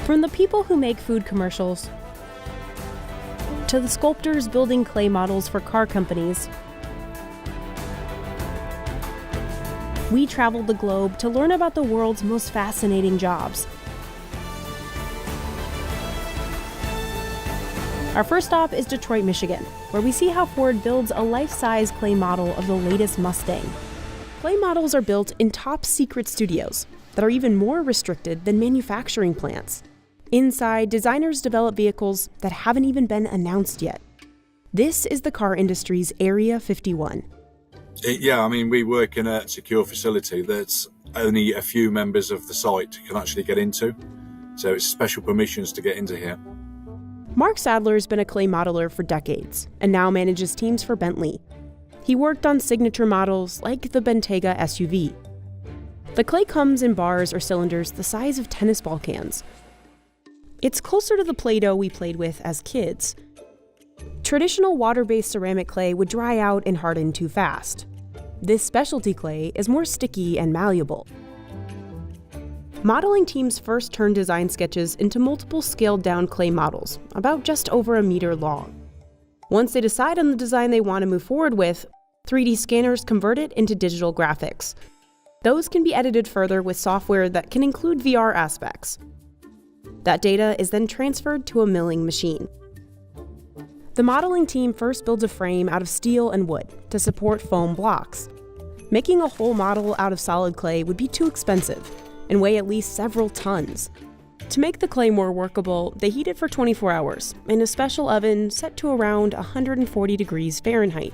From the people who make food commercials, to the sculptors building clay models for car companies, we traveled the globe to learn about the world's most fascinating jobs. Our first stop is Detroit, Michigan, where we see how Ford builds a life-size clay model of the latest Mustang. Clay models are built in top-secret studios that are even more restricted than manufacturing plants. Inside, designers develop vehicles that haven't even been announced yet. This is the car industry's Area 51. Yeah, we work in a secure facility that's only a few members of the site can actually get into. So it's special permissions to get into here. Mark Sadler's been a clay modeler for decades and now manages teams for Bentley. He worked on signature models like the Bentayga SUV. The clay comes in bars or cylinders the size of tennis ball cans. It's closer to the Play-Doh we played with as kids. Traditional water-based ceramic clay would dry out and harden too fast. This specialty clay is more sticky and malleable. Modeling teams first turn design sketches into multiple scaled-down clay models, about just over a meter long. Once they decide on the design they want to move forward with, 3D scanners convert it into digital graphics. Those can be edited further with software that can include VR aspects. That data is then transferred to a milling machine. The modeling team first builds a frame out of steel and wood to support foam blocks. Making a whole model out of solid clay would be too expensive and weigh at least several tons. To make the clay more workable, they heat it for 24 hours in a special oven set to around 140 degrees Fahrenheit.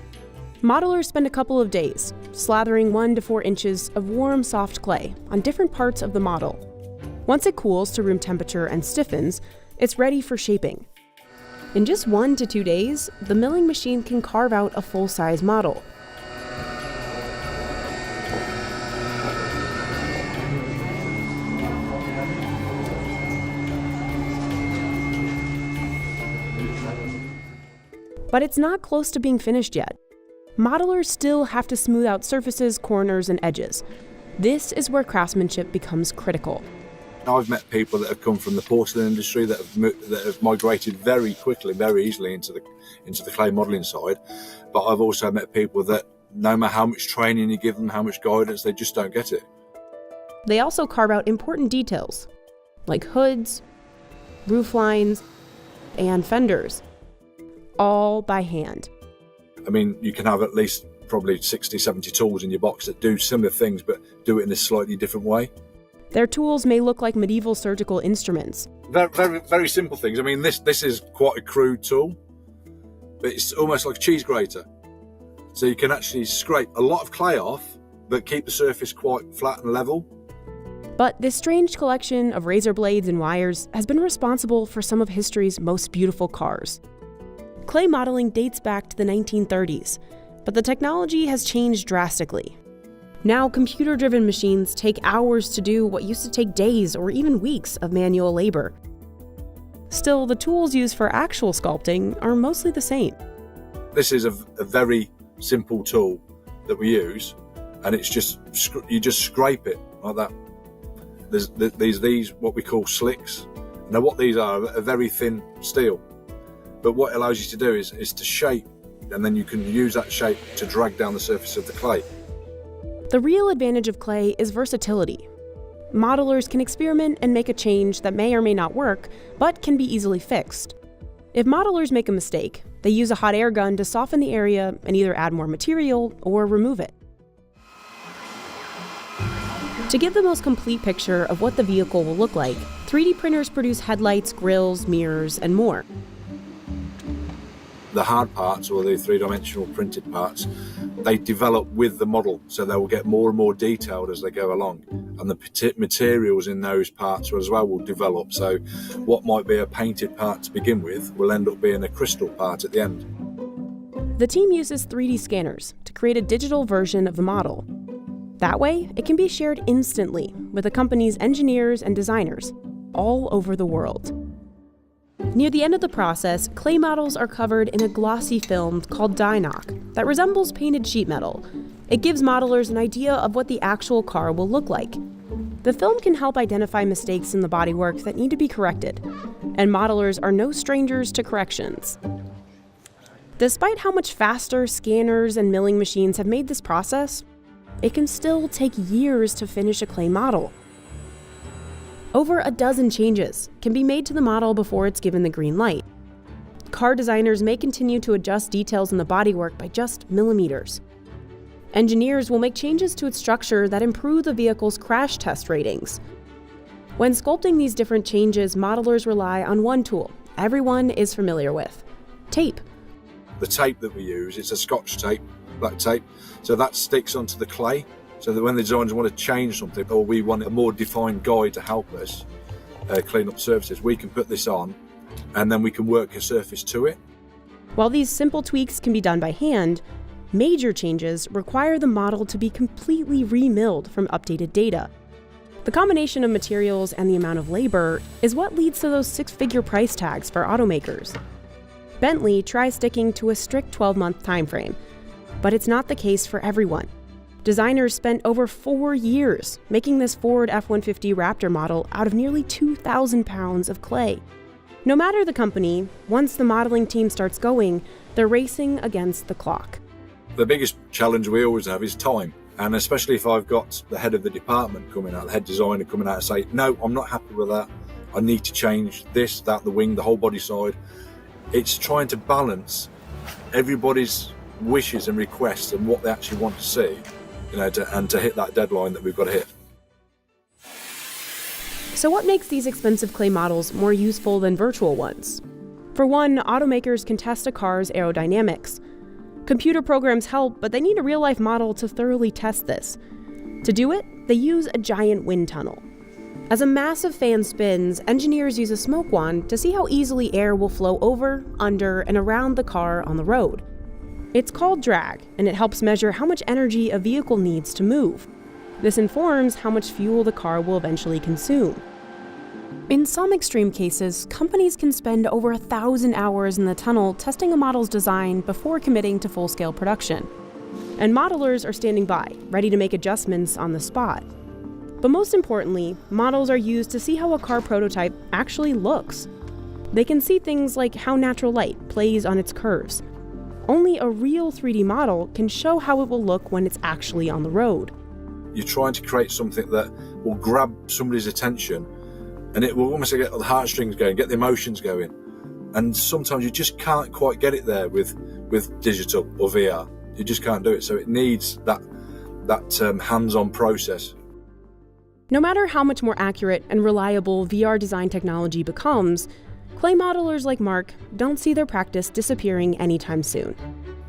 Modelers spend a couple of days slathering 1 to 4 inches of warm, soft clay on different parts of the model. Once it cools to room temperature and stiffens, it's ready for shaping. In just 1 to 2 days, the milling machine can carve out a full-size model. But it's not close to being finished yet. Modelers still have to smooth out surfaces, corners, and edges. This is where craftsmanship becomes critical. I've met people that have come from the porcelain industry that have migrated very quickly, very easily into the clay modelling side. But I've also met people that, no matter how much training you give them, how much guidance, they just don't get it. They also carve out important details, like hoods, roof lines, and fenders, all by hand. You can have at least probably 60, 70 tools in your box that do similar things, but do it in a slightly different way. Their tools may look like medieval surgical instruments. Very, very, very simple things. This is quite a crude tool, but it's almost like a cheese grater. So you can actually scrape a lot of clay off, but keep the surface quite flat and level. But this strange collection of razor blades and wires has been responsible for some of history's most beautiful cars. Clay modeling dates back to the 1930s, but the technology has changed drastically. Now, computer-driven machines take hours to do what used to take days or even weeks of manual labor. Still, the tools used for actual sculpting are mostly the same. This is a very simple tool that we use, and it's you just scrape it like that. There's these what we call slicks. Now, what these are very thin steel, but what it allows you to do is to shape, and then you can use that shape to drag down the surface of the clay. The real advantage of clay is versatility. Modelers can experiment and make a change that may or may not work, but can be easily fixed. If modelers make a mistake, they use a hot air gun to soften the area and either add more material or remove it. To give the most complete picture of what the vehicle will look like, 3D printers produce headlights, grills, mirrors, and more. The hard parts, or the three-dimensional printed parts, they develop with the model, so they will get more and more detailed as they go along, and the materials in those parts as well will develop. So what might be a painted part to begin with will end up being a crystal part at the end. The team uses 3D scanners to create a digital version of the model. That way, it can be shared instantly with the company's engineers and designers all over the world. Near the end of the process, clay models are covered in a glossy film called Dynoc that resembles painted sheet metal. It gives modelers an idea of what the actual car will look like. The film can help identify mistakes in the bodywork that need to be corrected, and modelers are no strangers to corrections. Despite how much faster scanners and milling machines have made this process, it can still take years to finish a clay model. Over a dozen changes can be made to the model before it's given the green light. Car designers may continue to adjust details in the bodywork by just millimeters. Engineers will make changes to its structure that improve the vehicle's crash test ratings. When sculpting these different changes, modelers rely on one tool everyone is familiar with: tape. The tape that we use, it's a Scotch tape, black tape, so that sticks onto the clay, so that when the designers want to change something, or we want a more defined guide to help us clean up surfaces, we can put this on, and then we can work a surface to it. While these simple tweaks can be done by hand, major changes require the model to be completely remilled from updated data. The combination of materials and the amount of labor is what leads to those six-figure price tags for automakers. Bentley tries sticking to a strict 12-month timeframe, but it's not the case for everyone. Designers spent over 4 years making this Ford F-150 Raptor model out of nearly 2,000 pounds of clay. No matter the company, once the modeling team starts going, they're racing against the clock. The biggest challenge we always have is time, and especially if I've got the head of the department coming out, the head designer coming out and say, no, I'm not happy with that, I need to change this, that, the wing, the whole body side. It's trying to balance everybody's wishes and requests and what they actually want to see, and to hit that deadline that we've got to hit. So what makes these expensive clay models more useful than virtual ones? For one, automakers can test a car's aerodynamics. Computer programs help, but they need a real-life model to thoroughly test this. To do it, they use a giant wind tunnel. As a massive fan spins, engineers use a smoke wand to see how easily air will flow over, under, and around the car on the road. It's called drag, and it helps measure how much energy a vehicle needs to move. This informs how much fuel the car will eventually consume. In some extreme cases, companies can spend over 1,000 hours in the tunnel testing a model's design before committing to full-scale production. And modelers are standing by, ready to make adjustments on the spot. But most importantly, models are used to see how a car prototype actually looks. They can see things like how natural light plays on its curves. Only a real 3D model can show how it will look when it's actually on the road. You're trying to create something that will grab somebody's attention, and it will almost get the heartstrings going, get the emotions going. And sometimes you just can't quite get it there with digital or VR. You just can't do it. So it needs that hands-on process. No matter how much more accurate and reliable VR design technology becomes, clay modelers like Mark don't see their practice disappearing anytime soon.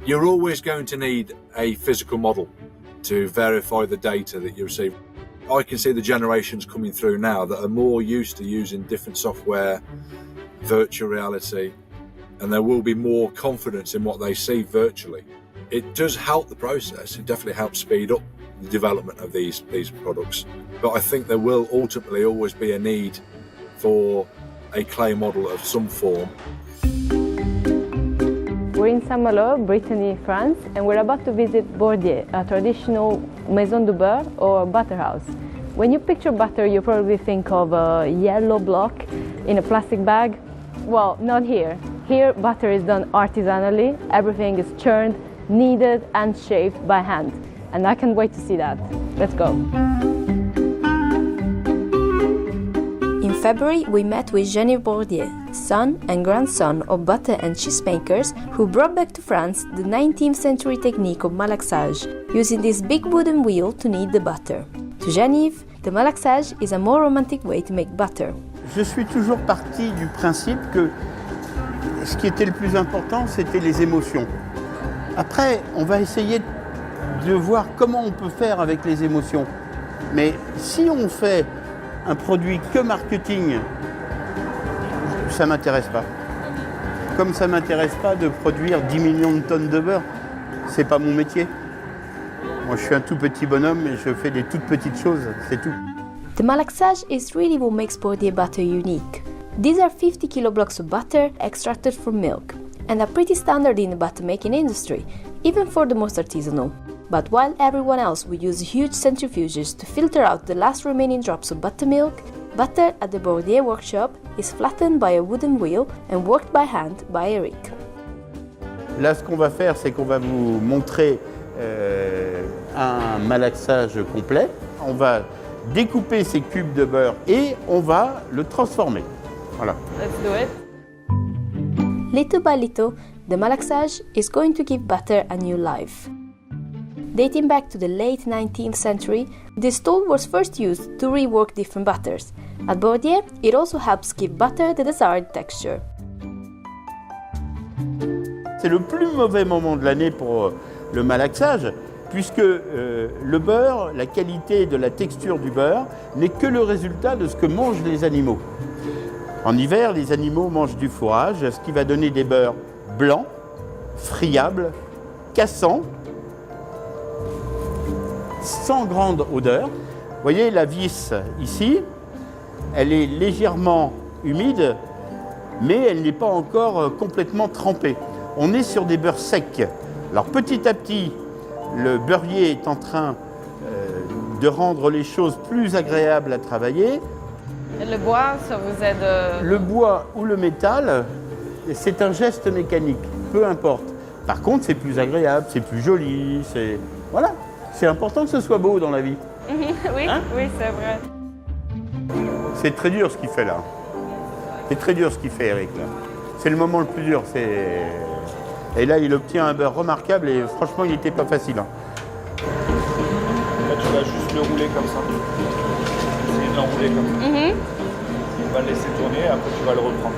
You're always going to need a physical model to verify the data that you receive. I can see the generations coming through now that are more used to using different software, virtual reality, and there will be more confidence in what they see virtually. It does help the process. It definitely helps speed up the development of these products. But I think there will ultimately always be a need for a clay model of some form. We're in Saint-Malo, Brittany, France, and we're about to visit Bourdier, a traditional maison du beurre or butter house. When you picture butter, you probably think of a yellow block in a plastic bag. Well, not here. Here, butter is done artisanally. Everything is churned, kneaded, and shaved by hand. And I can't wait to see that. Let's go. In February, we met with Geneviève Bourdier, son and grandson of butter and cheese makers who brought back to France the 19th century technique of malaxage, using this big wooden wheel to knead the butter. To Geneviève, the malaxage is a more romantic way to make butter. Je suis toujours parti du principe que ce qui était le plus important, c'était les émotions. Après, on va essayer de voir comment on peut faire avec les émotions. Mais si on fait un produit que marketing, ça ne m'intéresse pas. Comme ça ne m'intéresse pas de produire 10 millions de tonnes de beurre, c'est pas mon métier. Moi, je suis un tout petit bonhomme et je fais des toutes petites choses, c'est tout. The malaxage is really what makes Bourdier butter unique. These are 50 kilo blocks of butter extracted from milk, and are pretty standard in the butter making industry, even for the most artisanal. But while everyone else would use huge centrifuges to filter out the last remaining drops of buttermilk, butter at the Bourdier workshop is flattened by a wooden wheel and worked by hand by Eric. Là, ce qu'on va faire, c'est qu'on va vous montrer un malaxage complet. On va découper ces cubes de beurre et on va le transformer. Voilà. Let's do it. Little by little, the malaxage is going to give butter a new life. Dating back to the late 19th century, this tool was first used to rework different butters. At Bourdier, it also helps give butter the desired texture. C'est le plus mauvais moment de l'année pour le malaxage, puisque le beurre, la qualité de la texture du beurre, n'est que le résultat de ce que mangent les animaux. En hiver, les animaux mangent du fourrage, ce qui va donner des beurres blancs, friables, cassants, sans grande odeur. Vous voyez la vis ici, elle est légèrement humide, mais elle n'est pas encore complètement trempée. On est sur des beurres secs. Alors petit à petit, le beurrier est en train de rendre les choses plus agréables à travailler. Et le bois, ça vous aide. Le bois ou le métal, c'est un geste mécanique, peu importe. Par contre, c'est plus agréable, c'est plus joli, c'est... Voilà, c'est important que ce soit beau dans la vie. Oui, Hein? oui, c'est vrai. C'est très dur ce qu'il fait là. C'est très dur ce qu'il fait, Eric, là. C'est le moment le plus dur. Et là, il obtient un beurre remarquable et franchement, il n'était pas facile. Hein. Là, tu vas juste le rouler comme ça. Essayer de l'enrouler comme ça. On va le laisser tourner, après tu vas le reprendre.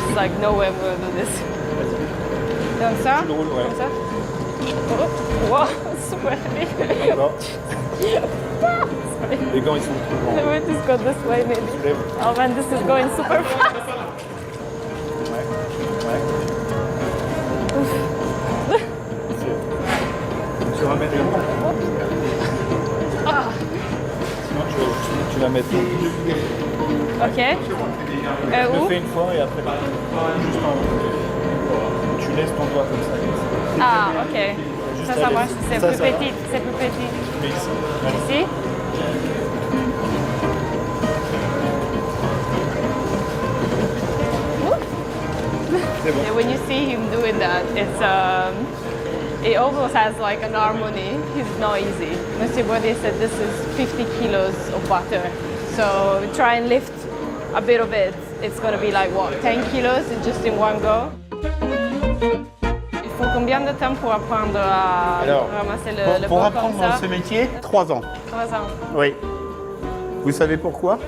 It's like no way I'm gonna do this. Comme ça? Tu le roules, ouais. Comme ça? Oh, wow, super. D'accord. Les gants, ils sont trop grands. Let me just go this way, maybe. Tu lèves. Oh man, this is going super fast. Ouais. Tu ramènes les roues. Sinon, tu la mets tout. Ok. Tu le Où? fais une fois et après, juste en haut. Tu laisses ton doigt comme ça. Ah, ok. Juste Ça à l'aise. marche. C'est Ça, plus ça va. petit. C'est plus petit. Mais ici. Allez. Ici? C'est bon. And when you see him doing that, it almost has like an harmony. It's not easy. Monsieur Bourdier said this is 50 kilos of butter. So try and lift a bit of it. It's going to be like what, 10 kilos just in one go? Il faut combien de temps pour apprendre à Alors, ramasser le pour beurre apprendre comme ça? ce métier, 3 ans. 3 ans. Oui. Vous savez pourquoi?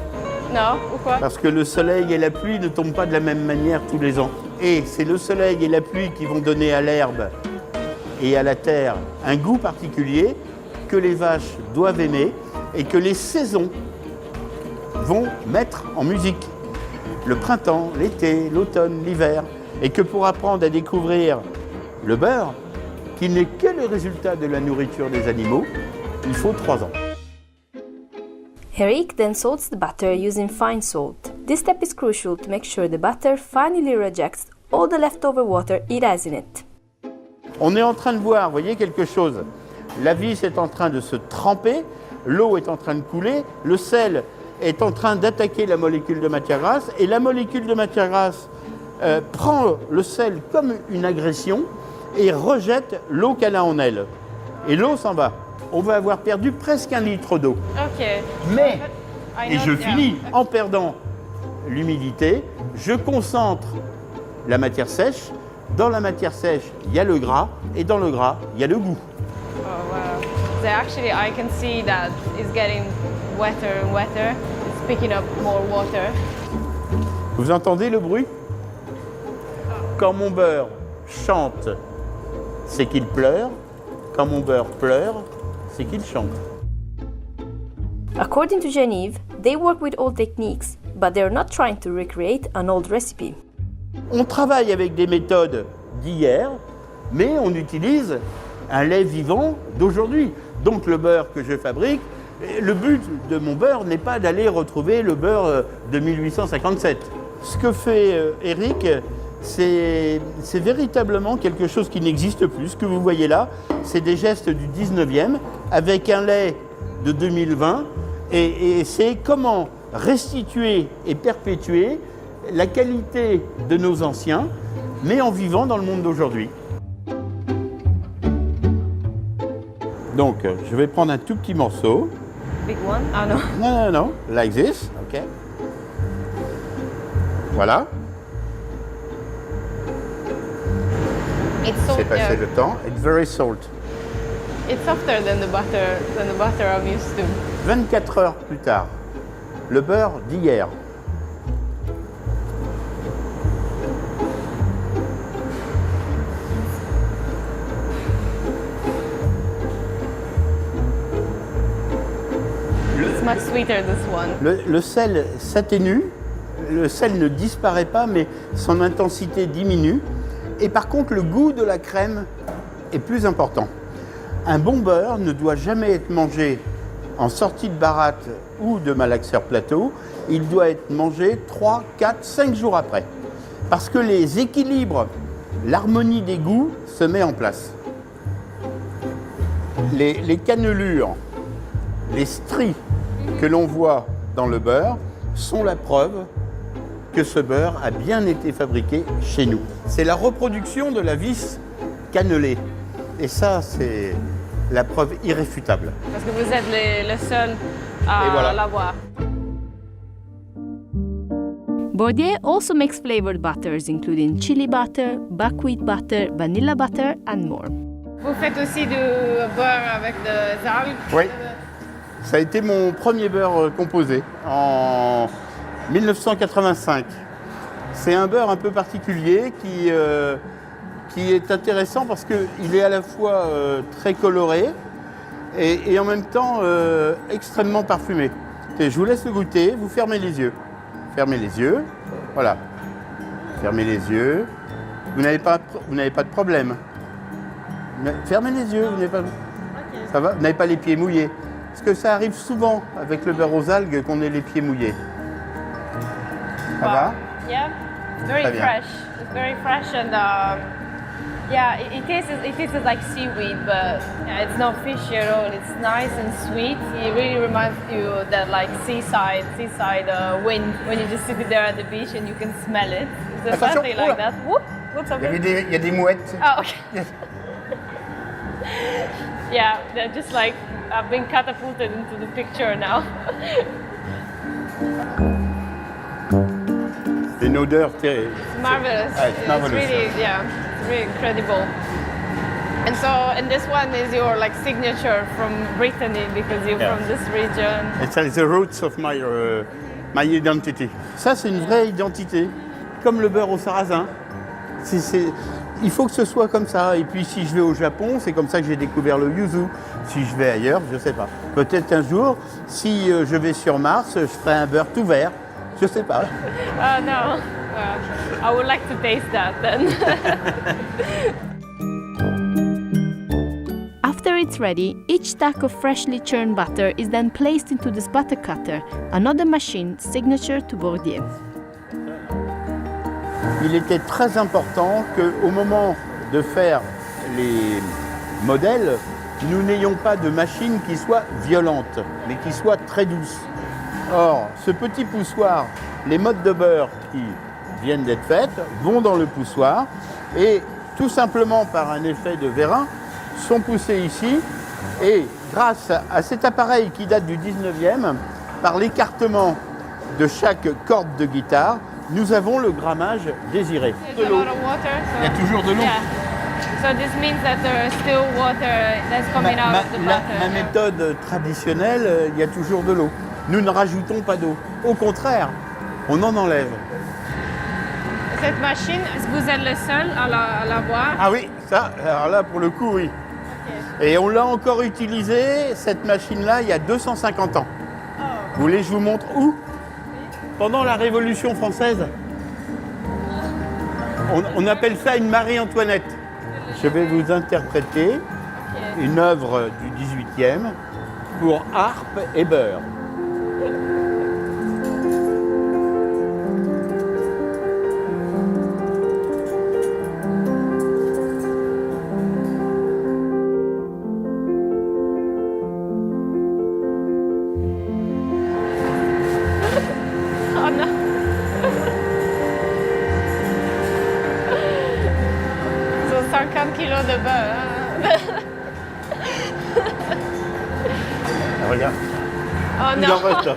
Non, pourquoi? Parce que le soleil et la pluie ne tombent pas de la même manière tous les ans. Et c'est le soleil et la pluie qui vont donner à l'herbe et à la terre un goût particulier que les vaches doivent aimer et que les saisons vont mettre en musique. Le printemps, l'été, l'automne, l'hiver. Et que pour apprendre à découvrir le beurre, qui n'est que le résultat de la nourriture des animaux, il faut 3 ans. Eric then salts the butter using fine salt. This step is crucial to make sure the butter finally rejects all the leftover water it has in it. On est en train de voir, vous voyez, quelque chose. La vis est en train de se tremper, l'eau est en train de couler, le sel est en train d'attaquer la molécule de matière grasse, et la molécule de matière grasse prend le sel comme une agression et rejette l'eau qu'elle a en elle. Et l'eau s'en va. On va avoir perdu presque 1 litre d'eau. Ok. Mais, I et know, je yeah. finis, en perdant l'humidité, je concentre la matière sèche. Dans la matière sèche, il y a le gras, et dans le gras, il y a le goût. Oh wow. So actually I can see that it's getting wetter and wetter. It's picking up more water. Vous entendez le bruit? Quand mon beurre chante, c'est qu'il pleure. Quand mon beurre pleure, c'est qu'il chante. According to Geneviève, they work with old techniques, but they're not trying to recreate an old recipe. On travaille avec des méthodes d'hier, mais on utilise un lait vivant d'aujourd'hui. Donc le beurre que je fabrique, le but de mon beurre n'est pas d'aller retrouver le beurre de 1857. Ce que fait Eric, c'est véritablement quelque chose qui n'existe plus. Ce que vous voyez là, c'est des gestes du 19e avec un lait de 2020 et c'est comment restituer et perpétuer la qualité de nos anciens, mais en vivant dans le monde d'aujourd'hui. Donc, je vais prendre un tout petit morceau. Big one? Ah non. Non, non, non, like this, ok. Voilà, It's so, c'est passé le temps. It's very salt. It's softer than the butter I'm used to. 24 heures plus tard, le beurre d'hier. It's much sweeter, this one. Le sel s'atténue, le sel ne disparaît pas, mais son intensité diminue. Et par contre, le goût de la crème est plus important. Un bon beurre ne doit jamais être mangé en sortie de baratte ou de malaxeur plateau. Il doit être mangé 3, 4, 5 jours après. Parce que les équilibres, l'harmonie des goûts se met en place. Les cannelures, les stries que l'on voit dans le beurre sont la preuve que ce beurre a bien été fabriqué chez nous. C'est la reproduction de la vis cannelée. Et ça, c'est la preuve irréfutable. Parce que vous êtes le seul Et voilà. à l'avoir. Bourdieu also makes flavored butters, including chili butter, buckwheat butter, vanilla butter, and more. Vous faites aussi du beurre avec des algues? Oui. Ça a été mon premier beurre composé en 1985. C'est un beurre un peu particulier qui est intéressant parce qu'il est à la fois très coloré et en même temps extrêmement parfumé. Et je vous laisse le goûter, vous fermez les yeux. Fermez les yeux, voilà. Fermez les yeux. Vous n'avez pas de problème. Fermez les yeux, vous n'avez pas... Ça va? Vous n'avez pas les pieds mouillés. Parce que ça arrive souvent avec le beurre aux algues qu'on ait les pieds mouillés. Ça va? Yeah, very Très bien. fresh. It's very fresh and yeah, it tastes like seaweed, but yeah, it's not fishy at all. It's nice and sweet. It really reminds you of that like seaside wind when you just sit there at the beach and you can smell it. Is there Attention, something like oula. that? Whoop, what's up? Il y a des mouettes. Oh, okay. Yeah, they're just like I've been catapulted into the picture now. C'est une odeur terrible. It's marvelous. Ah, it's marvelous. It's really incredible. And so, and this one is your like signature from Brittany because you're Yeah. from this region. It's the roots of my identity. Ça, c'est une vraie identité, comme le beurre au sarrasin. Il faut que ce soit comme ça. Et puis, si je vais au Japon, c'est comme ça que j'ai découvert le yuzu. Si je vais ailleurs, je ne sais pas. Peut-être un jour, si je vais sur Mars, je ferai un beurre tout vert. Je ne sais pas. Oh no, I would like to taste that then. After it's ready, each stack of freshly churned butter is then placed into this butter cutter, another machine signature to Bourdieu. Il était très important qu'au moment de faire les modèles, nous n'ayons pas de machine qui soit violente, mais qui soit très douce. Or, ce petit poussoir, les mottes de beurre qui viennent d'être faites vont dans le poussoir et tout simplement par un effet de vérin sont poussées ici et grâce à cet appareil qui date du 19e, par l'écartement de chaque corde de guitare, nous avons le grammage désiré. There's a lot of water. So, Il y a toujours de l'eau. yeah. So this means that there is still water that's coming out of the butter. Ma méthode traditionnelle, il y a toujours de l'eau. Nous ne rajoutons pas d'eau. Au contraire, on en enlève. Cette machine, est-ce que vous êtes le seul à l'avoir? Ah oui, ça, alors là, pour le coup, oui. Et on l'a encore utilisée, cette machine-là, il y a 250 ans. Vous voulez que je vous montre où? Pendant la Révolution française. On appelle ça une Marie-Antoinette. Je vais vous interpréter une œuvre du 18e pour harpe et beurre. non. So 50 kilos de beurre. Hein? Regarde. Oh Il en non. reste.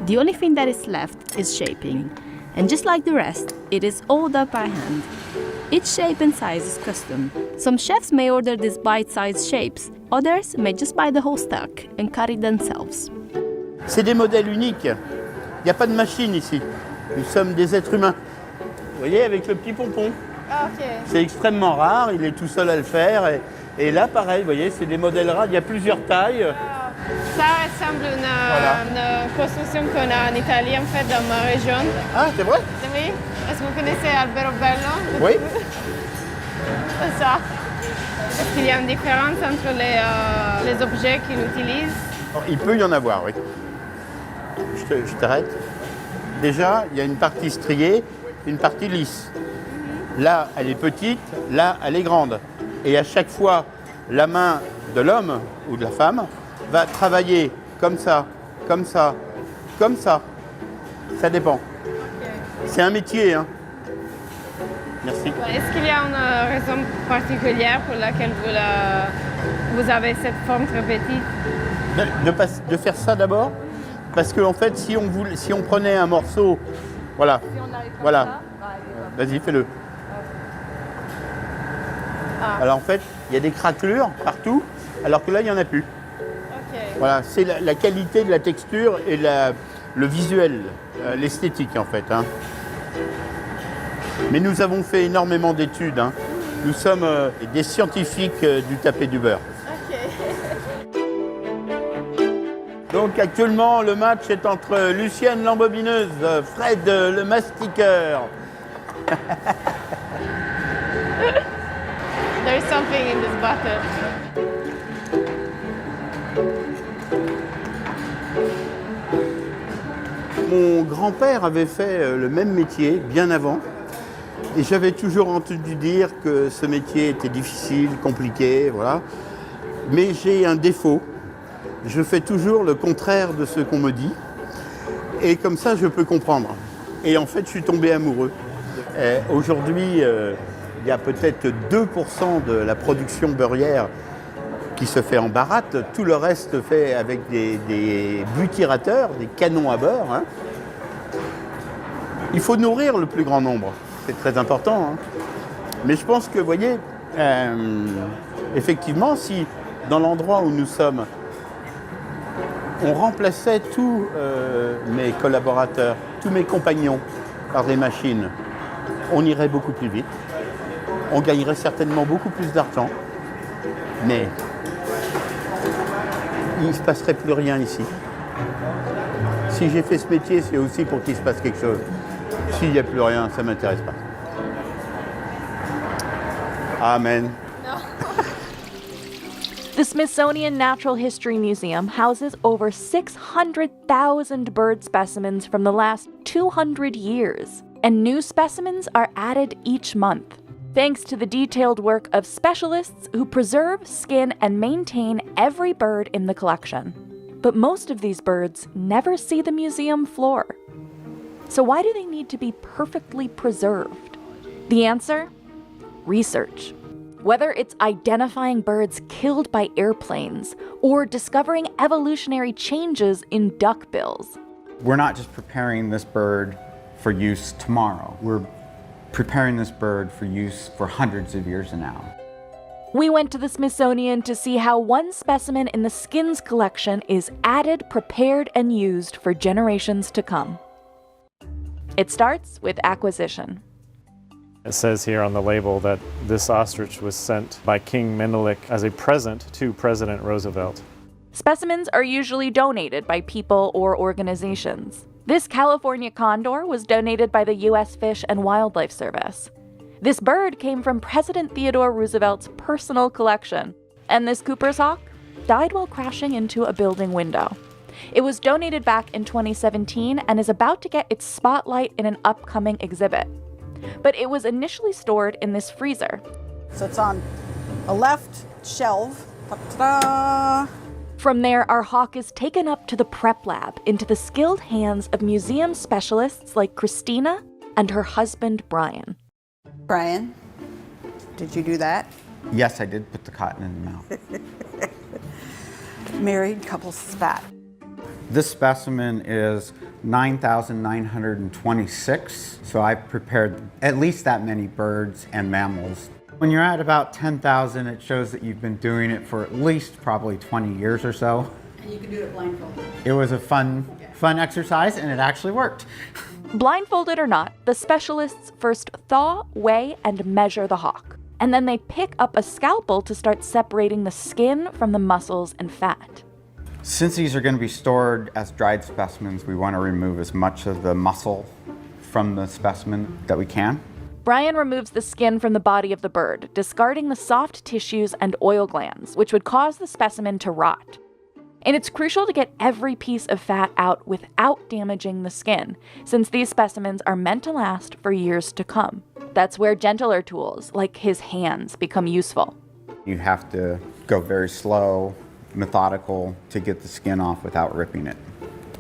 The only thing that is left is shaping, and just like the rest, it is all done by hand. Each shape and size is custom. Some chefs may order these bite-sized shapes, others may just buy the whole stock and cut it themselves. C'est des modèles uniques. Il n'y a pas de machine ici. Nous sommes des êtres humains. Vous voyez, avec le petit pompon. Ah, ok. C'est extrêmement rare, il est tout seul à le faire. Et là, pareil, vous voyez, c'est des modèles rares. Il y a plusieurs tailles. Ça ressemble à une construction qu'on a en Italie, en fait, dans ma région. Ah, c'est vrai? Oui. Est-ce que vous connaissez Albero Bello? Oui. C'est ça. Est-ce qu'il y a une différence entre les objets qu'il utilise? Il peut y en avoir, oui. Je t'arrête. Déjà, il y a une partie striée, une partie lisse. Là, elle est petite, là, elle est grande. Et à chaque fois, la main de l'homme ou de la femme va travailler comme ça, comme ça, comme ça. Ça dépend. C'est un métier, hein. Merci. Est-ce qu'il y a une raison particulière pour laquelle vous avez cette forme très petite? De faire ça d'abord, parce qu'en fait, si on prenait un morceau, voilà, voilà, vas-y, fais-le. Alors en fait, il y a des craquelures partout, alors que là, il n'y en a plus. Voilà, c'est la qualité de la texture et le visuel, l'esthétique en fait. Hein. Mais nous avons fait énormément d'études. Hein. Nous sommes des scientifiques du tapé du beurre. Donc actuellement, le match est entre Lucienne l'embobineuse, Fred le mastiqueur. There's something in this butter. Mon grand-père avait fait le même métier bien avant. Et j'avais toujours entendu dire que ce métier était difficile, compliqué, voilà. Mais j'ai un défaut. Je fais toujours le contraire de ce qu'on me dit. Et comme ça, je peux comprendre. Et en fait, je suis tombé amoureux. Aujourd'hui, il y a peut-être 2% de la production beurrière qui se fait en baratte. Tout le reste fait avec des butirateurs, des canons à beurre. Hein. Il faut nourrir le plus grand nombre. C'est très important. Hein. Mais je pense que, vous voyez, effectivement, si dans l'endroit où nous sommes, on remplaçait tous mes collaborateurs, tous mes compagnons par des machines, on irait beaucoup plus vite. On gagnerait certainement beaucoup plus d'argent. Mais il ne se passerait plus rien ici. Si j'ai fait ce métier, c'est aussi pour qu'il se passe quelque chose. S'il n'y a plus rien, ça ne m'intéresse pas. Amen. The Smithsonian Natural History Museum houses over 600,000 bird specimens from the last 200 years, and new specimens are added each month, thanks to the detailed work of specialists who preserve, skin, and maintain every bird in the collection. But most of these birds never see the museum floor. So why do they need to be perfectly preserved? The answer? Research. Whether it's identifying birds killed by airplanes or discovering evolutionary changes in duckbills. We're not just preparing this bird for use tomorrow. We're preparing this bird for use for hundreds of years now. We went to the Smithsonian to see how one specimen in the skins collection is added, prepared, and used for generations to come. It starts with acquisition. It says here on the label that this ostrich was sent by King Menelik as a present to President Roosevelt. Specimens are usually donated by people or organizations. This California condor was donated by the U.S. Fish and Wildlife Service. This bird came from President Theodore Roosevelt's personal collection, and this Cooper's hawk died while crashing into a building window. It was donated back in 2017 and is about to get its spotlight in an upcoming exhibit. But it was initially stored in this freezer. So it's on a left shelf. Ta-da! From there, our hawk is taken up to the prep lab into the skilled hands of museum specialists like Christina and her husband, Brian. Brian, did you do that? Yes, I did put the cotton in the mouth. Married couple spat. This specimen is 9,926, so I've prepared at least that many birds and mammals. When you're at about 10,000, it shows that you've been doing it for at least probably 20 years or so. And you can do it blindfolded. It was a fun exercise, and it actually worked. Blindfolded or not, the specialists first thaw, weigh, and measure the hawk. And then they pick up a scalpel to start separating the skin from the muscles and fat. Since these are going to be stored as dried specimens, we want to remove as much of the muscle from the specimen that we can. Brian removes the skin from the body of the bird, discarding the soft tissues and oil glands, which would cause the specimen to rot. And it's crucial to get every piece of fat out without damaging the skin, since these specimens are meant to last for years to come. That's where gentler tools, like his hands, become useful. You have to go very slow, methodical to get the skin off without ripping it.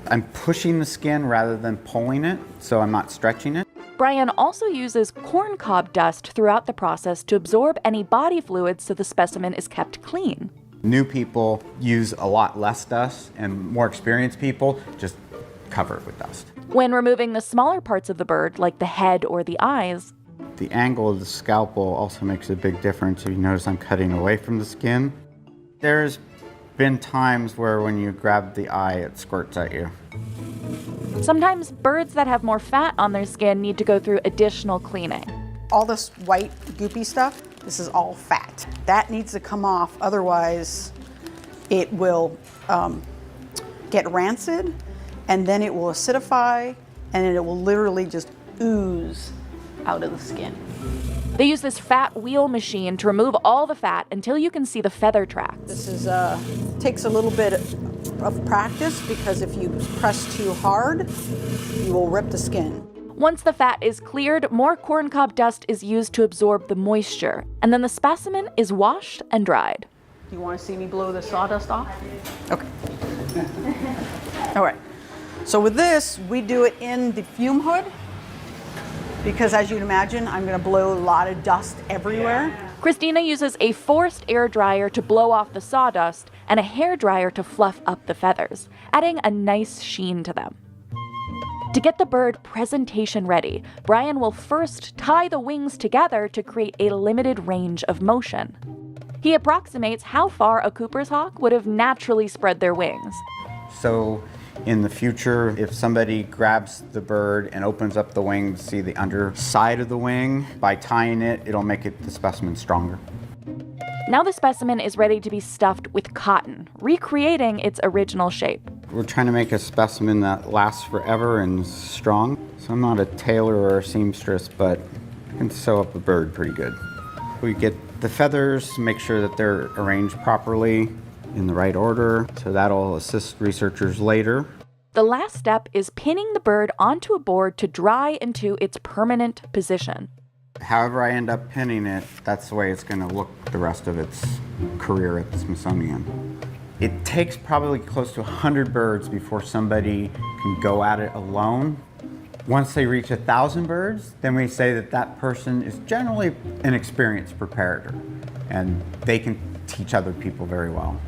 I'm pushing the skin rather than pulling it, so I'm not stretching it. Brian also uses corncob dust throughout the process to absorb any body fluids so the specimen is kept clean. New people use a lot less dust, and more experienced people just cover it with dust. When removing the smaller parts of the bird, like the head or the eyes, The angle of the scalpel also makes a big difference. If you notice, I'm cutting away from the skin. There's been times where when you grab the eye, it squirts at you. sometimes birds that have more fat on their skin need to go through additional cleaning. All this white goopy stuff, this is all fat. That needs to come off, otherwise it will get rancid, and then it will acidify, and then it will literally just ooze out of the skin. They use this fat wheel machine to remove all the fat until you can see the feather tracks. This is takes a little bit of practice, because if you press too hard, you will rip the skin. Once the fat is cleared, more corncob dust is used to absorb the moisture, and then the specimen is washed and dried. Do you want to see me blow the sawdust off? Okay. All right. So with this, we do it in the fume hood, because as you'd imagine, I'm going to blow a lot of dust everywhere. Christina uses a forced air dryer to blow off the sawdust and a hair dryer to fluff up the feathers, adding a nice sheen to them. To get the bird presentation ready, Brian will first tie the wings together to create a limited range of motion. He approximates how far a Cooper's hawk would have naturally spread their wings. So in the future, if somebody grabs the bird and opens up the wing to see the underside of the wing, by tying it, it'll make the specimen stronger. Now the specimen is ready to be stuffed with cotton, recreating its original shape. We're trying to make a specimen that lasts forever and is strong. So I'm not a tailor or a seamstress, but I can sew up a bird pretty good. We get the feathers, make sure that they're arranged properly in the right order, so that'll assist researchers later. The last step is pinning the bird onto a board to dry into its permanent position. However I end up pinning it, that's the way it's going to look the rest of its career at the Smithsonian. It takes probably close to 100 birds before somebody can go at it alone. Once they reach 1,000 birds, then we say that that person is generally an experienced preparator, and they can teach other people very well.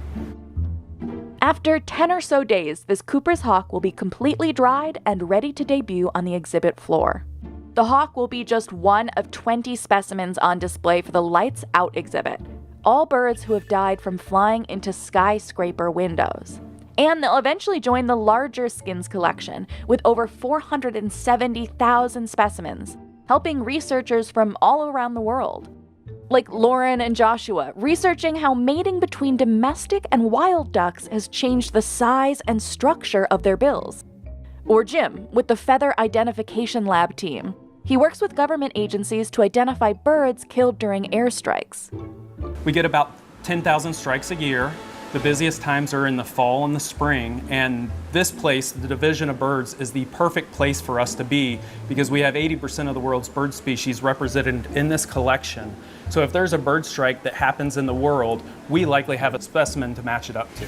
After 10 or so days, this Cooper's hawk will be completely dried and ready to debut on the exhibit floor. The hawk will be just one of 20 specimens on display for the Lights Out exhibit, all birds who have died from flying into skyscraper windows. And they'll eventually join the larger Skins collection with over 470,000 specimens, helping researchers from all around the world. Like Lauren and Joshua, researching how mating between domestic and wild ducks has changed the size and structure of their bills. Or Jim, with the Feather Identification Lab team. He works with government agencies to identify birds killed during airstrikes. We get about 10,000 strikes a year. The busiest times are in the fall and the spring, and this place, the Division of Birds, is the perfect place for us to be because we have 80% of the world's bird species represented in this collection. So if there's a bird strike that happens in the world, we likely have a specimen to match it up to.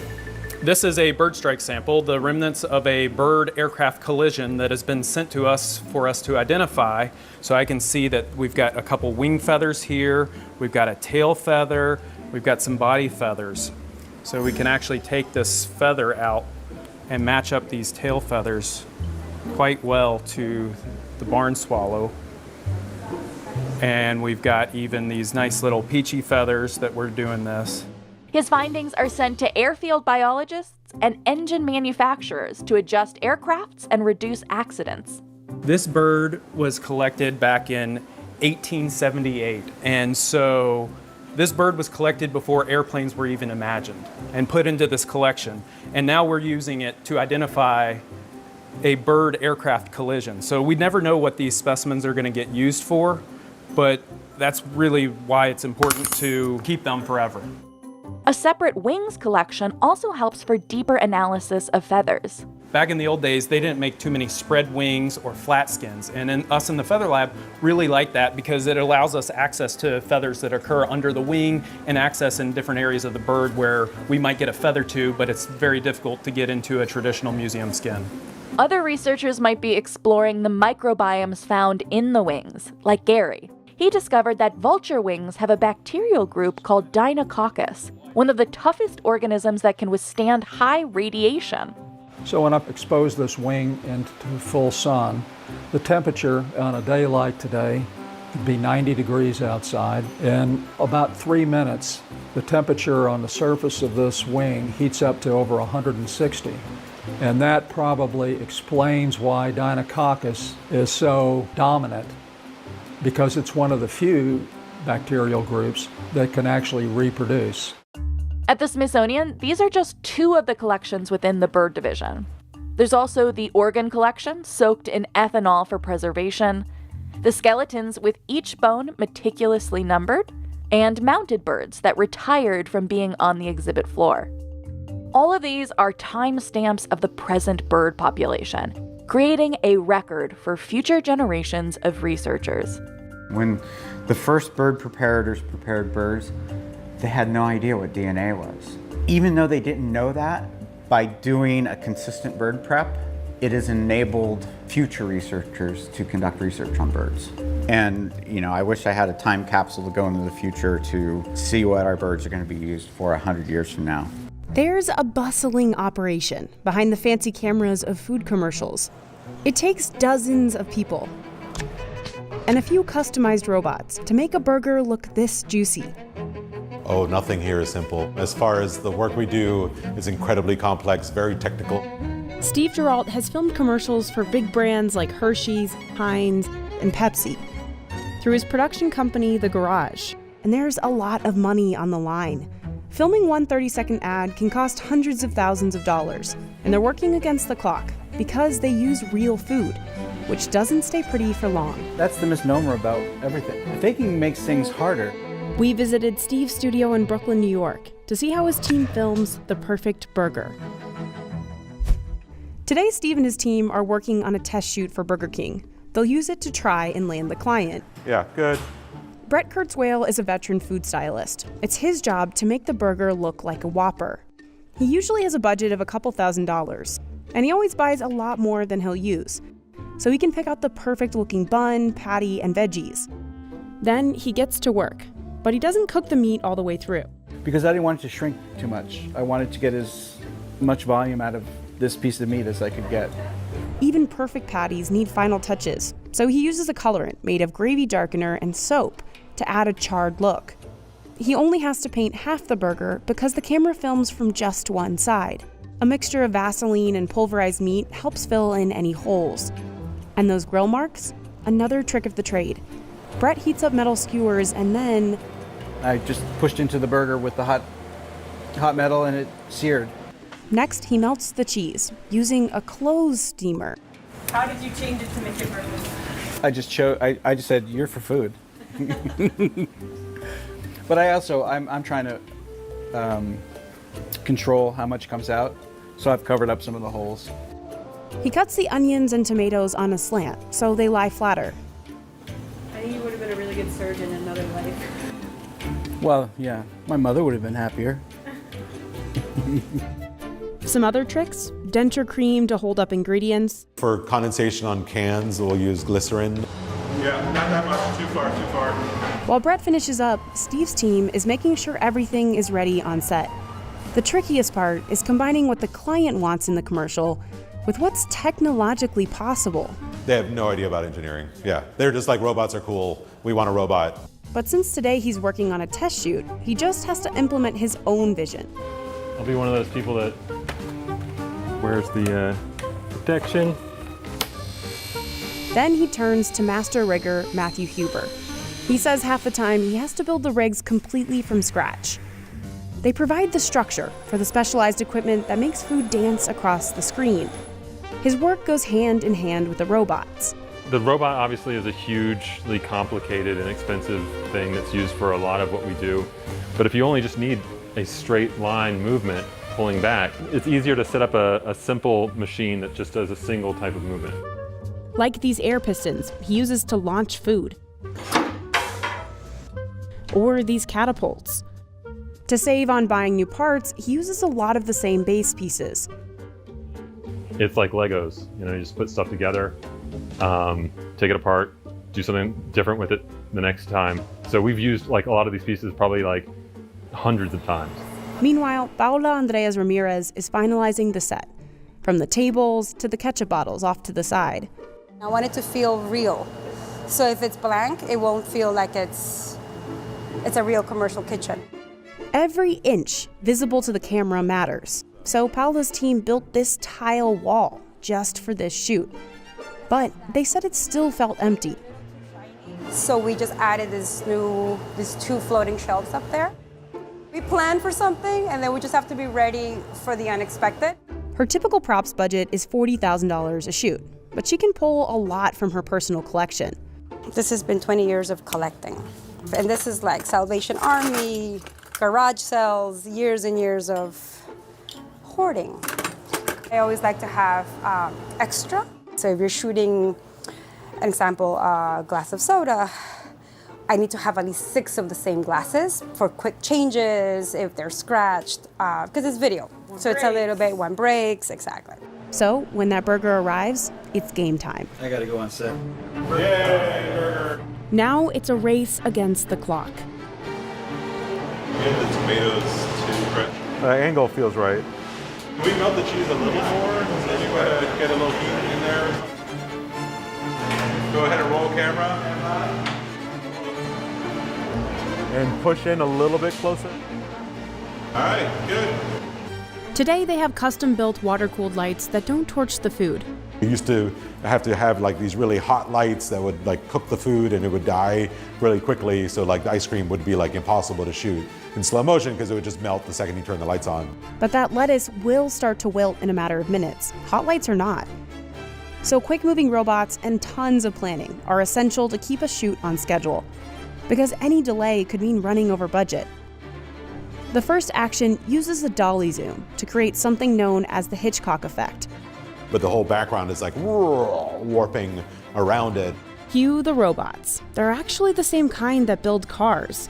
This is a bird strike sample, the remnants of a bird-aircraft collision that has been sent to us for us to identify. So I can see that we've got a couple wing feathers here, we've got a tail feather, we've got some body feathers. So we can actually take this feather out and match up these tail feathers quite well to the barn swallow. And we've got even these nice little peachy feathers that we're doing this. His findings are sent to airfield biologists and engine manufacturers to adjust aircrafts and reduce accidents. This bird was collected back in 1878, and so this bird was collected before airplanes were even imagined and put into this collection. And now we're using it to identify a bird-aircraft collision. So we never know what these specimens are going to get used for, but that's really why it's important to keep them forever. A separate wings collection also helps for deeper analysis of feathers. Back in the old days, they didn't make too many spread wings or flat skins, and us in the Feather Lab really like that because it allows us access to feathers that occur under the wing and access in different areas of the bird where we might get a feather to, but it's very difficult to get into a traditional museum skin. Other researchers might be exploring the microbiomes found in the wings, like Gary. He discovered that vulture wings have a bacterial group called Deinococcus, one of the toughest organisms that can withstand high radiation. So when I expose this wing into full sun, the temperature on a day like today would be 90 degrees outside. In about 3 minutes, the temperature on the surface of this wing heats up to over 160. And that probably explains why Deinococcus is so dominant, because it's one of the few bacterial groups that can actually reproduce. At the Smithsonian, these are just 2 of the collections within the bird division. There's also the organ collection, soaked in ethanol for preservation, the skeletons with each bone meticulously numbered, and mounted birds that retired from being on the exhibit floor. All of these are timestamps of the present bird population, creating a record for future generations of researchers. When the first bird preparators prepared birds, they had no idea what DNA was. Even though they didn't know that, by doing a consistent bird prep, it has enabled future researchers to conduct research on birds. And, I wish I had a time capsule to go into the future to see what our birds are going to be used for 100 years from now. There's a bustling operation behind the fancy cameras of food commercials. It takes dozens of people and a few customized robots to make a burger look this juicy. Oh, nothing here is simple. As far as the work we do is incredibly complex, very technical. Steve Geralt has filmed commercials for big brands like Hershey's, Heinz, and Pepsi through his production company, The Garage. And there's a lot of money on the line. Filming one 30-second ad can cost hundreds of thousands of dollars, and they're working against the clock because they use real food, which doesn't stay pretty for long. That's the misnomer about everything. Faking makes things harder. We visited Steve's studio in Brooklyn, New York, to see how his team films the perfect burger. Today, Steve and his team are working on a test shoot for Burger King. They'll use it to try and land the client. Yeah, good. Brett Kurzweil is a veteran food stylist. It's his job to make the burger look like a Whopper. He usually has a budget of a couple $1,000s, and he always buys a lot more than he'll use, so he can pick out the perfect-looking bun, patty, and veggies. Then he gets to work, but he doesn't cook the meat all the way through. Because I didn't want it to shrink too much. I wanted to get as much volume out of this piece of meat as I could get. Even perfect patties need final touches, so he uses a colorant made of gravy darkener and soap to add a charred look. He only has to paint half the burger because the camera films from just one side. A mixture of Vaseline and pulverized meat helps fill in any holes. And those grill marks? Another trick of the trade. Brett heats up metal skewers and then... I just pushed into the burger with the hot metal and it seared. Next, he melts the cheese using a clothes steamer. How did you change it to make it burger? I just said, you're for food. But I'm trying to control how much comes out, so I've covered up some of the holes. He cuts the onions and tomatoes on a slant, so they lie flatter. I think you would have been a really good surgeon in another life. Well, yeah, my mother would have been happier. Some other tricks: denture cream to hold up ingredients. For condensation on cans, we'll use glycerin. Yeah, not that much. Too far, too far. While Brett finishes up, Steve's team is making sure everything is ready on set. The trickiest part is combining what the client wants in the commercial with what's technologically possible. They have no idea about engineering. Yeah, they're just like, robots are cool. We want a robot. But since today he's working on a test shoot, he just has to implement his own vision. I'll be one of those people that wears the protection. Then he turns to master rigger Matthew Huber. He says half the time he has to build the rigs completely from scratch. They provide the structure for the specialized equipment that makes food dance across the screen. His work goes hand in hand with the robots. The robot obviously is a hugely complicated and expensive thing that's used for a lot of what we do. But if you only just need a straight line movement pulling back, it's easier to set up a simple machine that just does a single type of movement. Like these air pistons he uses to launch food. Or these catapults. To save on buying new parts, he uses a lot of the same base pieces. It's like Legos, you just put stuff together, take it apart, do something different with it the next time. So we've used a lot of these pieces probably hundreds of times. Meanwhile, Paula Andreas Ramirez is finalizing the set, from the tables to the ketchup bottles off to the side. I want it to feel real. So if it's blank, it won't feel like it's a real commercial kitchen. Every inch visible to the camera matters. So Paula's team built this tile wall just for this shoot. But they said it still felt empty. So we just added these 2 floating shelves up there. We planned for something, and then we just have to be ready for the unexpected. Her typical props budget is $40,000 a shoot, but she can pull a lot from her personal collection. This has been 20 years of collecting. And this is like Salvation Army, garage sales, years and years of hoarding. I always like to have extra. So if you're shooting, an example, a glass of soda, I need to have at least 6 of the same glasses for quick changes, if they're scratched, because it's video. So it's a little bit, one breaks, exactly. So when that burger arrives, it's game time. I gotta go on set. Yay, burger! Now it's a race against the clock. We have the tomatoes too, Brett. The angle feels right. Can we melt the cheese a little more? So you want to get a little heat in there? Go ahead and roll camera. And push in a little bit closer. All right, good. Today they have custom-built water-cooled lights that don't torch the food. We used to have these really hot lights that would cook the food and it would die really quickly. So the ice cream would be impossible to shoot in slow motion because it would just melt the second you turn the lights on. But that lettuce will start to wilt in a matter of minutes. Hot lights are not. So quick-moving robots and tons of planning are essential to keep a shoot on schedule, because any delay could mean running over budget. The first action uses a dolly zoom to create something known as the Hitchcock effect. But the whole background is warping around it. Cue the robots. They're actually the same kind that build cars.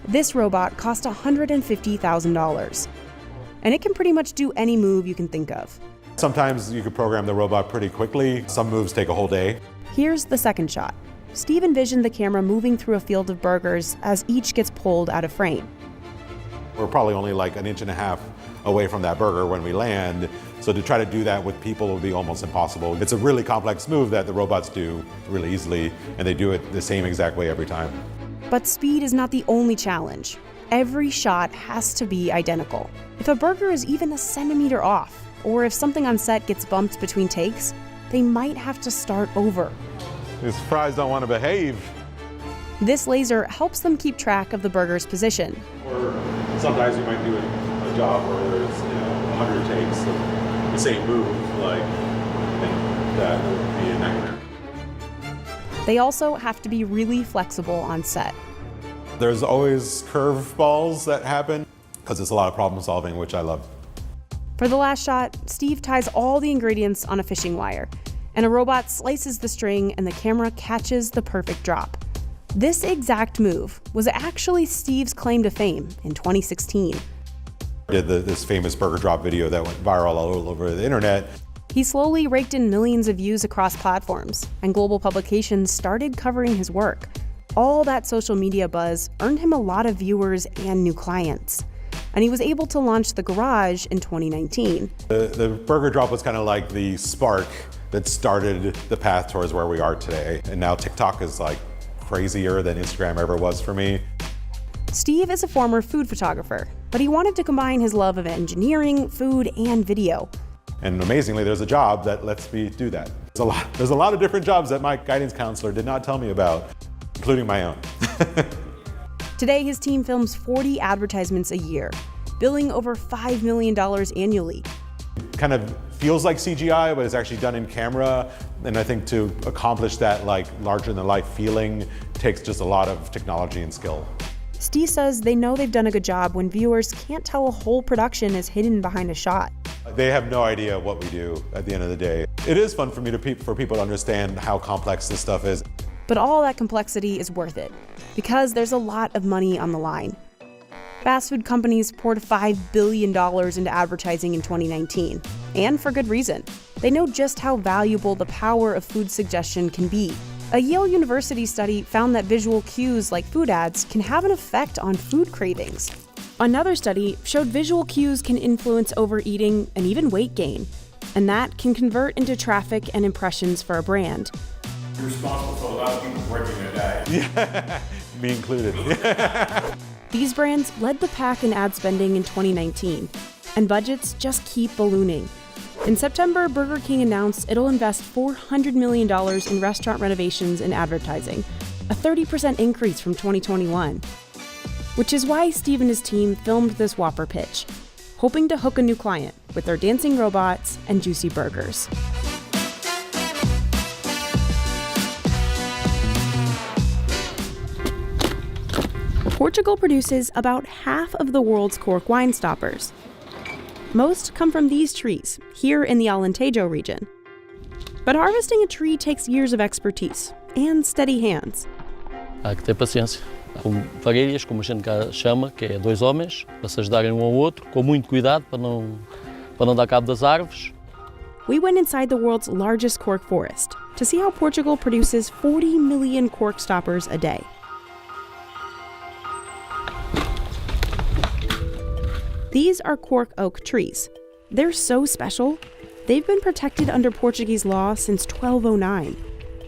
This robot cost $150,000, and it can pretty much do any move you can think of. Sometimes you could program the robot pretty quickly. Some moves take a whole day. Here's the second shot. Steve envisioned the camera moving through a field of burgers as each gets pulled out of frame. We're probably only 1.5 inches away from that burger when we land, so to try to do that with people would be almost impossible. It's a really complex move that the robots do really easily, and they do it the same exact way every time. But speed is not the only challenge. Every shot has to be identical. If a burger is even a centimeter off, or if something on set gets bumped between takes, they might have to start over. These fries don't want to behave. This laser helps them keep track of the burger's position. Or sometimes you might do a job where there's 100 takes of the same move, and that would be a nightmare. They also have to be really flexible on set. There's always curveballs that happen because it's a lot of problem solving, which I love. For the last shot, Steve ties all the ingredients on a fishing wire, and a robot slices the string and the camera catches the perfect drop. This exact move was actually Steve's claim to fame in 2016. Did this famous burger drop video that went viral all over the internet. He slowly raked in millions of views across platforms, and global publications started covering his work. All that social media buzz earned him a lot of viewers and new clients. And he was able to launch The Garage in 2019. The burger drop was kind of like the spark that started the path towards where we are today. And now TikTok is like crazier than Instagram ever was for me. Steve is a former food photographer, but he wanted to combine his love of engineering, food, and video. And amazingly, there's a job that lets me do that. There's a lot of different jobs that my guidance counselor did not tell me about, including my own. Today, his team films 40 advertisements a year, billing over $5 million annually. Kind of feels like CGI, but it's actually done in camera. And I think to accomplish that like larger than life feeling takes just a lot of technology and skill. Steve says they know they've done a good job when viewers can't tell a whole production is hidden behind a shot. They have no idea what we do at the end of the day. It is fun for me for people to understand how complex this stuff is. But all that complexity is worth it, because there's a lot of money on the line. Fast food companies poured $5 billion into advertising in 2019, and for good reason. They know just how valuable the power of food suggestion can be. A Yale University study found that visual cues like food ads can have an effect on food cravings. Another study showed visual cues can influence overeating and even weight gain, and that can convert into traffic and impressions for a brand. You're responsible for a lot of people breaking their diet. Yeah, me included. These brands led the pack in ad spending in 2019, and budgets just keep ballooning. In September, Burger King announced it'll invest $400 million in restaurant renovations and advertising, a 30% increase from 2021. Which is why Steve and his team filmed this Whopper pitch, hoping to hook a new client with their dancing robots and juicy burgers. Portugal produces about half of the world's cork wine stoppers. Most come from these trees, here in the Alentejo region. But harvesting a tree takes years of expertise and steady hands. Há que ter paciência. Com varilhas, como a gente cá chama, que é dois homens, para se ajudarem um ao outro, com muito cuidado para não dar cabo das árvores. We went inside the world's largest cork forest to see how Portugal produces 40 million cork stoppers a day. These are cork oak trees. They're so special. They've been protected under Portuguese law since 1209,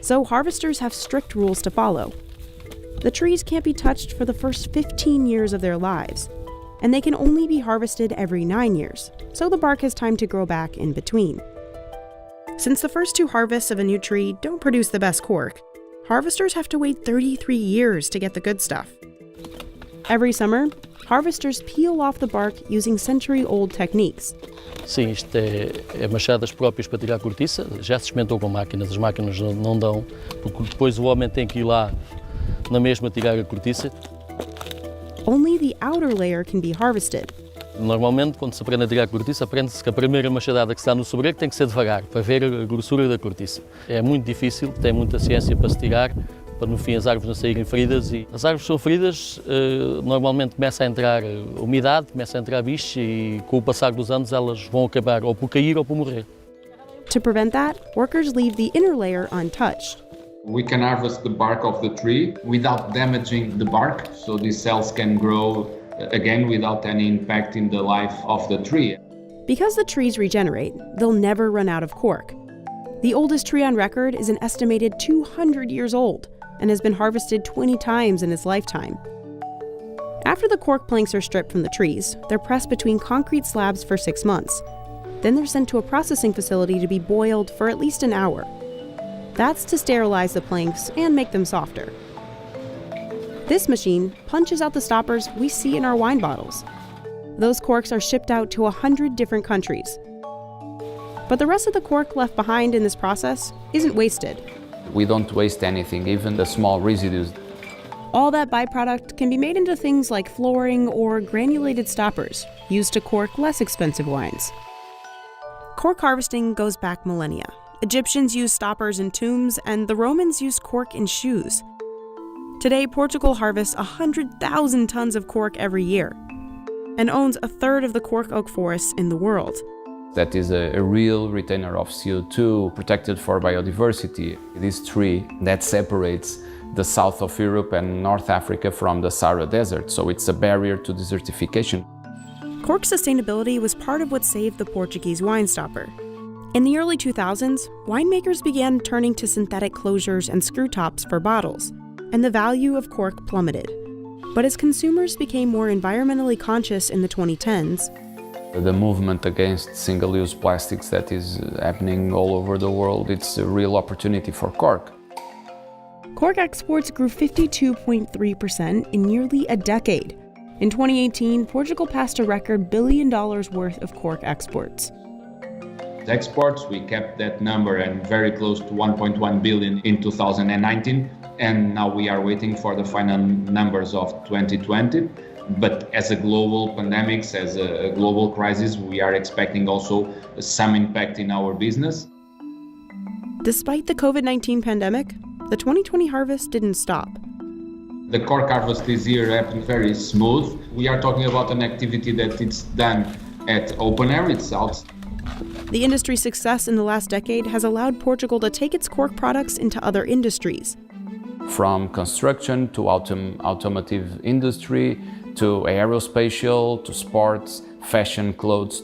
so harvesters have strict rules to follow. The trees can't be touched for the first 15 years of their lives, and they can only be harvested every 9 years, so the bark has time to grow back in between. Since the first two harvests of a new tree don't produce the best cork, harvesters have to wait 33 years to get the good stuff. Every summer, harvesters peel off the bark using century-old techniques. Sim, isto é machadas próprias para tirar a cortiça. Já se experimentou com máquinas, as máquinas não dão, porque depois o homem tem que ir lá na mesma tirar a cortiça. Only the outer layer can be harvested. Normalmente, quando se aprende a tirar a cortiça, aprende-se que a primeira machadada que se dá no sobreiro tem que ser devagar, para ver a grossura da cortiça. É muito difícil, tem muita ciência para se tirar, para no fim as árvores não saírem feridas. E as árvores são feridas, normalmente começa a entrar umidade, começa a entrar bicho e com o passar dos anos elas vão acabar ou por cair ou por morrer. To prevent that, workers leave the inner layer untouched. We can harvest the bark of the tree without damaging the bark, so these cells can grow again without any impact in the life of the tree. Because the trees regenerate, they'll never run out of cork. The oldest tree on record is an estimated 200 years old and has been harvested 20 times in its lifetime. After the cork planks are stripped from the trees, they're pressed between concrete slabs for 6 months. Then they're sent to a processing facility to be boiled for at least an hour. That's to sterilize the planks and make them softer. This machine punches out the stoppers we see in our wine bottles. Those corks are shipped out to 100 different countries. But the rest of the cork left behind in this process isn't wasted. We don't waste anything, even the small residues. All that byproduct can be made into things like flooring or granulated stoppers, used to cork less expensive wines. Cork harvesting goes back millennia. Egyptians used stoppers in tombs, and the Romans used cork in shoes. Today, Portugal harvests 100,000 tons of cork every year. and owns a third of the cork oak forests in the world. That is a real retainer of CO2, protected for biodiversity. This tree that separates the south of Europe and North Africa from the Sahara Desert, so it's a barrier to desertification. Cork sustainability was part of what saved the Portuguese wine stopper. In the early 2000s, winemakers began turning to synthetic closures and screw tops for bottles, and the value of cork plummeted. But as consumers became more environmentally conscious in the 2010s, The movement against single-use plastics that is happening all over the world, it's a real opportunity for cork. cork exports grew 52.3% in nearly a decade. In 2018, Portugal passed a record $1 billion worth of cork exports. Exports, we kept that number and very close to 1.1 billion in 2019, and now we are waiting for the final numbers of 2020. But as a global pandemic, as a global crisis, we are expecting also some impact in our business. Despite the COVID-19 pandemic, the 2020 harvest didn't stop. The cork harvest this year happened very smooth. We are talking about an activity that it's done at open air, it's out. The industry's success in the last decade has allowed Portugal to take its cork products into other industries. From construction to automotive industry, to aerospatial, to sports, fashion, clothes.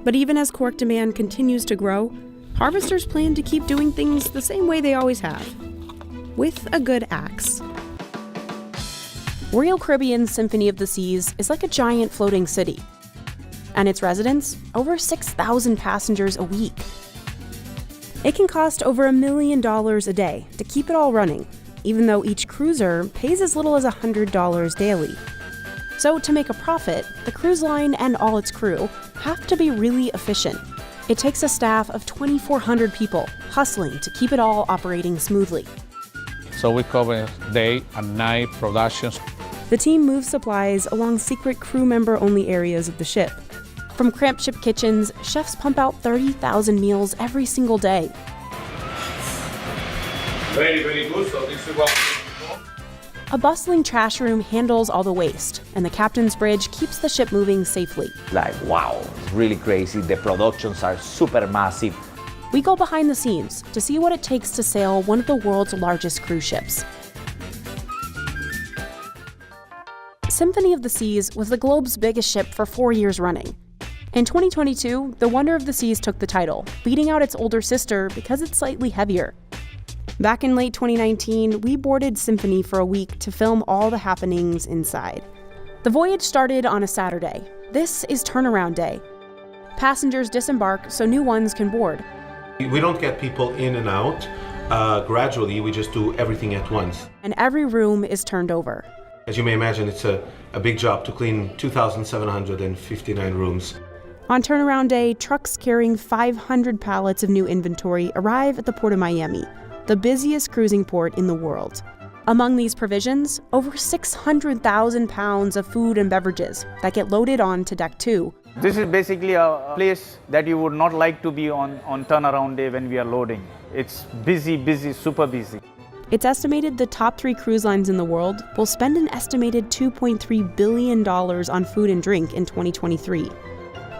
But even as cork demand continues to grow, harvesters plan to keep doing things the same way they always have, with a good axe. Royal Caribbean's Symphony of the Seas is like a giant floating city, and its residents, over 6,000 passengers a week. It can cost over $1 million a day to keep it all running, even though each cruiser pays as little as $100 daily. So to make a profit, the cruise line and all its crew have to be really efficient. It takes a staff of 2,400 people hustling to keep it all operating smoothly. So we cover day and night productions. The team moves supplies along secret crew member-only areas of the ship. From cramped ship kitchens, chefs pump out 30,000 meals every single day. Very, very good. So this is what. A bustling trash room handles all the waste, and the captain's bridge keeps the ship moving safely. Like, wow, it's really crazy. The productions are super massive. We go behind the scenes to see what it takes to sail one of the world's largest cruise ships. Symphony of the Seas was the globe's biggest ship for 4 years running. In 2022, the Wonder of the Seas took the title, beating out its older sister because it's slightly heavier. Back in late 2019, we boarded Symphony for a week to film all the happenings inside. The voyage started on a Saturday. This is turnaround day. Passengers disembark so new ones can board. We don't get people in and out gradually, we just do everything at once. And every room is turned over. As you may imagine, it's a big job to clean 2,759 rooms. On turnaround day, trucks carrying 500 pallets of new inventory arrive at the Port of Miami, the busiest cruising port in the world. Among these provisions, over 600,000 pounds of food and beverages that get loaded onto Deck 2. This is basically a place that you would not like to be on turnaround day when we are loading. It's busy, super busy. It's estimated the top 3 cruise lines in the world will spend an estimated $2.3 billion on food and drink in 2023.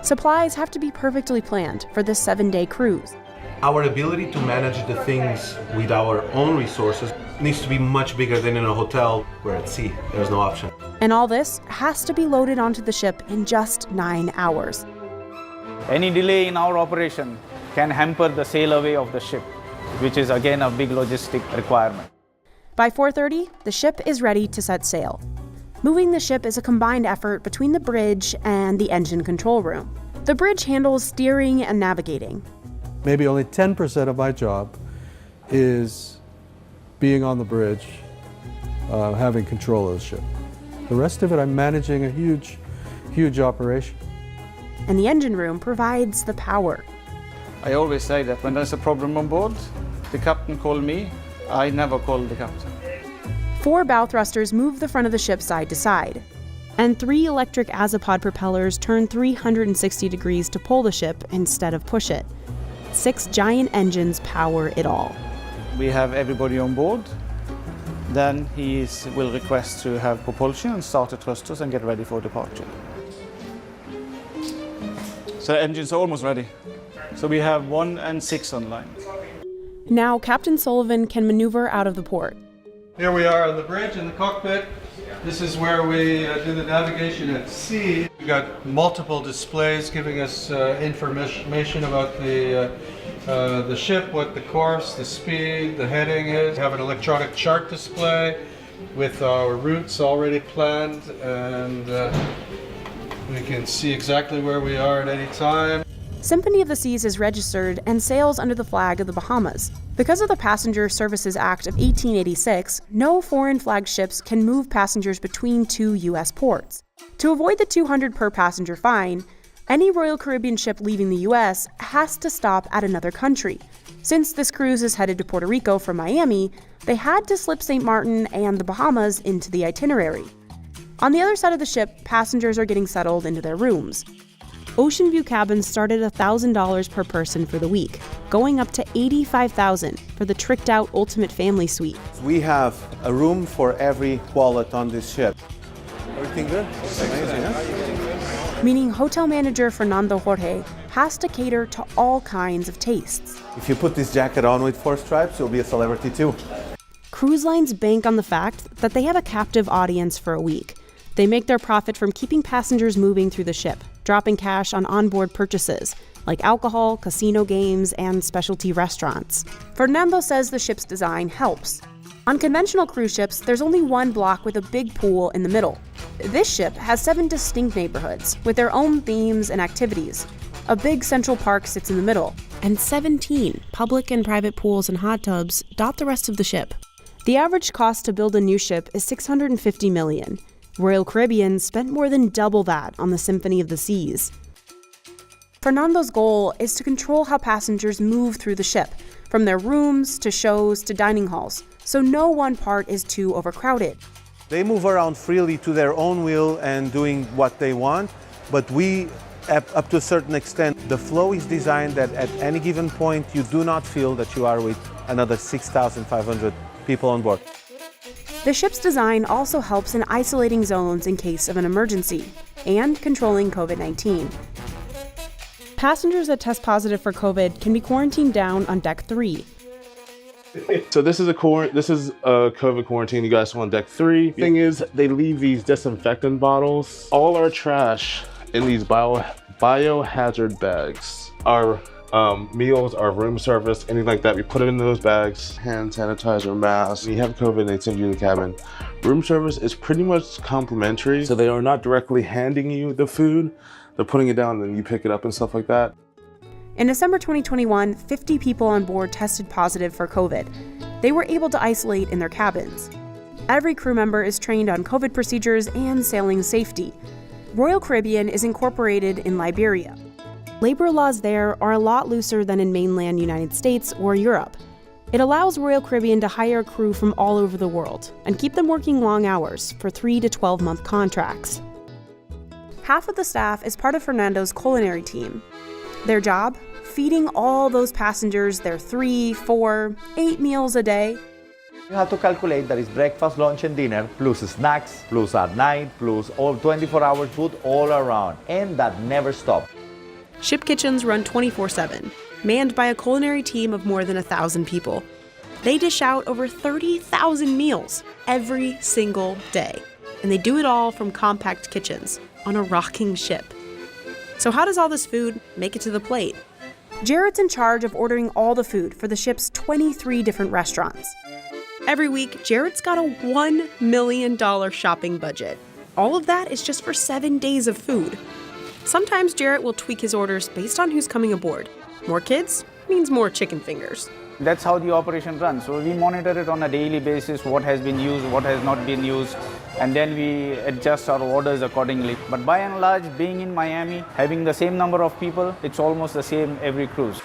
Supplies have to be perfectly planned for this 7-day cruise. Our ability to manage the things with our own resources needs to be much bigger than in a hotel. We're at sea, there's no option. And all this has to be loaded onto the ship in just 9 hours. Any delay in our operation can hamper the sail away of the ship, which is again a big logistic requirement. By 4:30, the ship is ready to set sail. Moving the ship is a combined effort between the bridge and the engine control room. The bridge handles steering and navigating. Maybe only 10% of my job is being on the bridge, having control of the ship. The rest of it, I'm managing a huge operation. And the engine room provides the power. I always say that when there's a problem on board, the captain calls me. I never call the captain. 4 bow thrusters move the front of the ship side to side, and 3 electric Azipod propellers turn 360 degrees to pull the ship instead of push it. 6 giant engines power it all. We have everybody on board. Then he will request to have propulsion and start the thrusters and get ready for departure. So the engines are almost ready. So we have 1 and 6 online. Now, Captain Sullivan can maneuver out of the port. Here we are on the bridge in the cockpit. This is where we do the navigation at sea. We got multiple displays giving us information about the ship, what the course, the speed, the heading is. We have an electronic chart display with our routes already planned, and we can see exactly where we are at any time. Symphony of the Seas is registered and sails under the flag of the Bahamas. Because of the Passenger Services Act of 1886, no foreign flag ships can move passengers between 2 U.S. ports. To avoid the $200 per passenger fine, any Royal Caribbean ship leaving the U.S. has to stop at another country. Since this cruise is headed to Puerto Rico from Miami, they had to slip St. Martin and the Bahamas into the itinerary. On the other side of the ship, passengers are getting settled into their rooms. Ocean View cabins started $1,000 per person for the week, going up to $85,000 for the tricked-out Ultimate Family Suite. We have a room for every wallet on this ship. Everything good? Amazing, huh? Meaning hotel manager Fernando Jorge has to cater to all kinds of tastes. If you put this jacket on with 4 stripes, you'll be a celebrity too. Cruise lines bank on the fact that they have a captive audience for a week. They make their profit from keeping passengers moving through the ship, dropping cash on onboard purchases, like alcohol, casino games, and specialty restaurants. Fernando says the ship's design helps. On conventional cruise ships, there's only one block with a big pool in the middle. This ship has 7 distinct neighborhoods with their own themes and activities. A big central park sits in the middle, and 17 public and private pools and hot tubs dot the rest of the ship. The average cost to build a new ship is $650 million. Royal Caribbean spent more than double that on the Symphony of the Seas. Fernando's goal is to control how passengers move through the ship, from their rooms to shows to dining halls, so no one part is too overcrowded. They move around freely to their own will and doing what they want, but we, up to a certain extent, the flow is designed that at any given point you do not feel that you are with another 6,500 people on board. The ship's design also helps in isolating zones in case of an emergency and controlling COVID-19. Passengers that test positive for COVID can be quarantined down on Deck 3. So this is a COVID quarantine. You guys on Deck 3. Thing is, they leave these disinfectant bottles. All our trash in these biohazard bags. Our meals, our room service, anything like that, we put it in those bags. Hand sanitizer, masks. When you have COVID, they send you to the cabin. Room service is pretty much complimentary, so they are not directly handing you the food. They're putting it down and then you pick it up and stuff like that. In December 2021, 50 people on board tested positive for COVID. They were able to isolate in their cabins. Every crew member is trained on COVID procedures and sailing safety. Royal Caribbean is incorporated in Liberia. Labor laws there are a lot looser than in mainland United States or Europe. It allows Royal Caribbean to hire crew from all over the world and keep them working long hours for 3 to 12-month contracts. Half of the staff is part of Fernando's culinary team. Their job? Feeding all those passengers their 3, 4, 8 meals a day. You have to calculate that it's breakfast, lunch, and dinner, plus snacks, plus at night, plus all 24 hours food all around, and that never stops. Ship kitchens run 24/7, manned by a culinary team of more than 1,000 people. They dish out over 30,000 meals every single day, and they do it all from compact kitchens on a rocking ship. So how does all this food make it to the plate? Jared's in charge of ordering all the food for the ship's 23 different restaurants. Every week, Jared's got a $1 million shopping budget. All of that is just for 7 days of food. Sometimes Jared will tweak his orders based on who's coming aboard. More kids means more chicken fingers. That's how the operation runs. So we monitor it on a daily basis, what has been used, what has not been used, and then we adjust our orders accordingly. But by and large, being in Miami, having the same number of people, it's almost the same every cruise.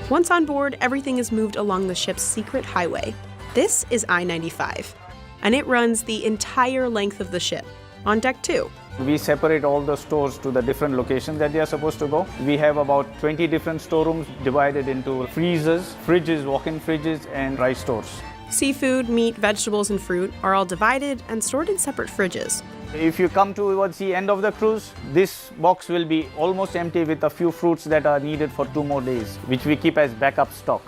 Once on board, everything is moved along the ship's secret highway. This is I-95, and it runs the entire length of the ship, on Deck 2. We separate all the stores to the different locations that they are supposed to go. We have about 20 different storerooms divided into freezers, fridges, walk-in fridges, and rice stores. Seafood, meat, vegetables, and fruit are all divided and stored in separate fridges. If you come towards the end of the cruise, this box will be almost empty with a few fruits that are needed for 2 more days, which we keep as backup stock.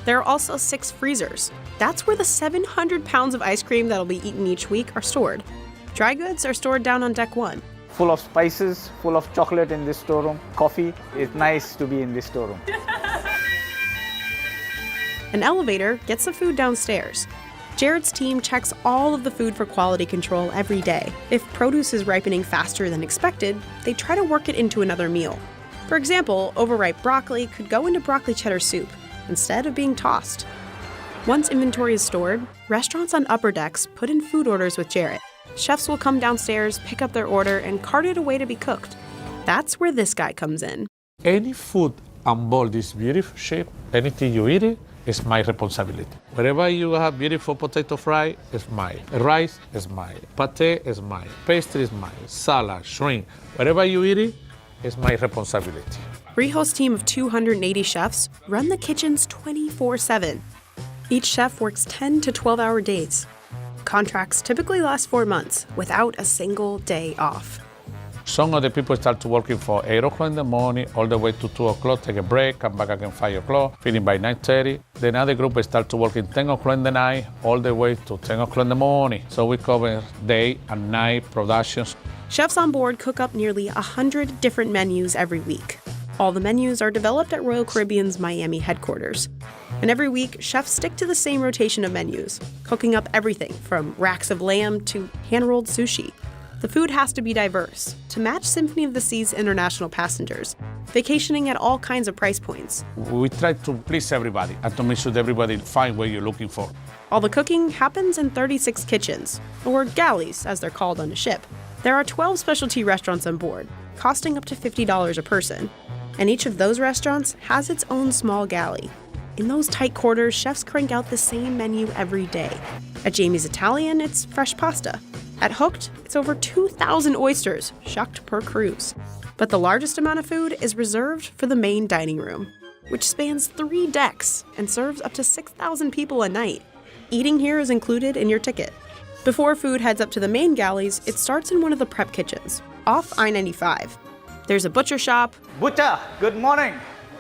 There are also 6 freezers. That's where the 700 pounds of ice cream that'll be eaten each week are stored. Dry goods are stored down on deck 1. Full of spices, full of chocolate in this storeroom, coffee. It's nice to be in this storeroom. An elevator gets the food downstairs. Jared's team checks all of the food for quality control every day. If produce is ripening faster than expected, they try to work it into another meal. For example, overripe broccoli could go into broccoli cheddar soup instead of being tossed. Once inventory is stored, restaurants on upper decks put in food orders with Jared. Chefs will come downstairs, pick up their order, and cart it away to be cooked. That's where this guy comes in. Any food on board this beautiful ship, anything you eat it, is my responsibility. Wherever you have beautiful potato fry, it's mine. Rice is mine. Pate is mine. Pastry is mine. Salad, shrimp, wherever you eat it, it's my responsibility. Riho's team of 280 chefs run the kitchens 24/7. Each chef works 10 to 12-hour days. Contracts typically last 4 months without a single day off. Some of the people start to working for 8 o'clock in the morning, all the way to 2 o'clock, take a break, come back again 5 o'clock, finish by 9:30. The other group start to working 10 o'clock in the night, all the way to 10 o'clock in the morning. So we cover day and night productions. Chefs on board cook up nearly 100 different menus every week. All the menus are developed at Royal Caribbean's Miami headquarters. And every week, chefs stick to the same rotation of menus, cooking up everything from racks of lamb to hand-rolled sushi. The food has to be diverse to match Symphony of the Sea's international passengers, vacationing at all kinds of price points. We try to please everybody and to make sure that everybody find what you're looking for. All the cooking happens in 36 kitchens, or galleys as they're called on a ship. There are 12 specialty restaurants on board, costing up to $50 a person. And each of those restaurants has its own small galley. In those tight quarters, chefs crank out the same menu every day. At Jamie's Italian, it's fresh pasta. At Hooked, it's over 2,000 oysters, shucked per cruise. But the largest amount of food is reserved for the main dining room, which spans 3 decks and serves up to 6,000 people a night. Eating here is included in your ticket. Before food heads up to the main galleys, it starts in one of the prep kitchens, off I-95. There's a butcher shop. Butcher, good morning.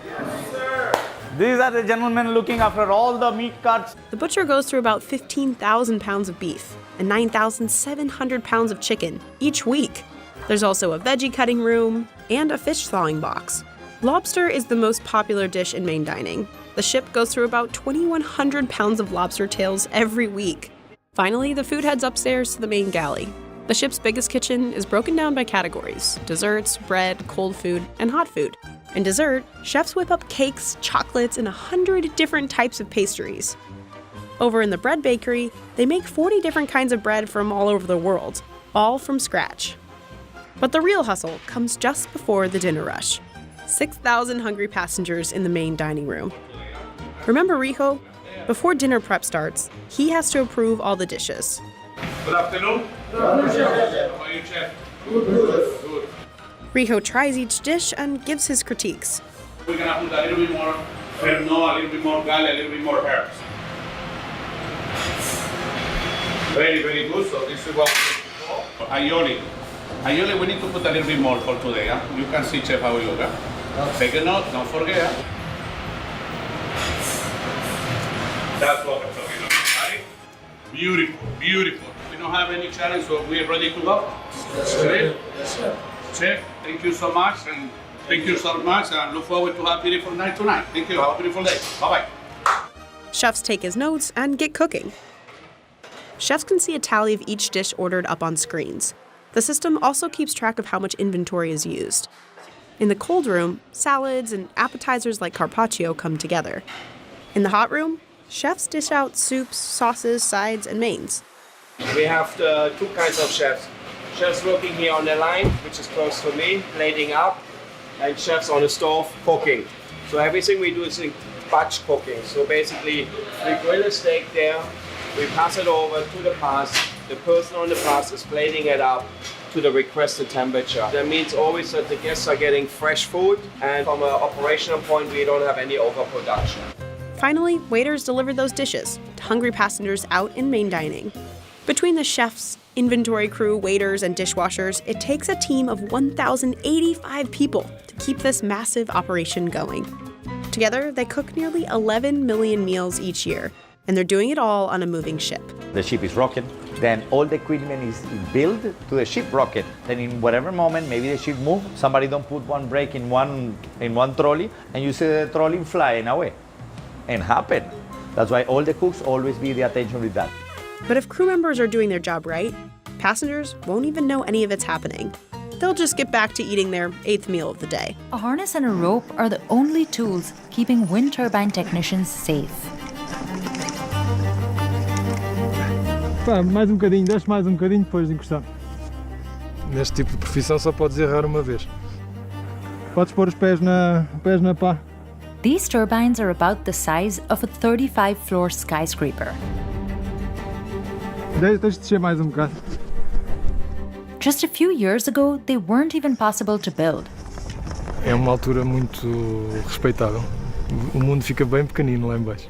Yes, sir. These are the gentlemen looking after all the meat cuts. The butcher goes through about 15,000 pounds of beef and 9,700 pounds of chicken each week. There's also a veggie cutting room and a fish thawing box. Lobster is the most popular dish in main dining. The ship goes through about 2,100 pounds of lobster tails every week. Finally, the food heads upstairs to the main galley. The ship's biggest kitchen is broken down by categories: desserts, bread, cold food, and hot food. In dessert, chefs whip up cakes, chocolates, and 100 different types of pastries. Over in the bread bakery, they make 40 different kinds of bread from all over the world, all from scratch. But the real hustle comes just before the dinner rush. 6,000 hungry passengers in the main dining room. Remember Riho? Before dinner prep starts, he has to approve all the dishes. Good afternoon. How are you, chef? Good. Riho tries each dish and gives his critiques. We're gonna put a little bit more ferno, a little bit more gale, a little bit more herbs. Very, very good. So this is what we're looking for. Aioli. Aioli, we need to put a little bit more for today. Huh? You can see, chef, how we look. Huh? Take a note, don't forget. Huh? That's what we're talking about, right? Beautiful, beautiful. We don't have any challenge, so we're ready to go. Yes, sir. Chef, thank you so much, and thank you so much, and look forward to have a beautiful night tonight. Thank you. Have a beautiful day. Bye-bye. Chefs take his notes and get cooking. Chefs can see a tally of each dish ordered up on screens. The system also keeps track of how much inventory is used. In the cold room, salads and appetizers like carpaccio come together. In the hot room, chefs dish out soups, sauces, sides, and mains. We have 2 kinds of chefs. Chefs working here on the line, which is close to me, plating up, and chefs on the stove cooking. So everything we do is in batch cooking. So basically, we grill a steak there, we pass it over to the pass. The person on the pass is plating it up to the requested temperature. That means always that the guests are getting fresh food, and from an operational point, we don't have any overproduction. Finally, waiters deliver those dishes to hungry passengers out in main dining. Between the chefs, inventory crew, waiters, and dishwashers, it takes a team of 1,085 people to keep this massive operation going. Together, they cook nearly 11 million meals each year, and they're doing it all on a moving ship. The ship is rocking, then all the equipment is built to the ship rocket. Then in whatever moment, maybe the ship move, somebody don't put one brake in one trolley, and you see the trolley flying away. And happen. That's why all the cooks always be the attention with that. But if crew members are doing their job right, passengers won't even know any of it's happening. They'll just get back to eating their 8th meal of the day. A harness and a rope are the only tools keeping wind turbine technicians safe. Mais bocadinho, deixa mais bocadinho depois de encostar. Neste tipo de profissão só podes errar uma vez. Podes pôr os pés na pá. These turbines are about the size of a 35-floor skyscraper. Deixa descer mais bocado. Just a few years ago, they weren't even possible to build. É uma altura muito respeitável. O mundo fica bem pequenino lá em baixo.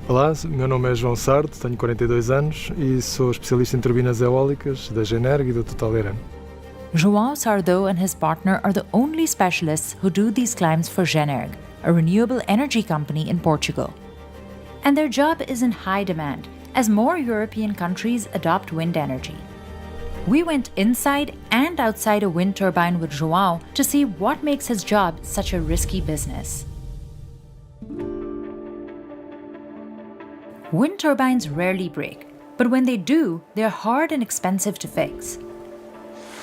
Olá, meu nome é João Sardo, tenho 42 anos e sou especialista em turbinas eólicas da Generg e da Total Eren. João Sardo and his partner are the only specialists who do these climbs for Generg, a renewable energy company in Portugal. And their job is in high demand as more European countries adopt wind energy. We went inside and outside a wind turbine with João to see what makes his job such a risky business. Wind turbines rarely break, but when they do, they're hard and expensive to fix.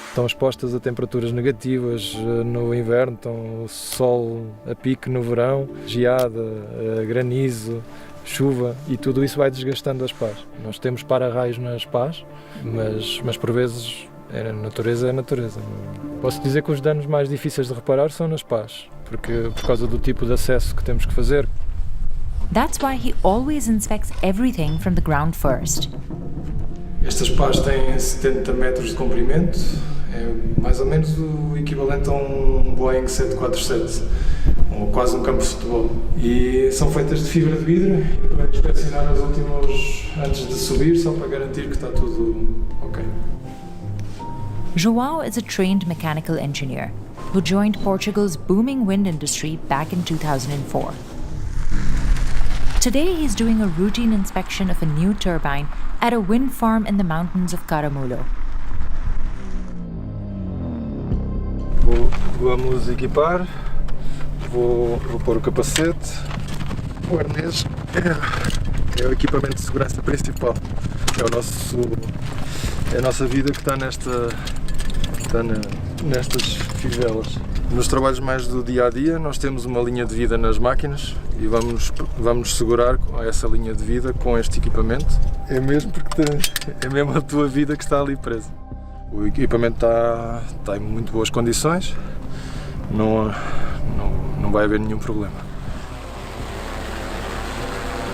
Estão expostas a temperaturas negativas no inverno, estão sol a pique no verão, geada, granizo, chuva, e tudo isso vai desgastando as pás. Nós temos para-raios nas pás, mas por vezes a natureza é a natureza. Posso dizer que os danos mais difíceis de reparar são nas pás, porque por causa do tipo de acesso que temos que fazer. That's why he always inspects everything from the ground first. Estas pás têm 70 metros de comprimento, é mais ou menos o equivalente a um Boeing 747, ou quase um campo de futebol. E são feitas de fibra de vidro e para inspecionar os últimos antes de subir, só para garantir que está tudo ok. João is a trained mechanical engineer who joined Portugal's booming wind industry back in 2004. Today he's doing a routine inspection of a new turbine at a wind farm in the mountains of Caramulo. Vamos equipar, vou pôr o capacete, o arnês é o equipamento de segurança principal, é a nossa vida que está nestas fivelas. Nos trabalhos mais do dia a dia nós temos uma linha de vida nas máquinas e vamos segurar essa linha de vida com este equipamento. É mesmo porque é mesmo a tua vida que está ali presa. O equipamento está em muito boas condições, não vai haver nenhum problema.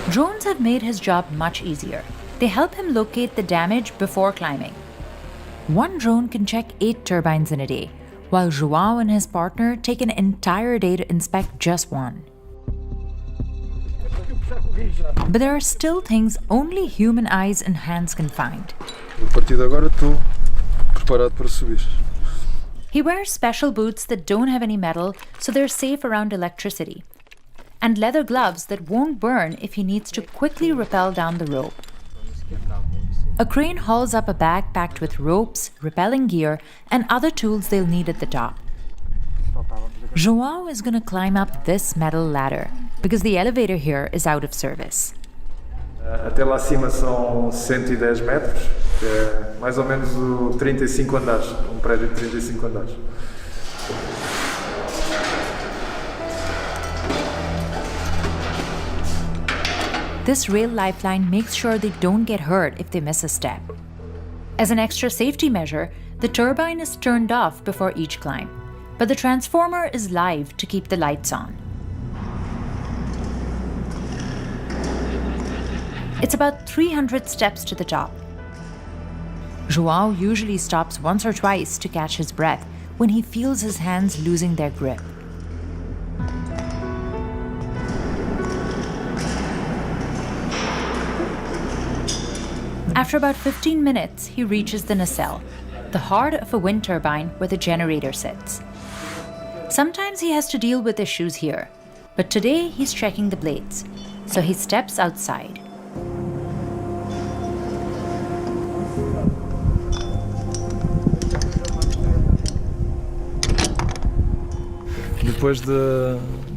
Drones have made his job much easier. They help him locate the damage before climbing. One drone can check 8 turbines in a day, while João and his partner take an entire day to inspect just one. But there are still things only human eyes and hands can find. A partir de agora estou preparado para subir. He wears special boots that don't have any metal, so they're safe around electricity, and leather gloves that won't burn if he needs to quickly rappel down the rope. A crane hauls up a bag packed with ropes, rappelling gear, and other tools they'll need at the top. João is going to climb up this metal ladder because the elevator here is out of service. Até lá acima são 110 metros, que é mais ou menos 35 andares, um prédio de 35 andares. This rail lifeline makes sure they don't get hurt if they miss a step. As an extra safety measure, the turbine is turned off before each climb, but the transformer is live to keep the lights on. It's about 300 steps to the top. João usually stops once or twice to catch his breath when he feels his hands losing their grip. After about 15 minutes, he reaches the nacelle, the heart of a wind turbine where the generator sits. Sometimes he has to deal with issues here, but today he's checking the blades, so he steps outside.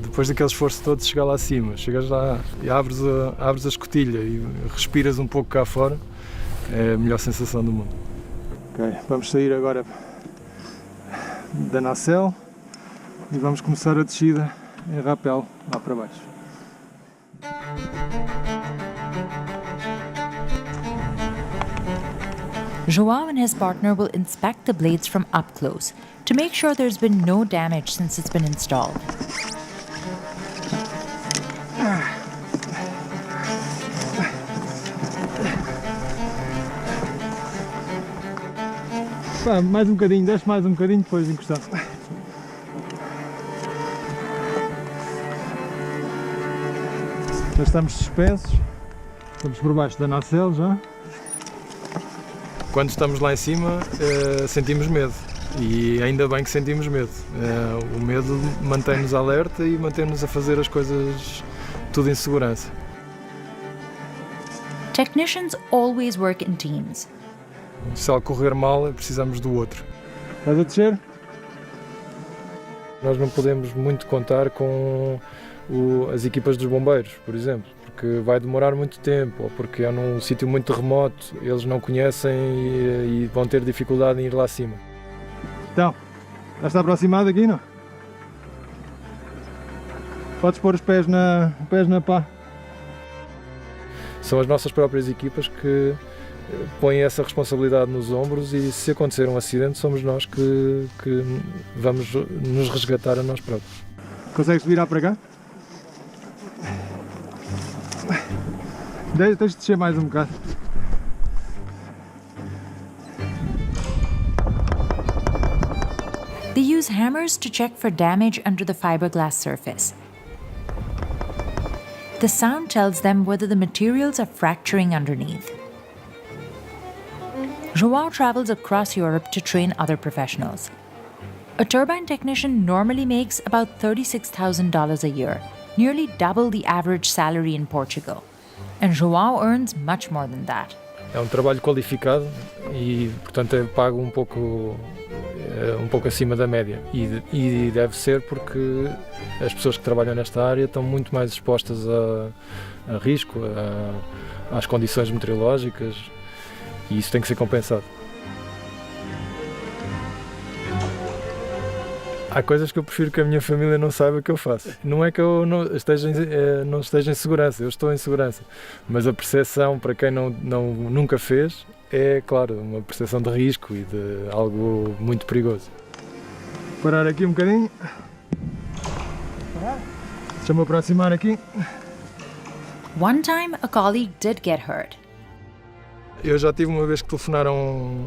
Depois daquele esforço todo de chegar lá acima, chegas lá e abres a escotilha e respiras um pouco cá fora, é a melhor sensação do mundo. Ok, vamos sair agora da nacelle e vamos começar a descida em rapel lá para baixo. João and his partner will inspect the blades from up close to make sure there's been no damage since it's been installed. Mais um bocadinho, desce mais um bocadinho depois de encostar. Já estamos suspensos, estamos por baixo da nacelle já. Quando estamos lá em cima, sentimos medo. E ainda bem que sentimos medo. O medo mantém-nos alerta e mantém-nos a fazer as coisas tudo em segurança. Technicians always work in teams. Se algo correr mal, precisamos do outro. Estás a descer? Nós não podemos muito contar com as equipas dos bombeiros, por exemplo, porque vai demorar muito tempo, ou porque é num sítio muito remoto, eles não conhecem e vão ter dificuldade em ir lá acima. Então, estás aproximado aqui, não? Podes pôr os pés na pá. São as nossas próprias equipas que põem essa responsabilidade nos ombros e se acontecer um acidente somos nós que vamos nos resgatar a nós próprios. Consegues virar para cá? Tens de descer mais um bocado. They use hammers to check for damage under the fiberglass surface. The sound tells them whether the materials are fracturing underneath. João travels across Europe to train other professionals. A turbine technician normally makes about $36,000 a year, nearly double the average salary in Portugal. And João earns much more than that. É um trabalho qualificado e, portanto, é pago um pouco acima da média. E deve ser porque as pessoas que trabalham nesta área estão muito mais expostas a risco, às condições meteorológicas, e isso tem que ser compensado. Há coisas que eu prefiro que a minha família não saiba que eu faço. Não é que eu não esteja em segurança, eu estou em segurança. Mas a percepção, para quem nunca fez, é, claro, uma percepção de risco e de algo muito perigoso. Parar aqui um bocadinho. Deixa-me aproximar aqui. One time, a colleague did get hurt. Eu já tive uma vez que telefonaram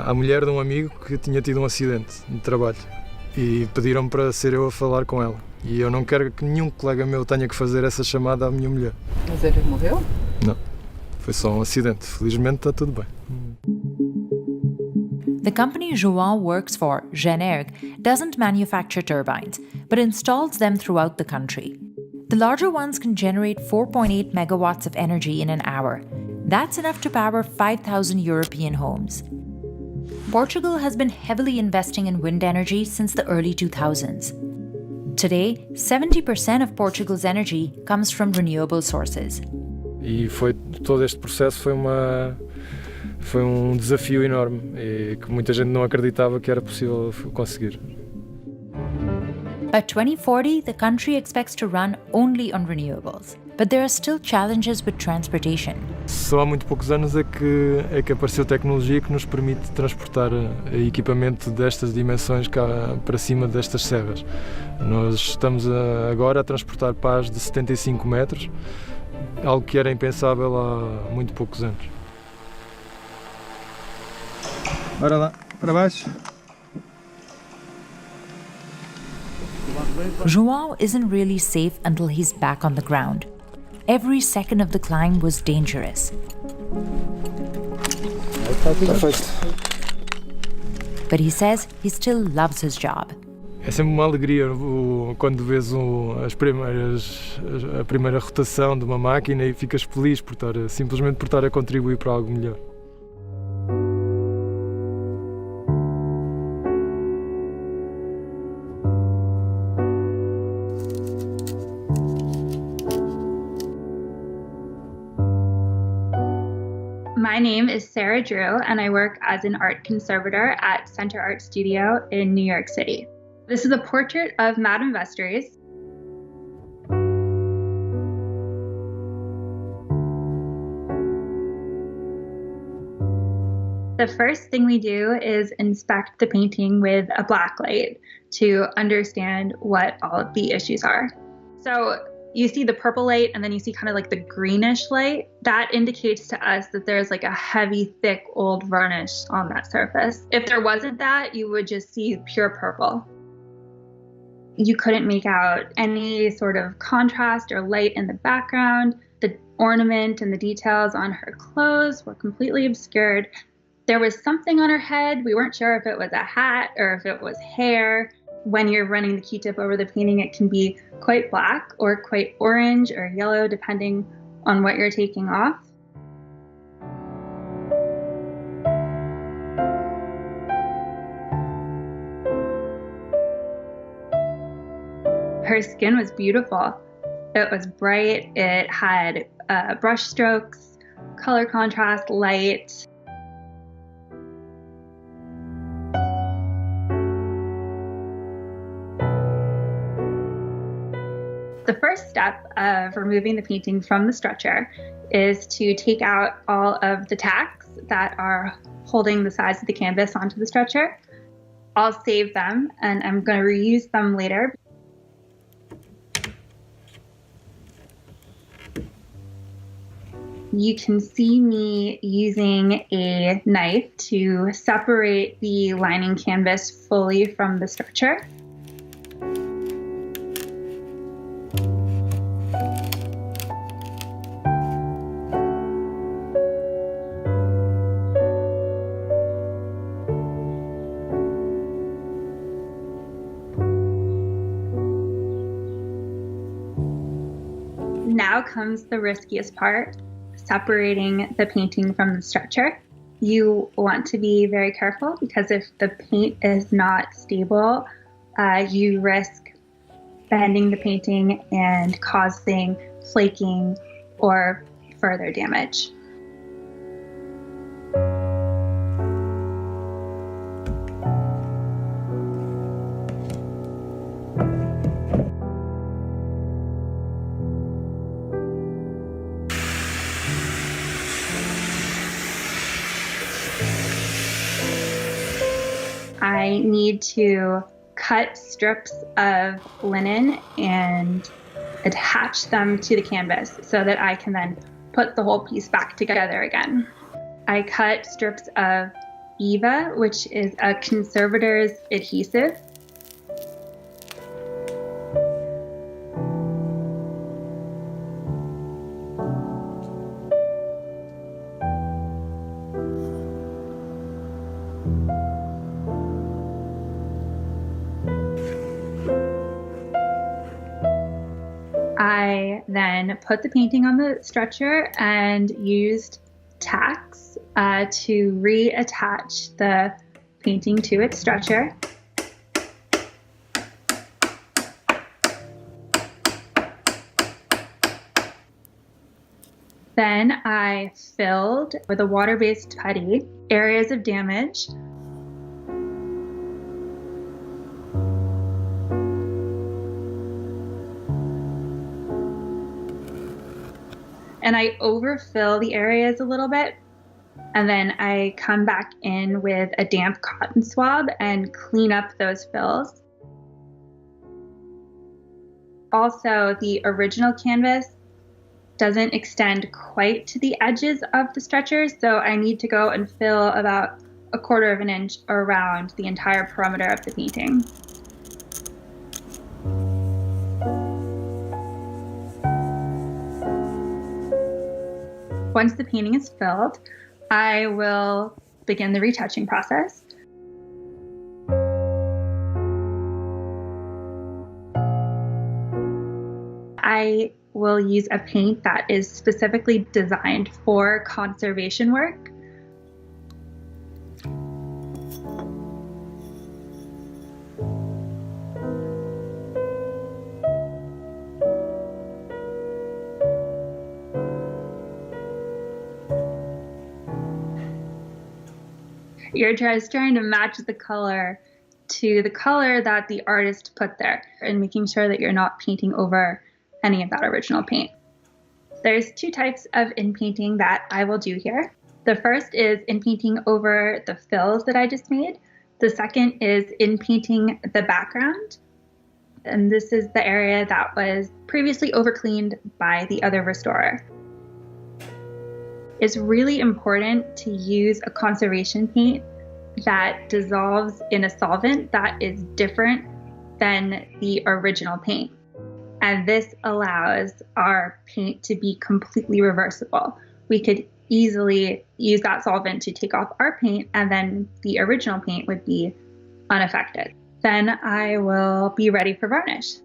à mulher de um amigo que tinha tido um acidente de trabalho e pediram para ser eu a falar com ela. E eu não quero que nenhum colega meu tenha que fazer essa chamada à minha mulher. Mas ele morreu? Não, foi só um acidente. Felizmente está tudo bem. The company João works for, Generg, doesn't manufacture turbines, but installs them throughout the country. The larger ones can generate 4.8 megawatts of energy in an hour. That's enough to power 5,000 European homes. Portugal has been heavily investing in wind energy since the early 2000s. Today, 70% of Portugal's energy comes from renewable sources. E todo este processo foi um desafio enorme e que muita gente não acreditava que era possível conseguir. By 2040, the country expects to run only on renewables. But there are still challenges with transportation. Só há muito poucos anos é que apareceu tecnologia que nos permite transportar equipamento destas dimensões cá para cima destas serras. Nós estamos agora a transportar pás de 75 metros, algo que era impensável há muito poucos anos. Bora lá, para baixo. João isn't really safe until he's back on the ground. Every second of the climb was dangerous. But he says he still loves his job. É sempre uma alegria quando vês a primeira rotação de uma máquina e ficas feliz simplesmente por estar a contribuir para algo melhor. My name is Sarah Drew, and I work as an art conservator at Center Art Studio in New York City. This is a portrait of Madame Vestries. The first thing we do is inspect the painting with a black light to understand what all of the issues are. So you see the purple light and then you see kind of like the greenish light. That indicates to us that there's like a heavy, thick, old varnish on that surface. If there wasn't that, you would just see pure purple. You couldn't make out any sort of contrast or light in the background. The ornament and the details on her clothes were completely obscured. There was something on her head. We weren't sure if it was a hat or if it was hair. When you're running the Q-tip over the painting, it can be quite black or quite orange or yellow, depending on what you're taking off. Her skin was beautiful. It was bright. It had brush strokes, color contrast, light. The first step of removing the painting from the stretcher is to take out all of the tacks that are holding the sides of the canvas onto the stretcher. I'll save them and I'm going to reuse them later. You can see me using a knife to separate the lining canvas fully from the stretcher. Now comes the riskiest part, separating the painting from the stretcher. You want to be very careful because if the paint is not stable, you risk bending the painting and causing flaking or further damage. I need to cut strips of linen and attach them to the canvas so that I can then put the whole piece back together again. I cut strips of Eva, which is a conservator's adhesive. I then put the painting on the stretcher and used tacks to reattach the painting to its stretcher. Then I filled with a water-based putty areas of damage. And I overfill the areas a little bit. And then I come back in with a damp cotton swab and clean up those fills. Also, the original canvas doesn't extend quite to the edges of the stretcher, so I need to go and fill about 1/4 of an inch around the entire perimeter of the painting. Once the painting is filled, I will begin the retouching process. I will use a paint that is specifically designed for conservation work. You're just trying to match the color to the color that the artist put there and making sure that you're not painting over any of that original paint. There's two types of in-painting that I will do here. The first is in-painting over the fills that I just made. The second is in-painting the background. And this is the area that was previously overcleaned by the other restorer. It's really important to use a conservation paint that dissolves in a solvent that is different than the original paint. And this allows our paint to be completely reversible. We could easily use that solvent to take off our paint, and then the original paint would be unaffected. Then I will be ready for varnish.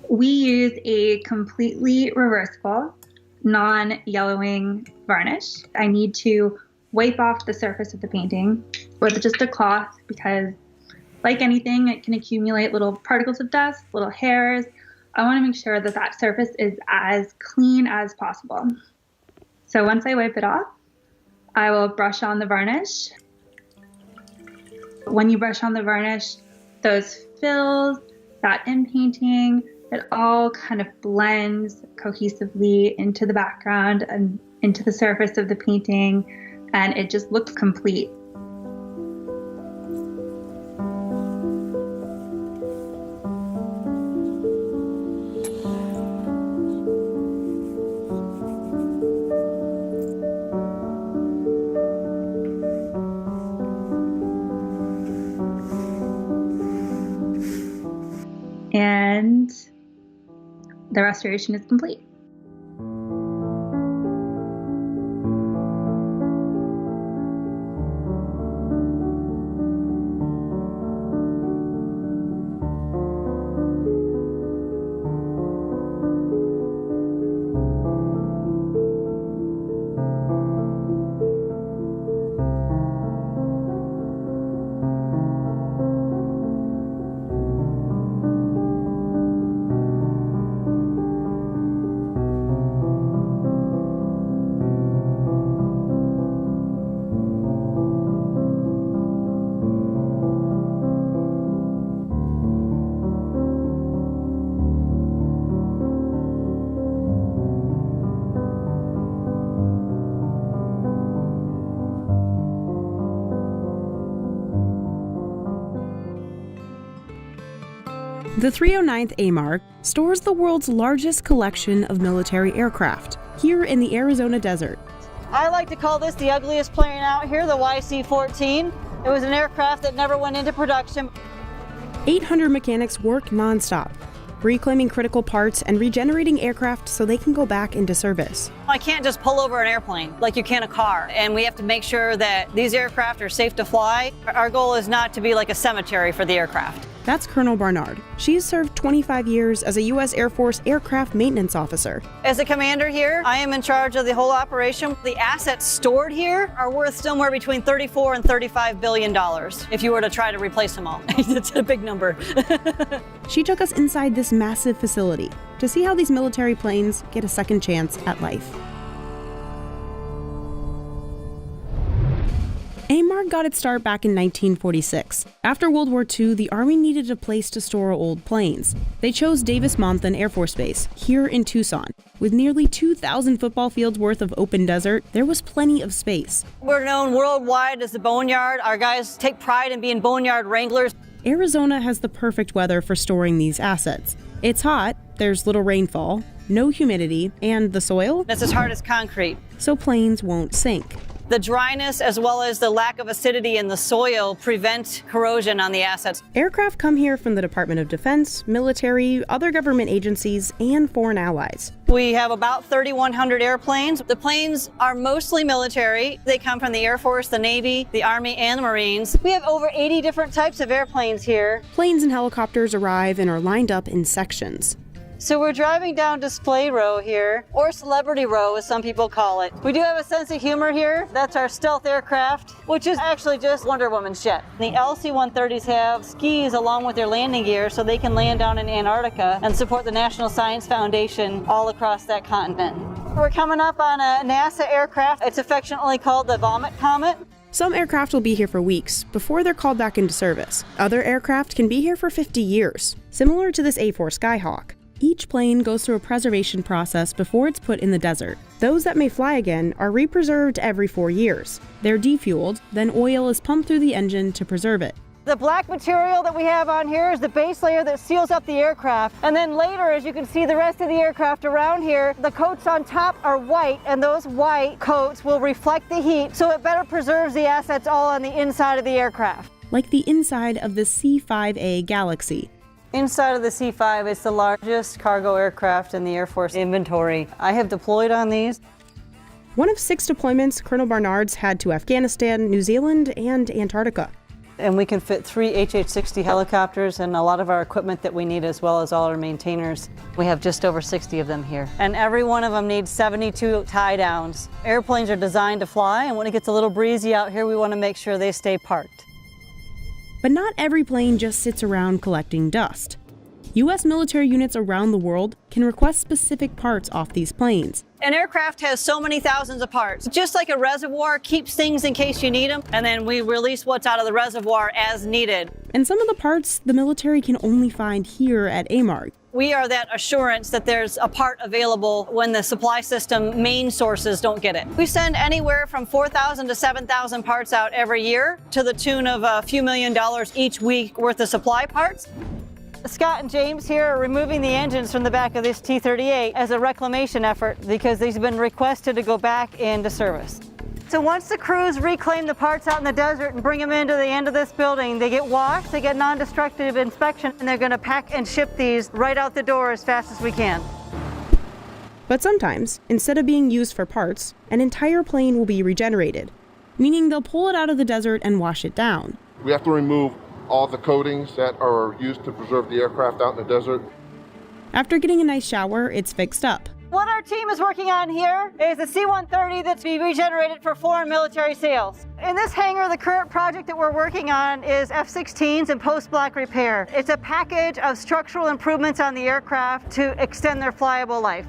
We use a completely reversible, non-yellowing varnish. I need to wipe off the surface of the painting with just a cloth because, like anything, it can accumulate little particles of dust, little hairs. I want to make sure that that surface is as clean as possible. So once I wipe it off, I will brush on the varnish. When you brush on the varnish, those fills, that in-painting, it all kind of blends cohesively into the background and into the surface of the painting, and it just looks complete. And the restoration is complete. The 309th AMARC stores the world's largest collection of military aircraft here in the Arizona desert. I like to call this the ugliest plane out here, the YC-14. It was an aircraft that never went into production. 800 mechanics work nonstop, reclaiming critical parts and regenerating aircraft so they can go back into service. I can't just pull over an airplane like you can a car, and we have to make sure that these aircraft are safe to fly. Our goal is not to be like a cemetery for the aircraft. That's Colonel Barnard. She's served 25 years as a U.S. Air Force aircraft maintenance officer. As a commander here, I am in charge of the whole operation. The assets stored here are worth somewhere between $34 and $35 billion if you were to try to replace them all. It's a big number. She took us inside this massive facility to see how these military planes get a second chance at life. AMARC got its start back in 1946. After World War II, the Army needed a place to store old planes. They chose Davis-Monthan Air Force Base, here in Tucson. With nearly 2,000 football fields worth of open desert, there was plenty of space. We're known worldwide as the Boneyard. Our guys take pride in being Boneyard Wranglers. Arizona has the perfect weather for storing these assets. It's hot, there's little rainfall, no humidity, and the soil. It's as hard as concrete. So planes won't sink. The dryness as well as the lack of acidity in the soil prevent corrosion on the assets. Aircraft come here from the Department of Defense, military, other government agencies, and foreign allies. We have about 3,100 airplanes. The planes are mostly military. They come from the Air Force, the Navy, the Army, and the Marines. We have over 80 different types of airplanes here. Planes and helicopters arrive and are lined up in sections. So we're driving down Display Row here, or Celebrity Row as some people call it. We do have a sense of humor here. That's our stealth aircraft, which is actually just Wonder Woman's jet. The LC-130s have skis along with their landing gear so they can land down in Antarctica and support the National Science Foundation all across that continent. We're coming up on a NASA aircraft. It's affectionately called the Vomit Comet. Some aircraft will be here for weeks before they're called back into service. Other aircraft can be here for 50 years, similar to this A4 Skyhawk. Each plane goes through a preservation process before it's put in the desert. Those that may fly again are re-preserved every 4 years. They're defueled, then oil is pumped through the engine to preserve it. The black material that we have on here is the base layer that seals up the aircraft. And then later, as you can see the rest of the aircraft around here, the coats on top are white, and those white coats will reflect the heat, so it better preserves the assets all on the inside of the aircraft. Like the inside of the C-5A Galaxy. Inside of the C-5, it's the largest cargo aircraft in the Air Force inventory. I have deployed on these. One of 6 deployments Colonel Barnard's had to Afghanistan, New Zealand, and Antarctica. And we can fit 3 HH-60 helicopters and a lot of our equipment that we need, as well as all our maintainers. We have just over 60 of them here. And every one of them needs 72 tie downs. Airplanes are designed to fly, and when it gets a little breezy out here, we want to make sure they stay parked. But not every plane just sits around collecting dust. U.S. military units around the world can request specific parts off these planes. An aircraft has so many thousands of parts. Just like a reservoir keeps things in case you need them, and then we release what's out of the reservoir as needed. And some of the parts the military can only find here at AMARG. We are that assurance that there's a part available when the supply system main sources don't get it. We send anywhere from 4,000 to 7,000 parts out every year, to the tune of a few $1 million each week worth of supply parts. Scott and James here are removing the engines from the back of this T-38 as a reclamation effort because these have been requested to go back into service. So once the crews reclaim the parts out in the desert and bring them into the end of this building, they get washed, they get non-destructive inspection, and they're going to pack and ship these right out the door as fast as we can. But sometimes, instead of being used for parts, an entire plane will be regenerated, meaning they'll pull it out of the desert and wash it down. We have to remove all the coatings that are used to preserve the aircraft out in the desert. After getting a nice shower, it's fixed up. What our team is working on here is a C-130 that's being regenerated for foreign military sales. In this hangar, the current project that we're working on is F-16s and post-black repair. It's a package of structural improvements on the aircraft to extend their flyable life.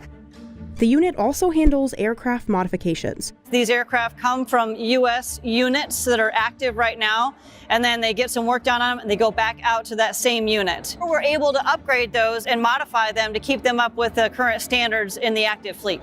The unit also handles aircraft modifications. These aircraft come from U.S. units that are active right now, and then they get some work done on them, and they go back out to that same unit. We're able to upgrade those and modify them to keep them up with the current standards in the active fleet.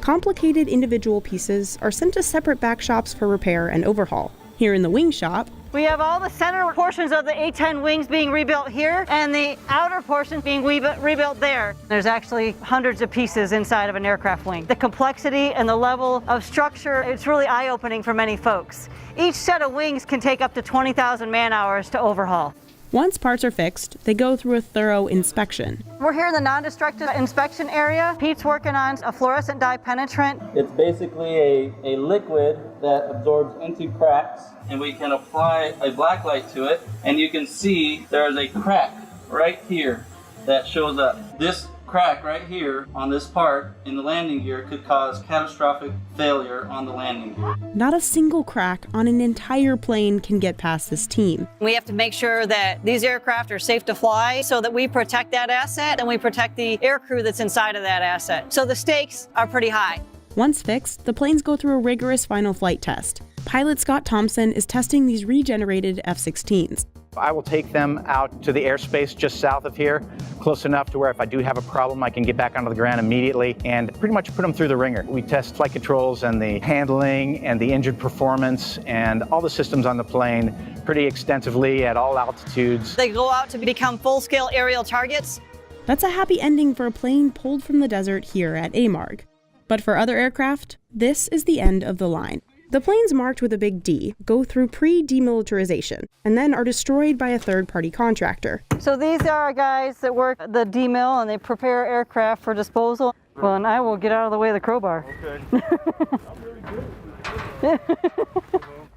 Complicated individual pieces are sent to separate back shops for repair and overhaul. Here in the wing shop, we have all the center portions of the A-10 wings being rebuilt here and the outer portions being rebuilt there. There's actually hundreds of pieces inside of an aircraft wing. The complexity and the level of structure, it's really eye-opening for many folks. Each set of wings can take up to 20,000 man-hours to overhaul. Once parts are fixed, they go through a thorough inspection. We're here in the non-destructive inspection area. Pete's working on a fluorescent dye penetrant. It's basically a liquid that absorbs into cracks, and we can apply a black light to it, and you can see there's a crack right here that shows up. This crack right here on this part in the landing gear could cause catastrophic failure on the landing gear. Not a single crack on an entire plane can get past this team. We have to make sure that these aircraft are safe to fly so that we protect that asset and we protect the aircrew that's inside of that asset. So the stakes are pretty high. Once fixed, the planes go through a rigorous final flight test. Pilot Scott Thompson is testing these regenerated F-16s. I will take them out to the airspace just south of here, close enough to where if I do have a problem, I can get back onto the ground immediately and pretty much put them through the ringer. We test flight controls and the handling and the engine performance and all the systems on the plane pretty extensively at all altitudes. They go out to become full-scale aerial targets. That's a happy ending for a plane pulled from the desert here at AMARG. But for other aircraft, this is the end of the line. The planes marked with a big D go through pre-demilitarization and then are destroyed by a third-party contractor. So these are guys that work at the D-mill and they prepare aircraft for disposal. Well, and I will get out of the way of the crowbar. Okay.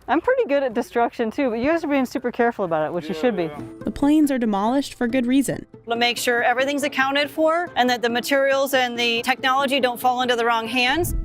I'm pretty good at destruction too, but you guys are being super careful about it, which you should be. The planes are demolished for good reason. To make sure everything's accounted for and that the materials and the technology don't fall into the wrong hands.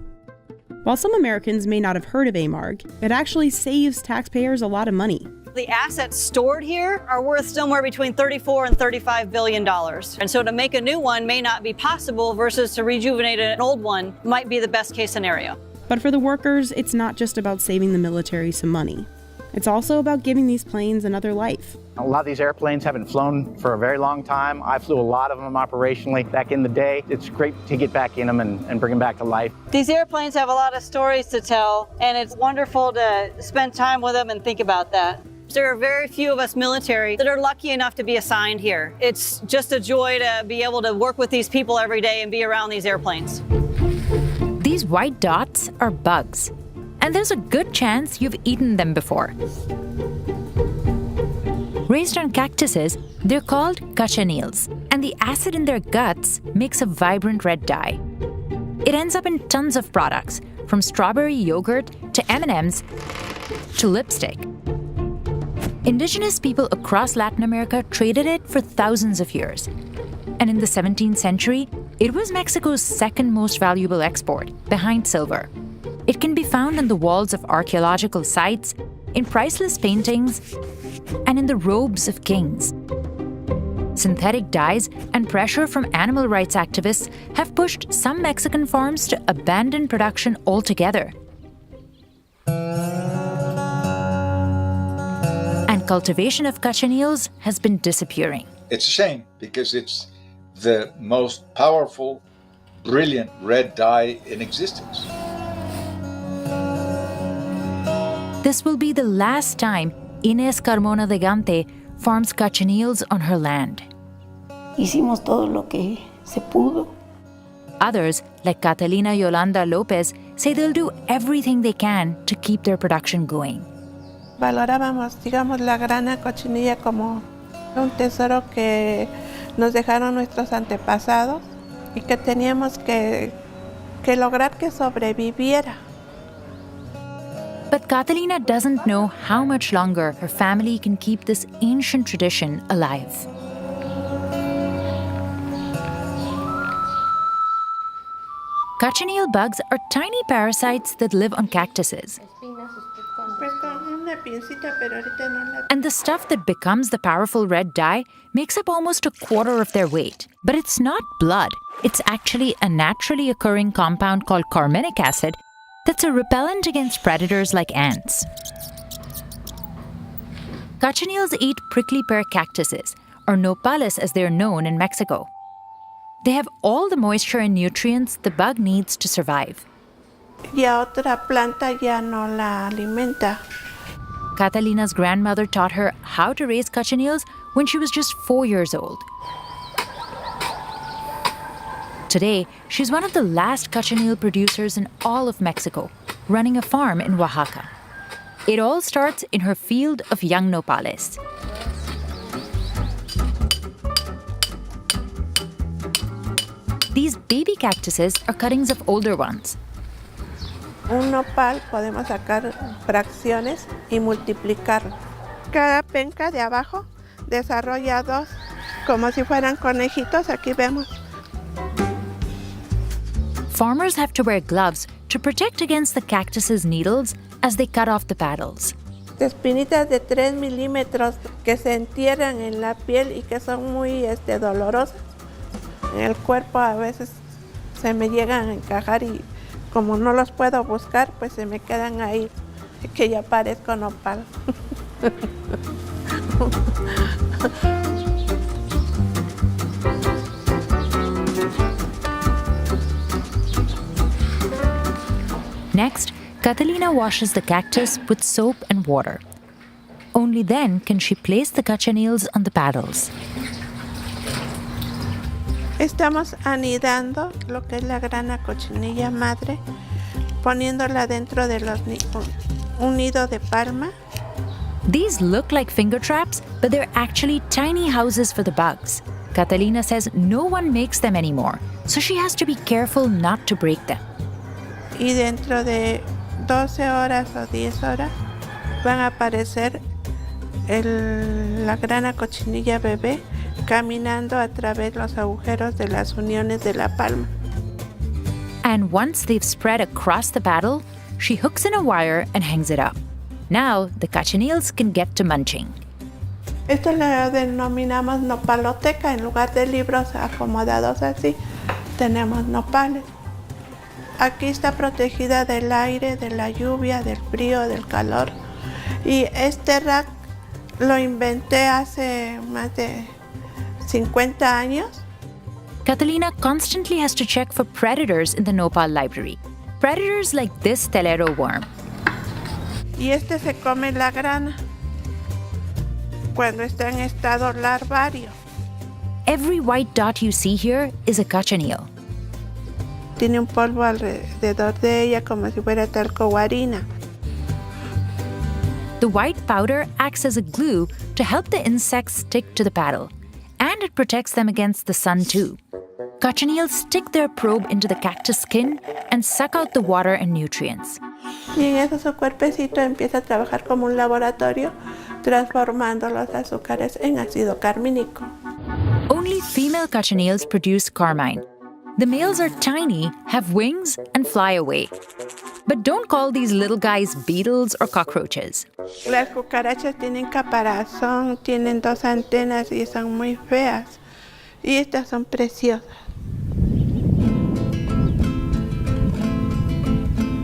While some Americans may not have heard of AMARG, it actually saves taxpayers a lot of money. The assets stored here are worth somewhere between $34 and $35 billion. And so to make a new one may not be possible versus to rejuvenate an old one might be the best case scenario. But for the workers, it's not just about saving the military some money. It's also about giving these planes another life. A lot of these airplanes haven't flown for a very long time. I flew a lot of them operationally back in the day. It's great to get back in them and bring them back to life. These airplanes have a lot of stories to tell, and it's wonderful to spend time with them and think about that. There are very few of us military that are lucky enough to be assigned here. It's just a joy to be able to work with these people every day and be around these airplanes. These white dots are bugs, and there's a good chance you've eaten them before. Raised on cactuses, they're called cochineals, and the acid in their guts makes a vibrant red dye. It ends up in tons of products, from strawberry yogurt to M&Ms to lipstick. Indigenous people across Latin America traded it for thousands of years. And in the 17th century, it was Mexico's second most valuable export, behind silver. It can be found on the walls of archaeological sites, in priceless paintings, and in the robes of kings. Synthetic dyes and pressure from animal rights activists have pushed some Mexican farms to abandon production altogether. And cultivation of cochineals has been disappearing. It's a shame because it's the most powerful, brilliant red dye in existence. This will be the last time Inés Carmona de Gante farms cochineals on her land. Hicimos todo lo que se pudo. Others, like Catalina Yolanda Lopez, say they'll do everything they can to keep their production going. Valorábamos, digamos, la grana cochinilla como un tesoro que nos dejaron nuestros antepasados y que teníamos que lograr que sobreviviera. But Catalina doesn't know how much longer her family can keep this ancient tradition alive. Cochineal bugs are tiny parasites that live on cactuses. And the stuff that becomes the powerful red dye makes up almost a quarter of their weight. But it's not blood. It's actually a naturally occurring compound called carminic acid that's a repellent against predators like ants. Cochineals eat prickly pear cactuses, or nopales as they're known in Mexico. They have all the moisture and nutrients the bug needs to survive. Y a otra planta ya no la alimenta. Catalina's grandmother taught her how to raise cochineals when she was just 4 years old. Today, she's one of the last cochineal producers in all of Mexico, running a farm in Oaxaca. It all starts in her field of young nopales. These baby cactuses are cuttings of older ones. Un nopal podemos sacar fracciones y multiplicarlo. Cada penca de abajo desarrolla dos, como si fueran conejitos, aquí vemos. Farmers have to wear gloves to protect against the cactus's needles as they cut off the paddles. Espinitas de 3 milímetros que se entierran en la piel y que son muy dolorosas. En el cuerpo a veces se me llegan a encajar y como no los puedo buscar, pues se me quedan ahí, que ya parezco nopal. Next, Catalina washes the cactus with soap and water. Only then can she place the cochineals on the paddles. Estamos anidando lo que es la grana cochinilla madre, poniéndola dentro de un nido de palma. These look like finger traps, but they're actually tiny houses for the bugs. Catalina says no one makes them anymore, so she has to be careful not to break them. Y dentro de 12 horas o 10 horas van a aparecer la grana cochinilla bebé caminando a través de los agujeros de las uniones de la palma. And once they've spread across the paddle, she hooks in a wire and hangs it up. Now the cochineals can get to munching. Esto lo denominamos nopaloteca. En lugar de libros acomodados así, tenemos nopales. Aquí está protegida del aire, de la lluvia, del frío, del calor. Y este rack lo inventé hace más de 50 años. Catalina constantly has to check for predators in the nopal library. Predators like this telero worm. Y este se come la grana cuando está en estado larvario. Every white dot you see here is a cochineal. Tiene un polvo alrededor de ella como si fuera talco o harina. The white powder acts as a glue to help the insects stick to the paddle, and it protects them against the sun too. Cochineals stick their probe into the cactus skin and suck out the water and nutrients. Y en eso su cuerpecito empieza a trabajar como un laboratorio, transformando los azúcares en ácido carmínico. Only female cochineals produce carmine. The males are tiny, have wings, and fly away. But don't call these little guys beetles or cockroaches. Las cucarachas tienen caparazón, tienen 2 antenas y son muy feas. Y estas son preciosas.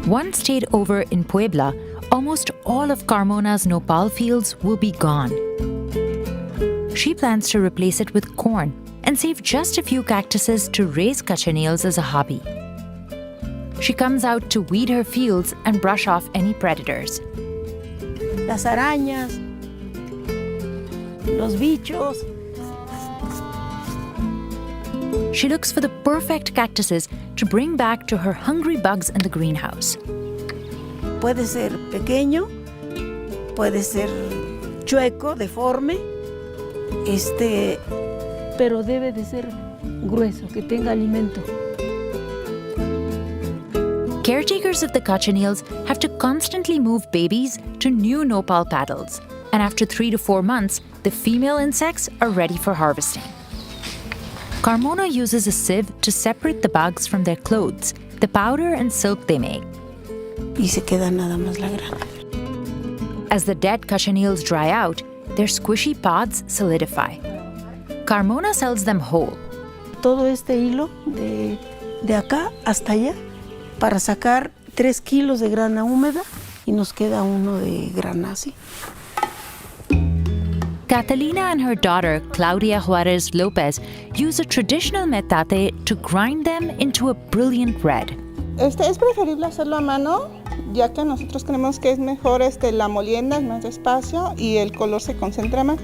Once stayed over in Puebla, almost all of Carmona's nopal fields will be gone. She plans to replace it with corn and save just a few cactuses to raise cochineals as a hobby. She comes out to weed her fields and brush off any predators. Las arañas, los bichos. She looks for the perfect cactuses to bring back to her hungry bugs in the greenhouse. Puede ser pequeño, puede ser chueco, deforme, pero debe de ser grueso, que tenga alimento. Caretakers of the cochineals have to constantly move babies to new nopal paddles, and after 3 to 4 months, the female insects are ready for harvesting. Carmona uses a sieve to separate the bugs from their clothes, the powder and silk they make. Y se queda nada más la grana. As the dead cochineals dry out, their squishy pods solidify. Carmona sells them whole. Todo este hilo de acá hasta allá para sacar 3 kilos de grana húmeda y nos queda uno de grana así. Catalina and her daughter, Claudia Juarez Lopez, use a traditional metate to grind them into a brilliant red. Es preferible hacerlo a mano, ya que nosotros creemos que es mejor la molienda, es más despacio y el color se concentra más.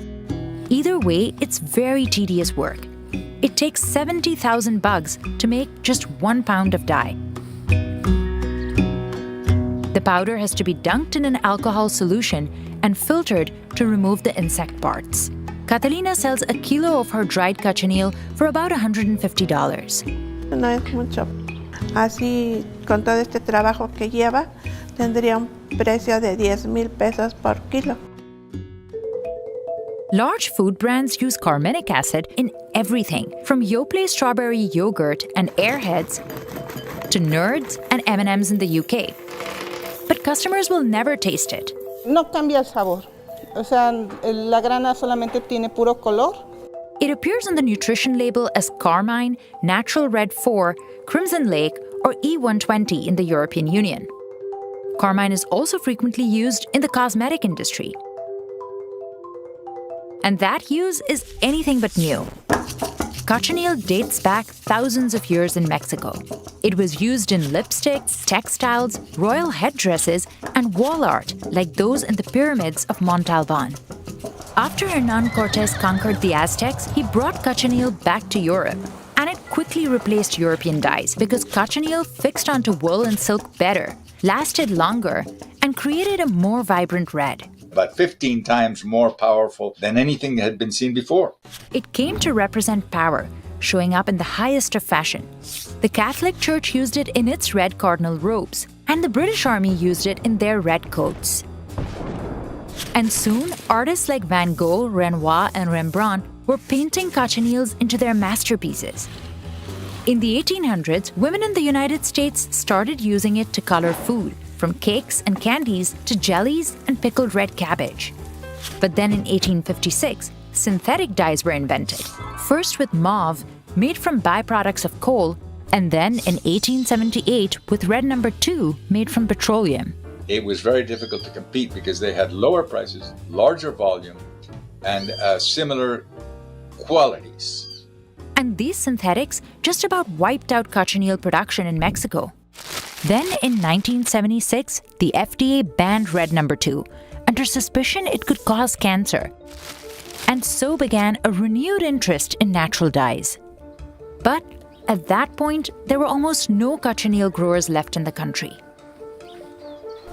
Either way, it's very tedious work. It takes 70,000 bugs to make just 1 pound of dye. The powder has to be dunked in an alcohol solution and filtered to remove the insect parts. Catalina sells a kilo of her dried cochineal for about $150. No es mucho. Así, con todo este trabajo que lleva, tendría un precio de 10,000 pesos por kilo. Large food brands use carminic acid in everything, from Yoplait strawberry yogurt and Airheads to Nerds and M&M's in the UK. But customers will never taste it. No cambia el sabor. O sea, la grana solamente tiene puro color. It appears on the nutrition label as Carmine, Natural Red 4, Crimson Lake, or E120 in the European Union. Carmine is also frequently used in the cosmetic industry. And that use is anything but new. Cochineal dates back thousands of years in Mexico. It was used in lipsticks, textiles, royal headdresses, and wall art like those in the pyramids of Montalban. After Hernán Cortés conquered the Aztecs, he brought cochineal back to Europe. And it quickly replaced European dyes because cochineal fixed onto wool and silk better, lasted longer, and created a more vibrant red. About 15 times more powerful than anything that had been seen before. It came to represent power, showing up in the highest of fashion. The Catholic Church used it in its red cardinal robes, and the British Army used it in their red coats. And soon, artists like Van Gogh, Renoir, and Rembrandt were painting cochineals into their masterpieces. In the 1800s, women in the United States started using it to color food, from cakes and candies to jellies and pickled red cabbage. But then in 1856, synthetic dyes were invented, first with mauve, made from byproducts of coal, and then in 1878 with red number 2, made from petroleum. It was very difficult to compete because they had lower prices, larger volume, and similar qualities. And these synthetics just about wiped out cochineal production in Mexico. Then in 1976, the FDA banned red number 2, under suspicion it could cause cancer. And so began a renewed interest in natural dyes. But at that point, there were almost no cochineal growers left in the country.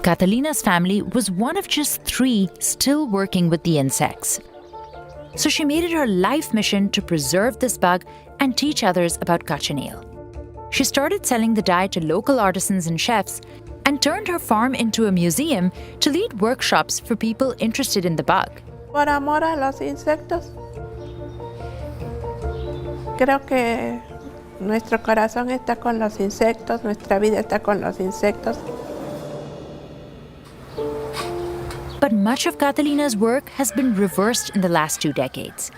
Catalina's family was one of just 3 still working with the insects. So she made it her life mission to preserve this bug and teach others about cochineal. She started selling the dye to local artisans and chefs and turned her farm into a museum to lead workshops for people interested in the bug. Por amor a los insectos. Creo que nuestro corazón está con los insectos, nuestra vida está con los insectos. But much of Catalina's work has been reversed in the last 2 decades.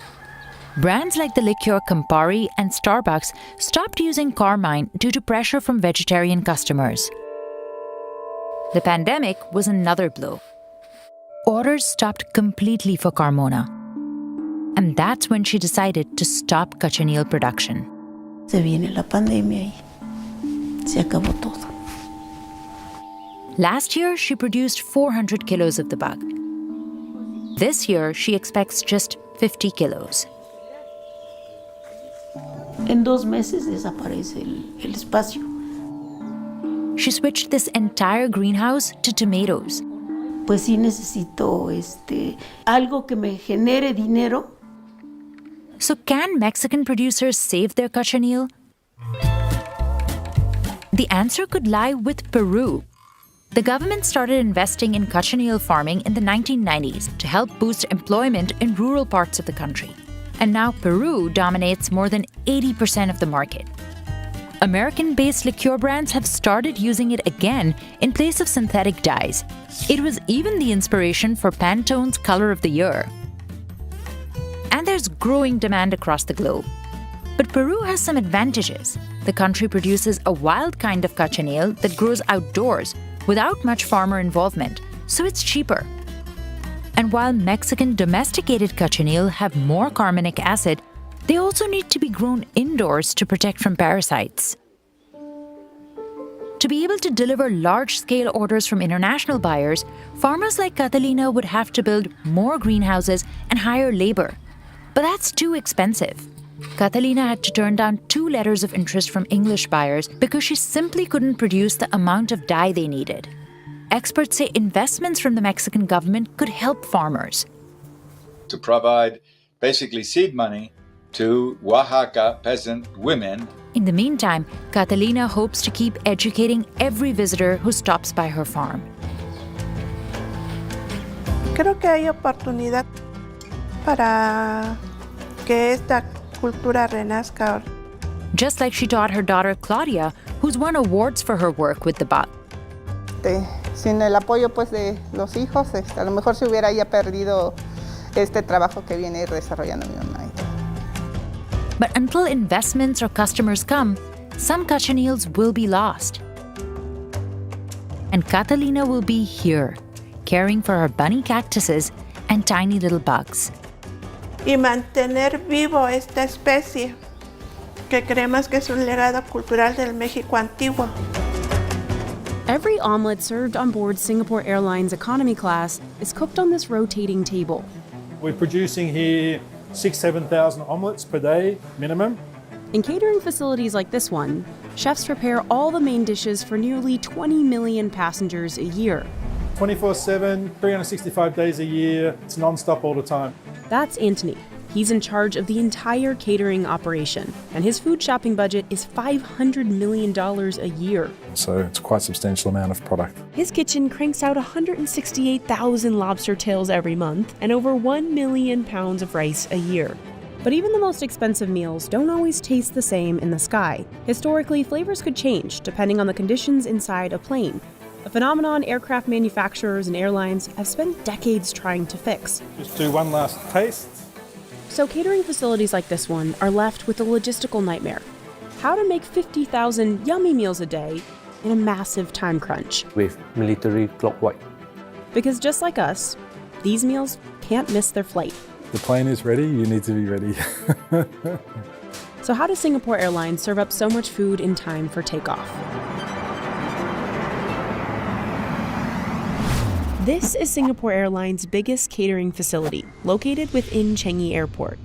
Brands like the liqueur Campari and Starbucks stopped using carmine due to pressure from vegetarian customers. The pandemic was another blow. Orders stopped completely for Carmona. And that's when she decided to stop cochineal production. Se viene la pandemia y se acabó todo. Last year, she produced 400 kilos of the bug. This year, she expects just 50 kilos. En 2 meses desaparece el espacio. She switched this entire greenhouse to tomatoes. Pues sí necesito algo que me genere dinero. So can Mexican producers save their cochineal? The answer could lie with Peru. The government started investing in cochineal farming in the 1990s to help boost employment in rural parts of the country. And now Peru dominates more than 80% of the market. American-based liqueur brands have started using it again in place of synthetic dyes. It was even the inspiration for Pantone's Color of the Year. And there's growing demand across the globe. But Peru has some advantages. The country produces a wild kind of cochineal that grows outdoors without much farmer involvement, so it's cheaper. And while Mexican domesticated cochineal have more carminic acid, they also need to be grown indoors to protect from parasites. To be able to deliver large-scale orders from international buyers, farmers like Catalina would have to build more greenhouses and hire labor. But that's too expensive. Catalina had to turn down 2 letters of interest from English buyers because she simply couldn't produce the amount of dye they needed. Experts say investments from the Mexican government could help farmers. To provide basically seed money to Oaxaca peasant women. In the meantime, Catalina hopes to keep educating every visitor who stops by her farm. Creo que hay oportunidad para que esta cultura renazca. Just like she taught her daughter Claudia, who's won awards for her work with the bug. Sin el apoyo pues de los hijos, a lo mejor se hubiera ya perdido este trabajo que viene desarrollando mi mamá. But until investments or customers come, some cochineals will be lost. And Catalina will be here, caring for her bunny cactuses and tiny little bugs. Y mantener vivo esta especie, que creemos que es un legado cultural del México antiguo. Every omelet served on board Singapore Airlines economy class is cooked on this rotating table. We're producing here 6,000 to 7,000 omelettes per day minimum. In catering facilities like this one, chefs prepare all the main dishes for nearly 20 million passengers a year. 24/7, 365 days a year, it's non-stop all the time. That's Anthony. He's in charge of the entire catering operation, and his food shopping budget is $500 million a year. So it's quite a substantial amount of product. His kitchen cranks out 168,000 lobster tails every month and over 1 million pounds of rice a year. But even the most expensive meals don't always taste the same in the sky. Historically, flavors could change depending on the conditions inside a plane, a phenomenon aircraft manufacturers and airlines have spent decades trying to fix. Just do one last taste. So catering facilities like this one are left with a logistical nightmare. How to make 50,000 yummy meals a day in a massive time crunch. With military clockwork. Because just like us, these meals can't miss their flight. The plane is ready, you need to be ready. So how does Singapore Airlines serve up so much food in time for takeoff? This is Singapore Airlines' biggest catering facility, located within Changi Airport.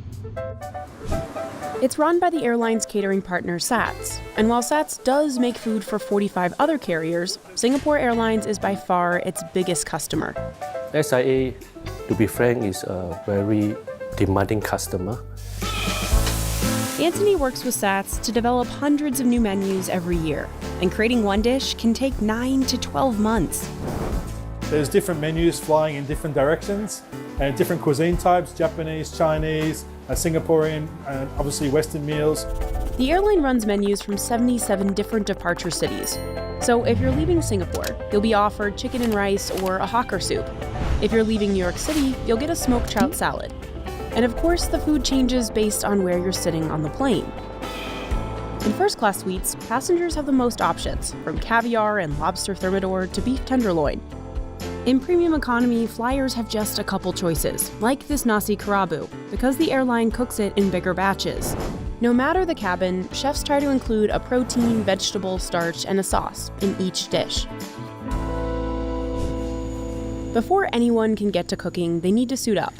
It's run by the airline's catering partner SATS, and while SATS does make food for 45 other carriers, Singapore Airlines is by far its biggest customer. SIA, to be frank, is a very demanding customer. Anthony works with SATS to develop hundreds of new menus every year, and creating one dish can take 9 to 12 months. There's different menus flying in different directions and different cuisine types, Japanese, Chinese, Singaporean, and obviously Western meals. The airline runs menus from 77 different departure cities. So if you're leaving Singapore, you'll be offered chicken and rice or a hawker soup. If you're leaving New York City, you'll get a smoked trout salad. And of course, the food changes based on where you're sitting on the plane. In first-class suites, passengers have the most options, from caviar and lobster thermidor to beef tenderloin. In premium economy, flyers have just a couple choices, like this nasi kerabu, because the airline cooks it in bigger batches. No matter the cabin, chefs try to include a protein, vegetable, starch, and a sauce in each dish. Before anyone can get to cooking, they need to suit up.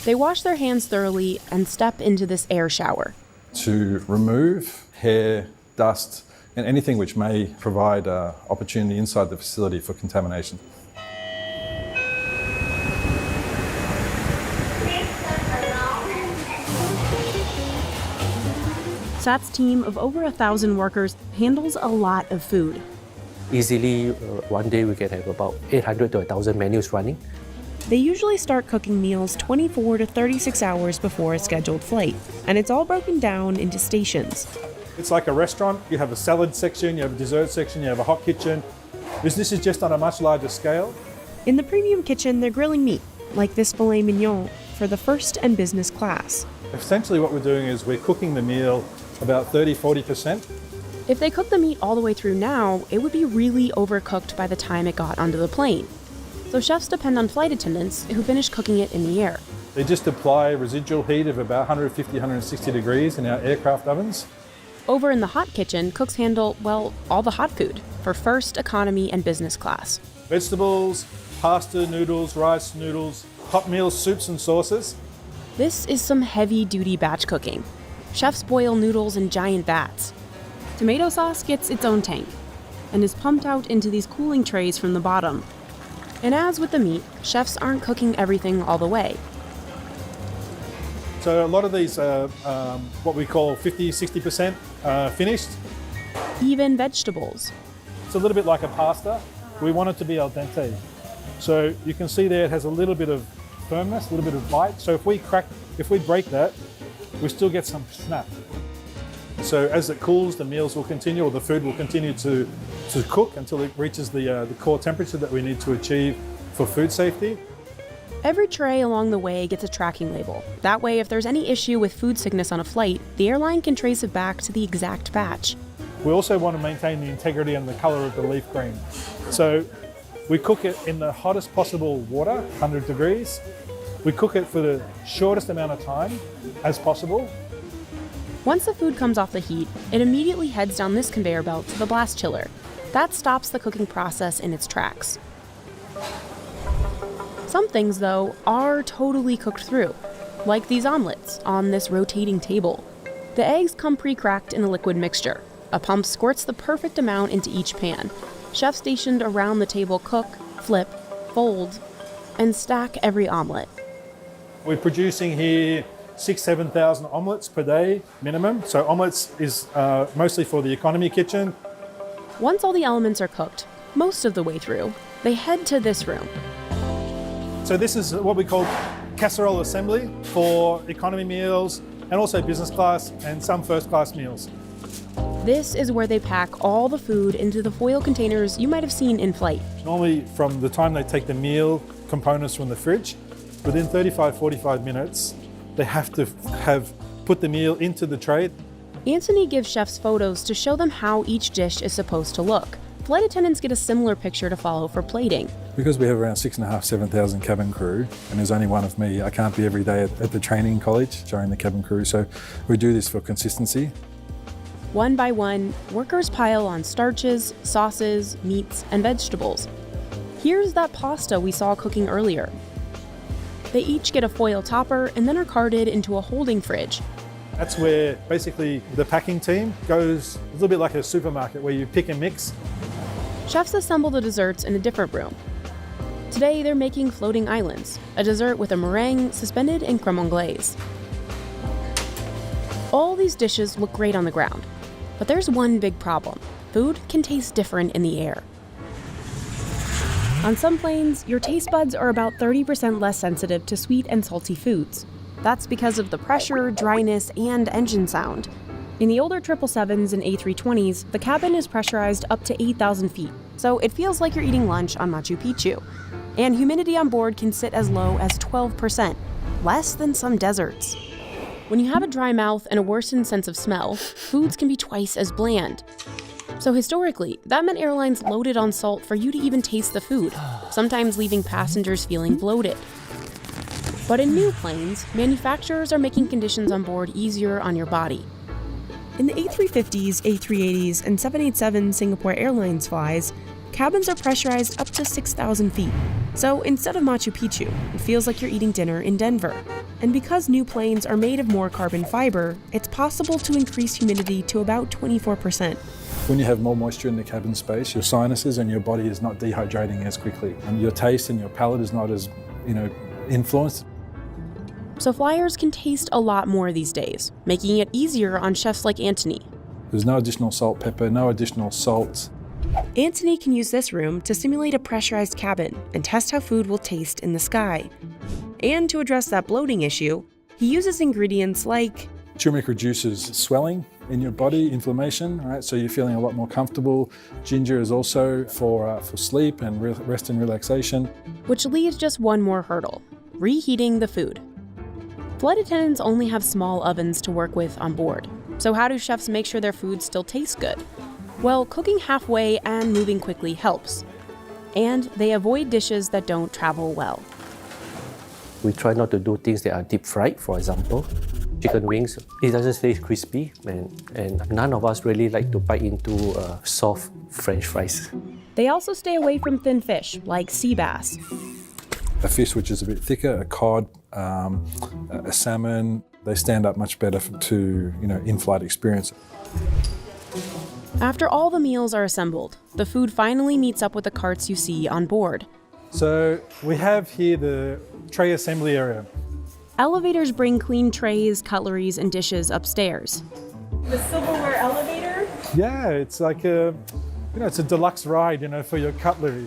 They wash their hands thoroughly and step into this air shower. To remove hair, dust, and anything which may provide opportunity inside the facility for contamination. SAT's team of over 1,000 workers handles a lot of food. Easily, one day we can have about 800 to 1,000 menus running. They usually start cooking meals 24 to 36 hours before a scheduled flight, and it's all broken down into stations. It's like a restaurant. You have a salad section, you have a dessert section, you have a hot kitchen. This is just on a much larger scale. In the premium kitchen, they're grilling meat, like this filet mignon, for the first and business class. Essentially what we're doing is we're cooking the meal about 30-40%. If they cook the meat all the way through now, it would be really overcooked by the time it got onto the plane. So chefs depend on flight attendants who finish cooking it in the air. They just apply residual heat of about 150, 160 degrees in our aircraft ovens. Over in the hot kitchen, cooks handle, well, all the hot food for first, economy, and business class. Vegetables, pasta, noodles, rice, noodles, hot meals, soups and sauces. This is some heavy-duty batch cooking. Chefs boil noodles in giant vats. Tomato sauce gets its own tank and is pumped out into these cooling trays from the bottom. And as with the meat, chefs aren't cooking everything all the way. So a lot of these are what we call 50-60% finished. Even vegetables. It's a little bit like a pasta. We want it to be al dente. So you can see there it has a little bit of firmness, a little bit of bite. So if we break that, we still get some snap. So as it cools, the meals will continue, or the food will continue to cook until it reaches the core temperature that we need to achieve for food safety. Every tray along the way gets a tracking label. That way, if there's any issue with food sickness on a flight, the airline can trace it back to the exact batch. We also want to maintain the integrity and the color of the leaf green. So we cook it in the hottest possible water, 100 degrees. We cook it for the shortest amount of time as possible. Once the food comes off the heat, it immediately heads down this conveyor belt to the blast chiller. That stops the cooking process in its tracks. Some things, though, are totally cooked through, like these omelets on this rotating table. The eggs come pre-cracked in a liquid mixture. A pump squirts the perfect amount into each pan. Chefs stationed around the table cook, flip, fold, and stack every omelet. We're producing here 6,000-7,000 omelets per day minimum. So omelets is mostly for the economy kitchen. Once all the elements are cooked, most of the way through, they head to this room. So this is what we call casserole assembly for economy meals and also business class and some first class meals. This is where they pack all the food into the foil containers you might have seen in flight. Normally from the time they take the meal components from the fridge, within 35-45 minutes, they have to have put the meal into the tray. Anthony gives chefs photos to show them how each dish is supposed to look. Flight attendants get a similar picture to follow for plating. Because we have around 6,500-7,000 cabin crew, and there's only one of me, I can't be every day at the training college showing the cabin crew, so we do this for consistency. One by one, workers pile on starches, sauces, meats, and vegetables. Here's that pasta we saw cooking earlier. They each get a foil topper and then are carted into a holding fridge. That's where basically the packing team goes a little bit like a supermarket where you pick and mix. Chefs assemble the desserts in a different room. Today they're making floating islands, a dessert with a meringue suspended in creme anglaise. All these dishes look great on the ground, but there's one big problem. Food can taste different in the air. On some planes, your taste buds are about 30% less sensitive to sweet and salty foods. That's because of the pressure, dryness, and engine sound. In the older 777s and A320s, the cabin is pressurized up to 8,000 feet, so it feels like you're eating lunch on Machu Picchu. And humidity on board can sit as low as 12%, less than some deserts. When you have a dry mouth and a worsened sense of smell, foods can be twice as bland. So historically, that meant airlines loaded on salt for you to even taste the food, sometimes leaving passengers feeling bloated. But in new planes, manufacturers are making conditions on board easier on your body. In the A350s, A380s, and 787 Singapore Airlines flies, cabins are pressurized up to 6,000 feet. So instead of Machu Picchu, it feels like you're eating dinner in Denver. And because new planes are made of more carbon fiber, it's possible to increase humidity to about 24%. When you have more moisture in the cabin space, your sinuses and your body is not dehydrating as quickly, and your taste and your palate is not as, influenced. So flyers can taste a lot more these days, making it easier on chefs like Anthony. There's no additional salt, pepper, no additional salt. Anthony can use this room to simulate a pressurized cabin and test how food will taste in the sky. And to address that bloating issue, he uses ingredients like Turmeric reduces swelling in your body, inflammation, right? So you're feeling a lot more comfortable. Ginger is also for sleep and rest and relaxation. Which leaves just one more hurdle: reheating the food. Flight attendants only have small ovens to work with on board. So how do chefs make sure their food still tastes good? Well, cooking halfway and moving quickly helps. And they avoid dishes that don't travel well. We try not to do things that are deep fried, for example. Chicken wings, it doesn't stay crispy, and none of us really like to bite into soft French fries. They also stay away from thin fish, like sea bass. A fish which is a bit thicker, a cod, a salmon, they stand up much better to in-flight experience. After all the meals are assembled, the food finally meets up with the carts you see on board. So we have here the tray assembly area. Elevators bring clean trays, cutleries, and dishes upstairs. The silverware elevator? Yeah, it's like it's a deluxe ride, for your cutlery.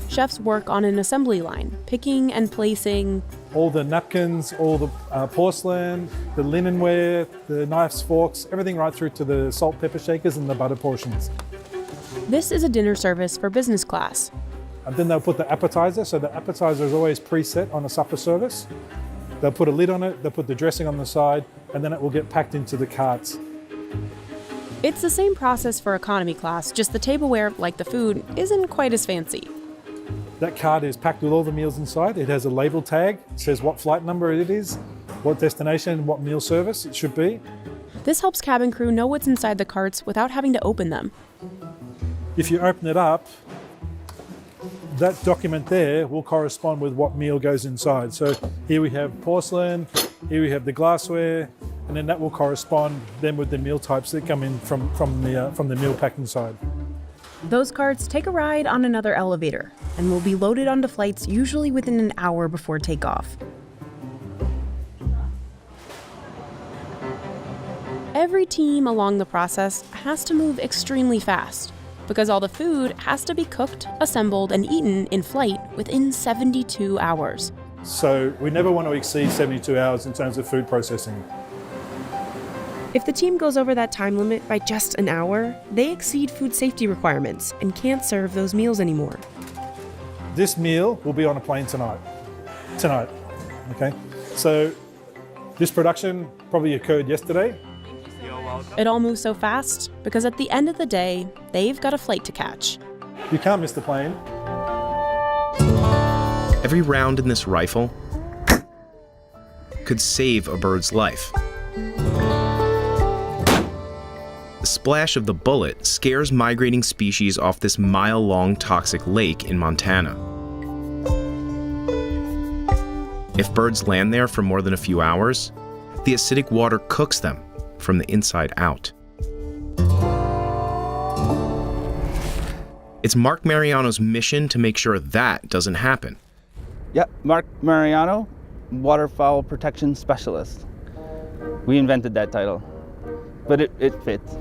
Chefs work on an assembly line, picking and placing all the napkins, all the porcelain, the linenware, the knives, forks, everything right through to the salt, pepper shakers and the butter portions. This is a dinner service for business class. And then they'll put the appetizer, so the appetizer is always preset on a supper service. They'll put a lid on it, they'll put the dressing on the side, and then it will get packed into the carts. It's the same process for economy class, just the tableware, like the food, isn't quite as fancy. That cart is packed with all the meals inside. It has a label tag, it says what flight number it is, what destination, what meal service it should be. This helps cabin crew know what's inside the carts without having to open them. If you open it up, that document there will correspond with what meal goes inside. So here we have porcelain, here we have the glassware, and then that will correspond then with the meal types that come in from the meal packing side. Those carts take a ride on another elevator and will be loaded onto flights usually within an hour before takeoff. Every team along the process has to move extremely fast because all the food has to be cooked, assembled, and eaten in flight within 72 hours. So we never want to exceed 72 hours in terms of food processing. If the team goes over that time limit by just an hour, they exceed food safety requirements and can't serve those meals anymore. This meal will be on a plane tonight. Okay? So this production probably occurred yesterday. It all moves so fast because at the end of the day, they've got a flight to catch. You can't miss the plane. Every round in this rifle could save a bird's life. The splash of the bullet scares migrating species off this mile-long toxic lake in Montana. If birds land there for more than a few hours, the acidic water cooks them from the inside out. It's Mark Mariano's mission to make sure that doesn't happen. Yeah, Mark Mariano, Waterfowl Protection Specialist. We invented that title, but it fits.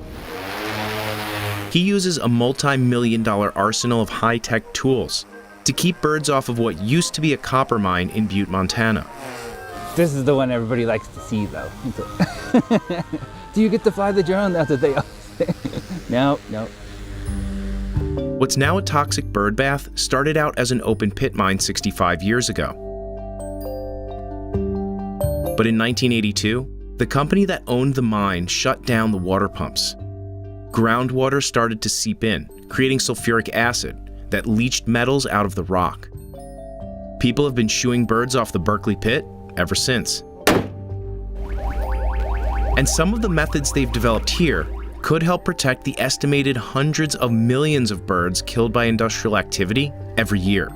He uses a multi-million-dollar arsenal of high-tech tools to keep birds off of what used to be a copper mine in Butte, Montana. This is the one everybody likes to see, though. Do you get to fly the drone? That's what they always say. No. What's now a toxic bird bath started out as an open pit mine 65 years ago. But in 1982, the company that owned the mine shut down the water pumps. Groundwater started to seep in, creating sulfuric acid that leached metals out of the rock. People have been shooing birds off the Berkeley pit ever since. And some of the methods they've developed here could help protect the estimated hundreds of millions of birds killed by industrial activity every year.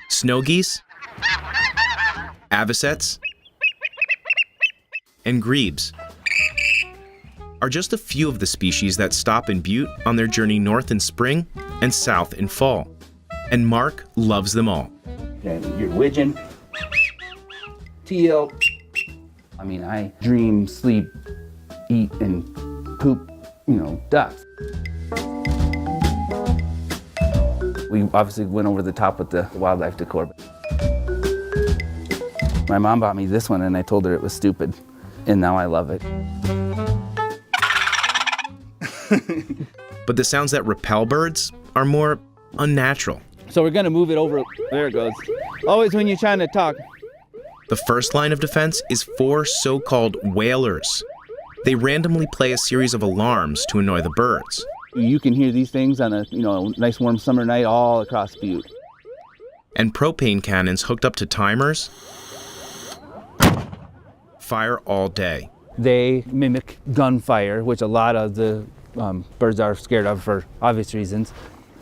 Snow geese, avocets, and grebes are just a few of the species that stop in Butte on their journey north in spring and south in fall. And Mark loves them all. And your widgeon, teal. I mean, I dream, sleep, eat, and poop, ducks. We obviously went over the top with the wildlife decor. My mom bought me this one and I told her it was stupid, and now I love it. But the sounds that repel birds are more unnatural. So we're gonna move it over. There it goes. Always when you're trying to talk. The first line of defense is 4 so-called wailers. They randomly play a series of alarms to annoy the birds. You can hear these things on a nice warm summer night all across Butte. And propane cannons hooked up to timers fire all day. They mimic gunfire, which a lot of the birds are scared of for obvious reasons.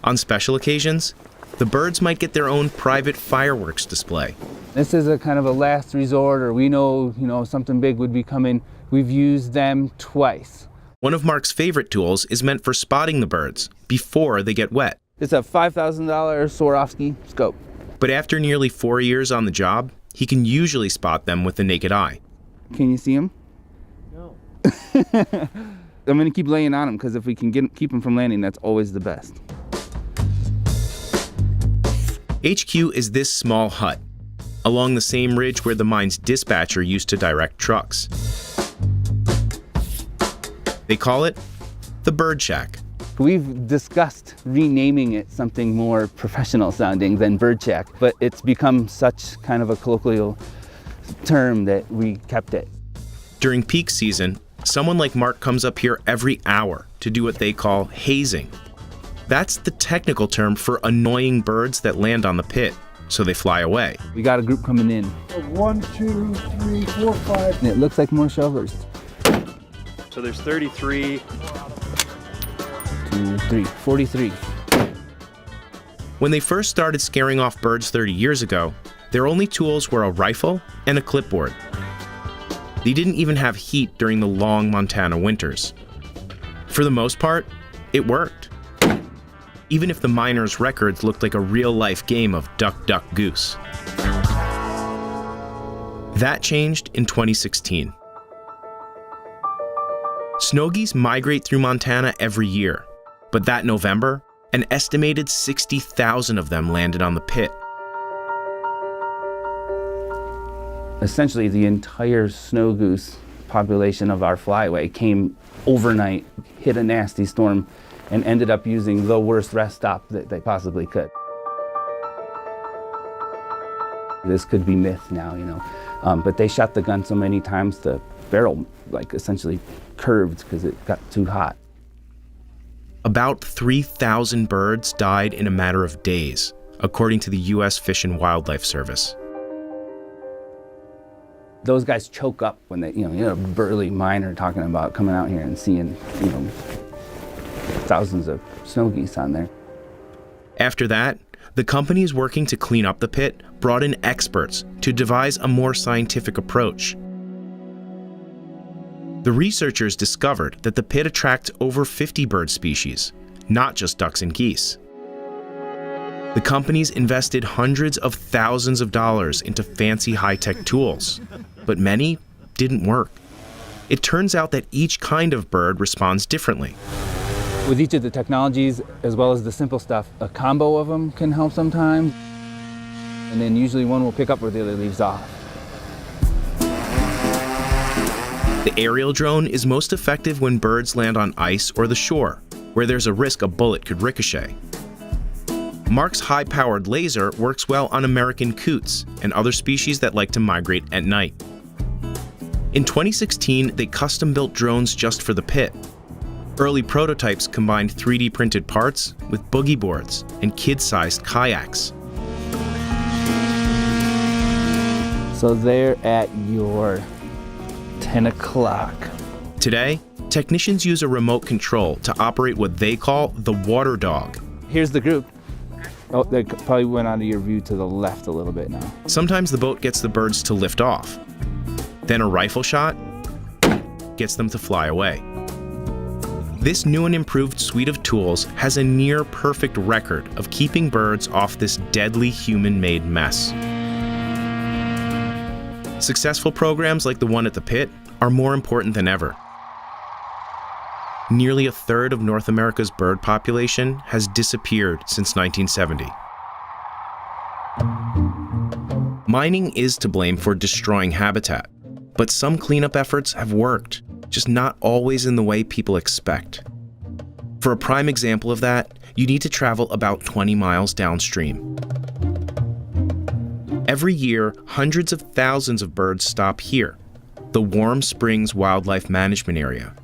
On special occasions, the birds might get their own private fireworks display. This is a kind of a last resort, or we know, something big would be coming. We've used them twice. One of Mark's favorite tools is meant for spotting the birds before they get wet. It's a $5,000 Swarovski scope. But after nearly 4 years on the job, he can usually spot them with the naked eye. Can you see them? No. I'm going to keep laying on them because if we can keep them from landing, that's always the best. HQ is this small hut, along the same ridge where the mine's dispatcher used to direct trucks. They call it the Bird Shack. We've discussed renaming it something more professional sounding than Bird Shack, but it's become such kind of a colloquial term that we kept it. During peak season, someone like Mark comes up here every hour to do what they call hazing. That's the technical term for annoying birds that land on the pit, so they fly away. We got a group coming in. 1, 2, 3, 4, 5. And it looks like more shovelers. So there's 33. 2, 3, 43. When they first started scaring off birds 30 years ago, Their only tools were a rifle and a clipboard. They didn't even have heat during the long Montana winters. For the most part, it worked. Even if the miners' records looked like a real-life game of duck, duck, goose. That changed in 2016. Snow geese migrate through Montana every year, but that November, an estimated 60,000 of them landed on the pit. Essentially, the entire snow goose population of our flyway came overnight, hit a nasty storm, and ended up using the worst rest stop that they possibly could. This could be myth now, you know, but they shot the gun so many times the barrel essentially curved because it got too hot. About 3,000 birds died in a matter of days, according to the U.S. Fish and Wildlife Service. Those guys choke up when they, a burly miner talking about coming out here and seeing, thousands of snow geese on there. After that, the companies working to clean up the pit brought in experts to devise a more scientific approach. The researchers discovered that the pit attracts over 50 bird species, not just ducks and geese. The companies invested hundreds of thousands of dollars into fancy high-tech tools, but many didn't work. It turns out that each kind of bird responds differently. With each of the technologies, as well as the simple stuff, a combo of them can help sometimes. And then usually one will pick up where the other leaves off. The aerial drone is most effective when birds land on ice or the shore, where there's a risk a bullet could ricochet. Mark's high-powered laser works well on American coots and other species that like to migrate at night. In 2016, they custom-built drones just for the pit. Early prototypes combined 3D printed parts with boogie boards and kid-sized kayaks. So they're at your 10 o'clock. Today, technicians use a remote control to operate what they call the water dog. Here's the group. Oh, they probably went out of your view to the left a little bit now. Sometimes the boat gets the birds to lift off. Then a rifle shot gets them to fly away. This new and improved suite of tools has a near-perfect record of keeping birds off this deadly human-made mess. Successful programs like the one at the pit are more important than ever. Nearly a third of North America's bird population has disappeared since 1970. Mining is to blame for destroying habitat, but some cleanup efforts have worked, just not always in the way people expect. For a prime example of that, you need to travel about 20 miles downstream. Every year, hundreds of thousands of birds stop here, the Warm Springs Wildlife Management Area.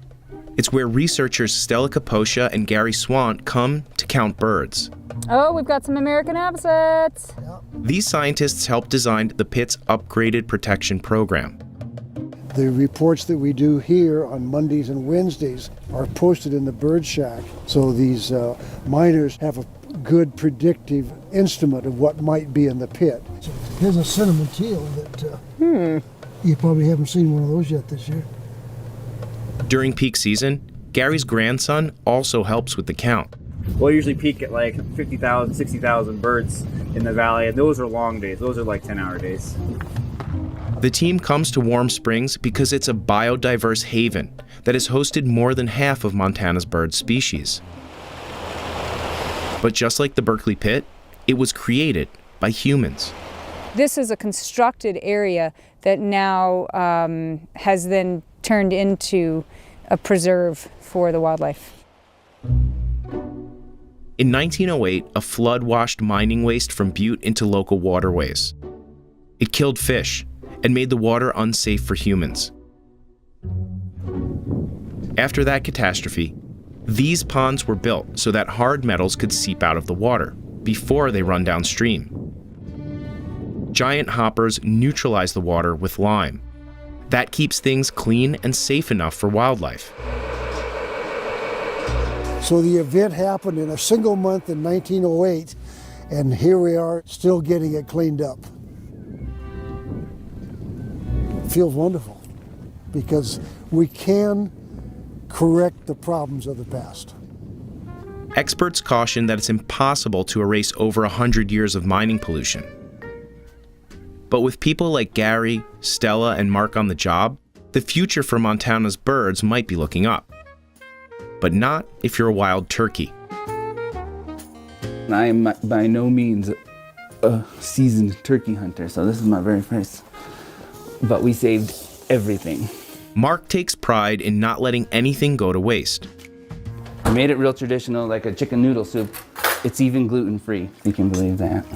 It's where researchers Stella Kaposha and Gary Swant come to count birds. Oh, we've got some American avocets. These scientists helped design the pit's upgraded protection program. The reports that we do here on Mondays and Wednesdays are posted in the bird shack, so these miners have a good predictive instrument of what might be in the pit. Here's a cinnamon teal that you probably haven't seen one of those yet this year. During peak season, Gary's grandson also helps with the count. We'll usually peak at like 50,000, 60,000 birds in the valley, and those are long days. Those are like 10-hour days. The team comes to Warm Springs because it's a biodiverse haven that has hosted more than half of Montana's bird species. But just like the Berkeley Pit, it was created by humans. This is a constructed area that now has then turned into a preserve for the wildlife. In 1908, a flood washed mining waste from Butte into local waterways. It killed fish and made the water unsafe for humans. After that catastrophe, these ponds were built so that hard metals could seep out of the water before they run downstream. Giant hoppers neutralize the water with lime. That keeps things clean and safe enough for wildlife. So the event happened in a single month in 1908, and here we are still getting it cleaned up. feels wonderful because we can correct the problems of the past. Experts caution that it's impossible to erase over 100 years of mining pollution. But with people like Gary, Stella, and Mark on the job, the future for Montana's birds might be looking up. But not if you're a wild turkey. I am by no means a seasoned turkey hunter, so this is my very first. But we saved everything. Mark takes pride in not letting anything go to waste. I made it real traditional, like a chicken noodle soup. It's even gluten-free, if you can believe that.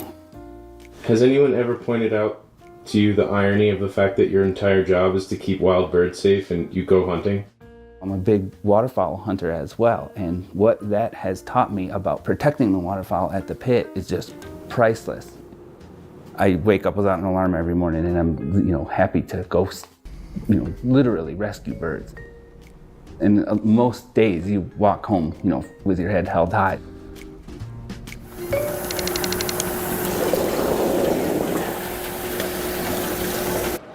Has anyone ever pointed out to you the irony of the fact that your entire job is to keep wild birds safe and you go hunting? I'm a big waterfowl hunter as well, and what that has taught me about protecting the waterfowl at the pit is just priceless. I wake up without an alarm every morning, and I'm, happy to go, literally rescue birds. And most days you walk home, with your head held high.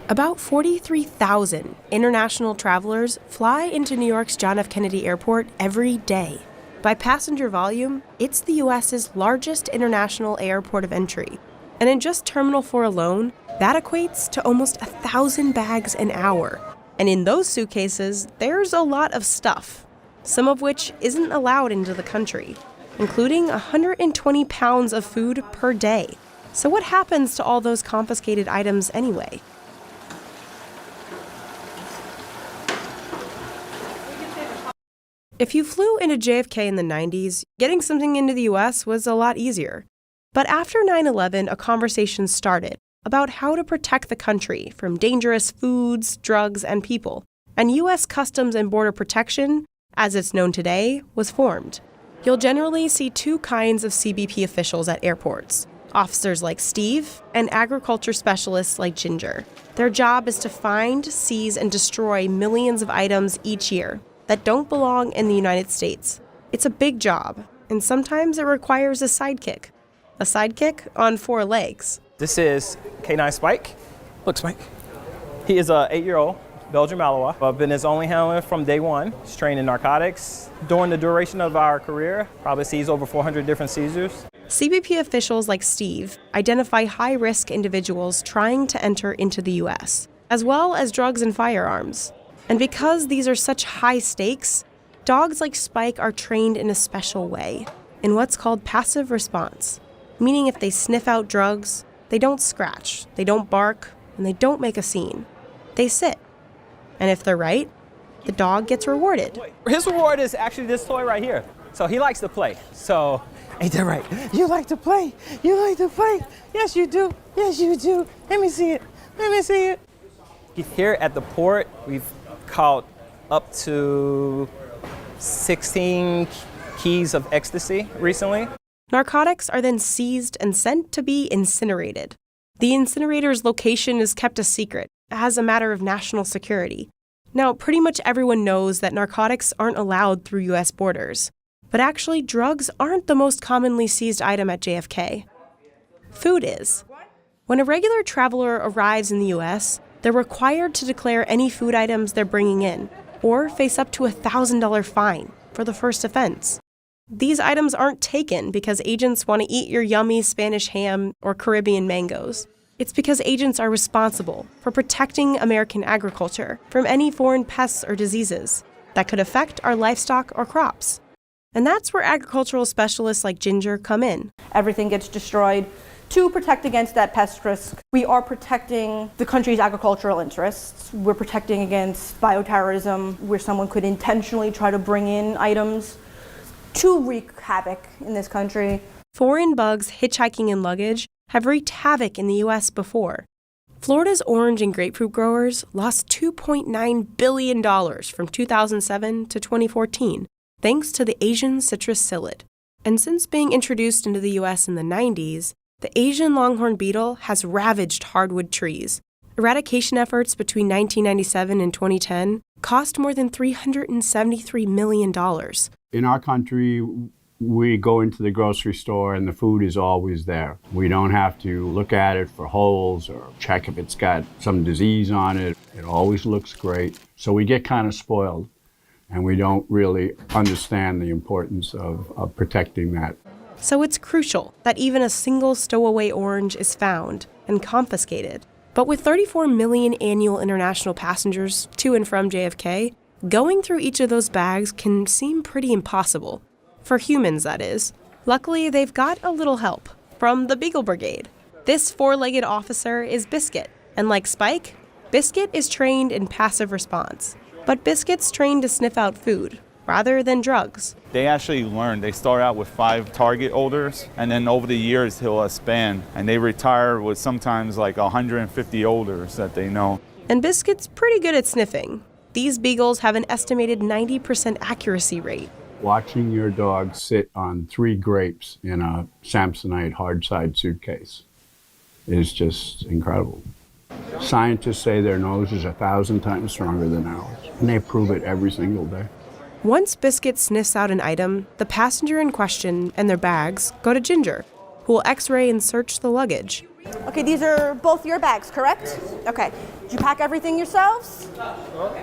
About 43,000 international travelers fly into New York's John F. Kennedy Airport every day. By passenger volume, it's the U.S.'s largest international airport of entry. And in just Terminal 4 alone, that equates to almost 1,000 bags an hour. And in those suitcases, there's a lot of stuff, some of which isn't allowed into the country, including 120 pounds of food per day. So what happens to all those confiscated items anyway? If you flew into JFK in the 90s, getting something into the US was a lot easier. But after 9/11, a conversation started about how to protect the country from dangerous foods, drugs, and people. And US Customs and Border Protection, as it's known today, was formed. You'll generally see two kinds of CBP officials at airports: officers like Steve and agriculture specialists like Ginger. Their job is to find, seize, and destroy millions of items each year that don't belong in the United States. It's a big job, and sometimes it requires a sidekick. A sidekick on 4 legs. This is K9 Spike. Look, Spike. He is an 8-year-old Belgian Malinois. I've been his only handler from day one. He's trained in narcotics. During the duration of our career, probably seized over 400 different seizures. CBP officials like Steve identify high-risk individuals trying to enter into the U.S., as well as drugs and firearms. And because these are such high stakes, dogs like Spike are trained in a special way, in what's called passive response, meaning if they sniff out drugs, they don't scratch, they don't bark, and they don't make a scene. They sit. And if they're right, the dog gets rewarded. His reward is actually this toy right here. So he likes to play. So, ain't that right? You like to play. You like to play. Yes, you do. Yes, you do. Let me see it. Let me see it. Here at the port, we've caught up to 16 keys of ecstasy recently. Narcotics are then seized and sent to be incinerated. The incinerator's location is kept a secret as a matter of national security. Now, pretty much everyone knows that narcotics aren't allowed through U.S. borders. But actually, drugs aren't the most commonly seized item at JFK. Food is. When a regular traveler arrives in the U.S., they're required to declare any food items they're bringing in, or face up to a $1,000 fine for the first offense. These items aren't taken because agents want to eat your yummy Spanish ham or Caribbean mangoes. It's because agents are responsible for protecting American agriculture from any foreign pests or diseases that could affect our livestock or crops. And that's where agricultural specialists like Ginger come in. Everything gets destroyed. To protect against that pest risk, we are protecting the country's agricultural interests. We're protecting against bioterrorism, where someone could intentionally try to bring in items to wreak havoc in this country. Foreign bugs hitchhiking in luggage have wreaked havoc in the U.S. before. Florida's orange and grapefruit growers lost $2.9 billion from 2007 to 2014, thanks to the Asian citrus psyllid. And since being introduced into the U.S. in the 90s, the Asian longhorn beetle has ravaged hardwood trees. Eradication efforts between 1997 and 2010 cost more than $373 million. In our country, We go into the grocery store and the food is always there. We don't have to look at it for holes or check if it's got some disease on it. It always looks great. So we get kind of spoiled, and we don't really understand the importance of protecting that. So it's crucial that even a single stowaway orange is found and confiscated. But with 34 million annual international passengers to and from JFK, going through each of those bags can seem pretty impossible. For humans, that is. Luckily, they've got a little help from the Beagle Brigade. This four-legged officer is Biscuit, and like Spike, Biscuit is trained in passive response. But Biscuit's trained to sniff out food, rather than drugs. They actually learn. They start out with 5 target holders, and then over the years he'll expand, and they retire with sometimes like 150 holders that they know. And Biscuit's pretty good at sniffing. These beagles have an estimated 90% accuracy rate. Watching your dog sit on 3 grapes in a Samsonite hard-side suitcase is just incredible. Scientists say their nose is 1,000 times stronger than ours, and they prove it every single day. Once Biscuit sniffs out an item, the passenger in question and their bags go to Ginger, who will x-ray and search the luggage. Okay, these are both your bags, correct? Okay. Did you pack everything yourselves?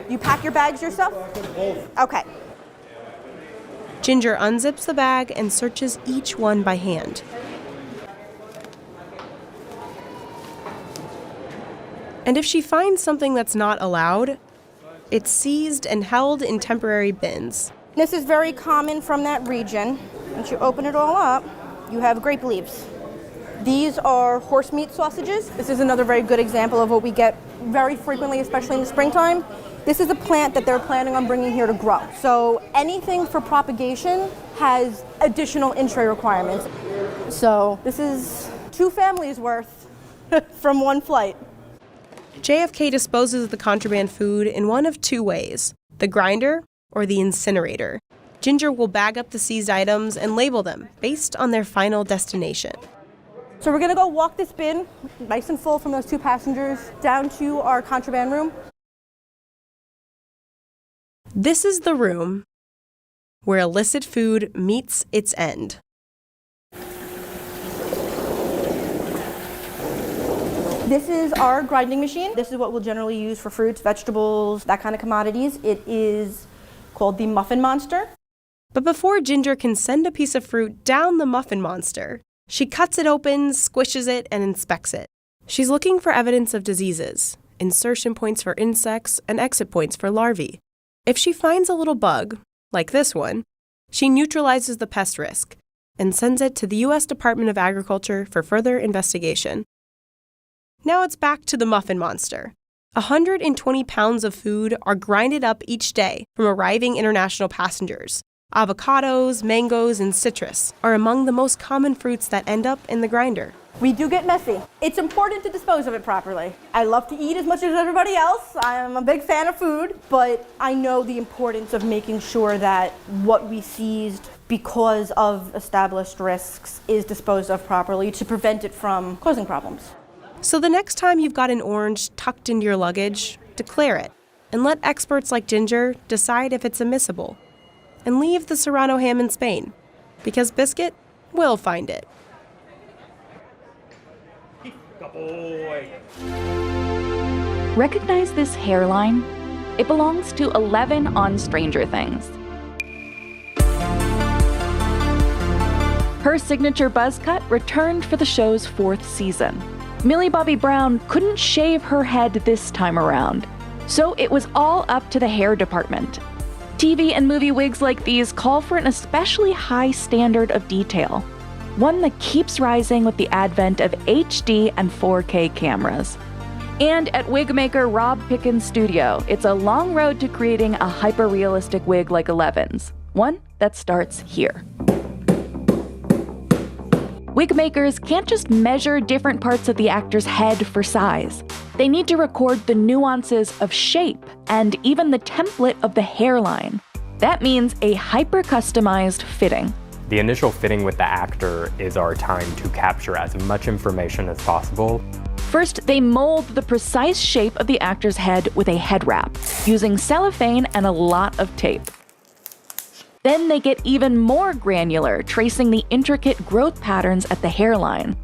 You pack your bags yourself? Okay. Ginger unzips the bag and searches each one by hand. And if she finds something that's not allowed, it's seized and held in temporary bins. This is very common from that region. Once you open it all up, you have grape leaves. These are horse meat sausages. This is another very good example of what we get very frequently, especially in the springtime. This is a plant that they're planning on bringing here to grow. So anything for propagation has additional in-tray requirements. So this is 2 families worth from one flight. JFK disposes of the contraband food in one of 2 ways, the grinder or the incinerator. Ginger will bag up the seized items and label them based on their final destination. So we're gonna go walk this bin, nice and full from those 2 passengers, down to our contraband room. This is the room where illicit food meets its end. This is our grinding machine. This is what we'll generally use for fruits, vegetables, that kind of commodities. It is called the Muffin Monster. But before Ginger can send a piece of fruit down the Muffin Monster, she cuts it open, squishes it, and inspects it. She's looking for evidence of diseases, insertion points for insects, and exit points for larvae. If she finds a little bug, like this one, she neutralizes the pest risk and sends it to the U.S. Department of Agriculture for further investigation. Now it's back to the Muffin Monster. 120 pounds of food are grinded up each day from arriving international passengers. Avocados, mangoes, and citrus are among the most common fruits that end up in the grinder. We do get messy. It's important to dispose of it properly. I love to eat as much as everybody else. I'm a big fan of food, but I know the importance of making sure that what we seized because of established risks is disposed of properly to prevent it from causing problems. So the next time you've got an orange tucked into your luggage, declare it and let experts like Ginger decide if it's admissible. And leave the Serrano ham in Spain, because Biscuit will find it. Recognize this hairline? It belongs to Eleven on Stranger Things. Her signature buzz cut returned for the show's 4th season. Millie Bobby Brown couldn't shave her head this time around, so it was all up to the hair department. TV and movie wigs like these call for an especially high standard of detail, one that keeps rising with the advent of HD and 4K cameras. And at wig maker Rob Pickens' studio, it's a long road to creating a hyper-realistic wig like Eleven's, one that starts here. Wig makers can't just measure different parts of the actor's head for size. They need to record the nuances of shape and even the template of the hairline. That means a hyper-customized fitting. The initial fitting with the actor is our time to capture as much information as possible. First, they mold the precise shape of the actor's head with a head wrap, using cellophane and a lot of tape. Then they get even more granular, tracing the intricate growth patterns at the hairline.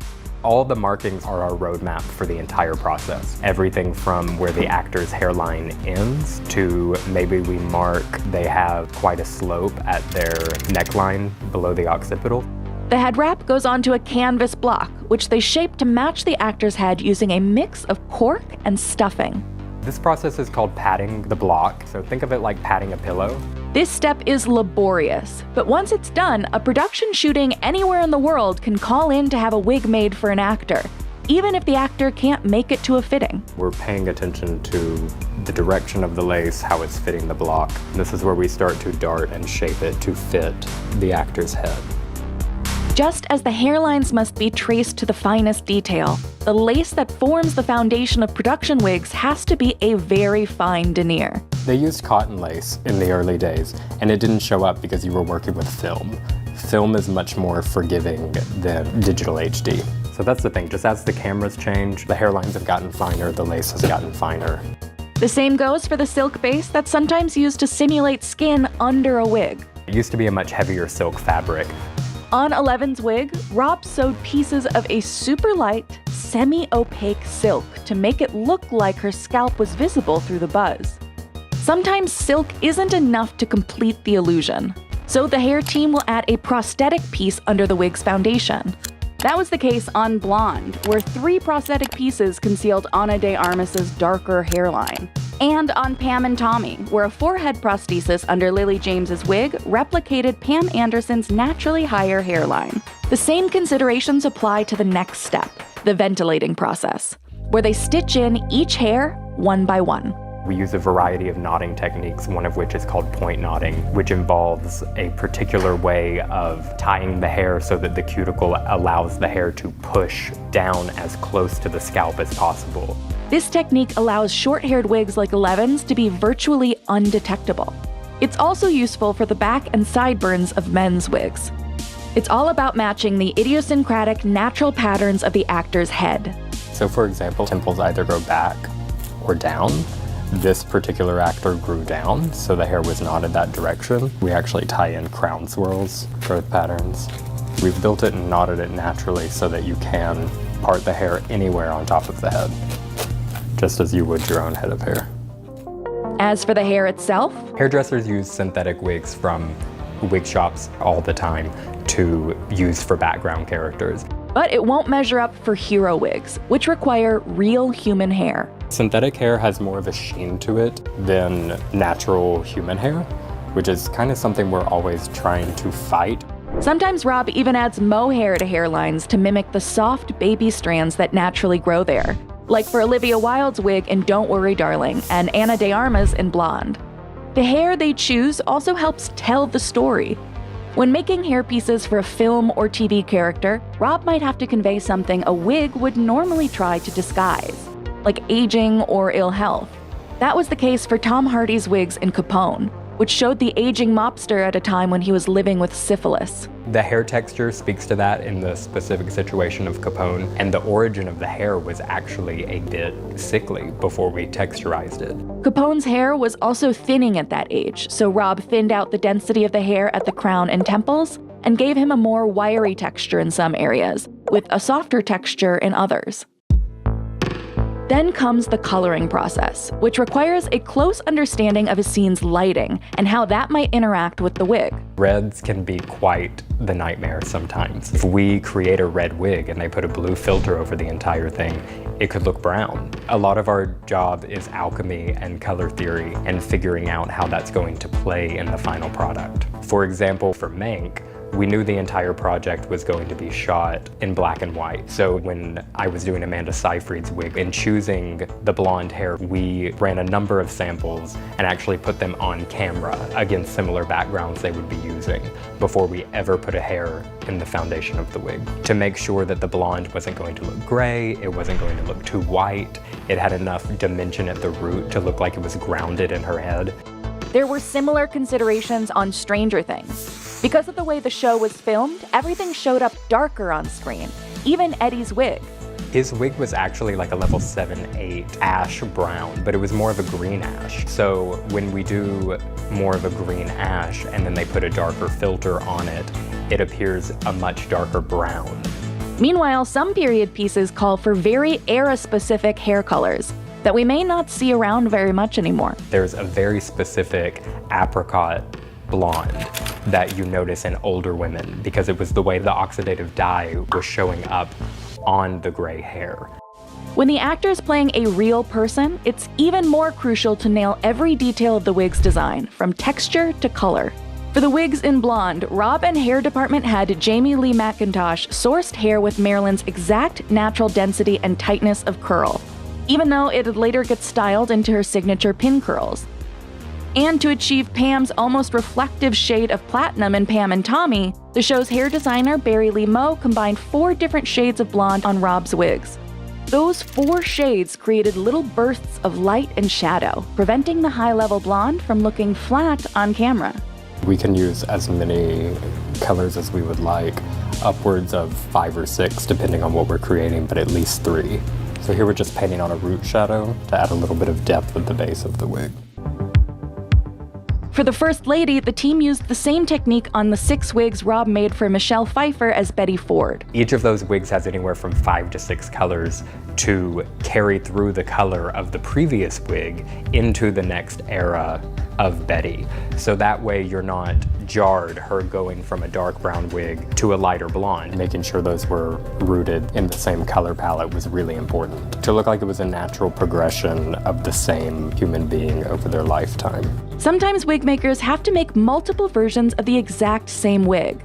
All the markings are our roadmap for the entire process. Everything from where the actor's hairline ends to maybe we mark they have quite a slope at their neckline below the occipital. The head wrap goes onto a canvas block, which they shape to match the actor's head using a mix of cork and stuffing. This process is called padding the block, so think of it like padding a pillow. This step is laborious, but once it's done, a production shooting anywhere in the world can call in to have a wig made for an actor, even if the actor can't make it to a fitting. We're paying attention to the direction of the lace, how it's fitting the block. This is where we start to dart and shape it to fit the actor's head. Just as the hairlines must be traced to the finest detail, the lace that forms the foundation of production wigs has to be a very fine denier. They used cotton lace in the early days, and it didn't show up because you were working with film. Film is much more forgiving than digital HD. So that's the thing, just as the cameras change, the hairlines have gotten finer, the lace has gotten finer. The same goes for the silk base that's sometimes used to simulate skin under a wig. It used to be a much heavier silk fabric. On Eleven's wig, Rob sewed pieces of a super light, semi-opaque silk to make it look like her scalp was visible through the buzz. Sometimes silk isn't enough to complete the illusion, so the hair team will add a prosthetic piece under the wig's foundation. That was the case on Blonde, where 3 prosthetic pieces concealed Ana de Armas's darker hairline. And on Pam and Tommy, where a forehead prosthesis under Lily James's wig replicated Pam Anderson's naturally higher hairline. The same considerations apply to the next step, the ventilating process, where they stitch in each hair one by one. We use a variety of knotting techniques, one of which is called point knotting, which involves a particular way of tying the hair so that the cuticle allows the hair to push down as close to the scalp as possible. This technique allows short-haired wigs like Eleven's to be virtually undetectable. It's also useful for the back and sideburns of men's wigs. It's all about matching the idiosyncratic natural patterns of the actor's head. So for example, temples either grow back or down. This particular actor grew down, so the hair was knotted that direction. We actually tie in crown swirls, growth patterns. We've built it and knotted it naturally so that you can part the hair anywhere on top of the head, just as you would your own head of hair. As for the hair itself, hairdressers use synthetic wigs from wig shops all the time to use for background characters. But it won't measure up for hero wigs, which require real human hair. Synthetic hair has more of a sheen to it than natural human hair, which is kind of something we're always trying to fight. Sometimes Rob even adds mohair to hairlines to mimic the soft baby strands that naturally grow there, like for Olivia Wilde's wig in Don't Worry Darling and Ana de Armas in Blonde. The hair they choose also helps tell the story. When making hairpieces for a film or TV character, Rob might have to convey something a wig would normally try to disguise, like aging or ill health. That was the case for Tom Hardy's wigs in Capone, which showed the aging mobster at a time when he was living with syphilis. The hair texture speaks to that in the specific situation of Capone, and the origin of the hair was actually a bit sickly before we texturized it. Capone's hair was also thinning at that age, so Rob thinned out the density of the hair at the crown and temples and gave him a more wiry texture in some areas, with a softer texture in others. Then comes the coloring process, which requires a close understanding of a scene's lighting and how that might interact with the wig. Reds can be quite the nightmare sometimes. If we create a red wig and they put a blue filter over the entire thing, it could look brown. A lot of our job is alchemy and color theory and figuring out how that's going to play in the final product. For example, for Mank, we knew the entire project was going to be shot in black and white. So when I was doing Amanda Seyfried's wig and choosing the blonde hair, we ran a number of samples and actually put them on camera against similar backgrounds they would be using before we ever put a hair in the foundation of the wig, to make sure that the blonde wasn't going to look gray, it wasn't going to look too white, it had enough dimension at the root to look like it was grounded in her head. There were similar considerations on Stranger Things. Because of the way the show was filmed, everything showed up darker on screen, even Eddie's wig. His wig was actually like a level 7, 8 ash brown, but it was more of a green ash. So when we do more of a green ash and then they put a darker filter on it, it appears a much darker brown. Meanwhile, some period pieces call for very era-specific hair colors that we may not see around very much anymore. There's a very specific apricot blonde that you notice in older women because it was the way the oxidative dye was showing up on the gray hair. When the actor's playing a real person, it's even more crucial to nail every detail of the wig's design, from texture to color. For the wigs in Blonde, Rob and hair department head Jamie Lee McIntosh sourced hair with Marilyn's exact natural density and tightness of curl, even though it'd later get styled into her signature pin curls. And to achieve Pam's almost reflective shade of platinum in Pam and Tommy, the show's hair designer Barry Lee Moe combined 4 different shades of blonde on Rob's wigs. Those 4 shades created little bursts of light and shadow, preventing the high-level blonde from looking flat on camera. We can use as many colors as we would like, upwards of 5 or 6 depending on what we're creating, but at least 3. So here we're just painting on a root shadow to add a little bit of depth at the base of the wig. For the First Lady, the team used the same technique on the 6 wigs Rob made for Michelle Pfeiffer as Betty Ford. Each of those wigs has anywhere from 5 to 6 colors to carry through the color of the previous wig into the next era of Betty. So that way you're not jarred, her going from a dark brown wig to a lighter blonde. Making sure those were rooted in the same color palette was really important to look like it was a natural progression of the same human being over their lifetime. Sometimes wig makers have to make multiple versions of the exact same wig.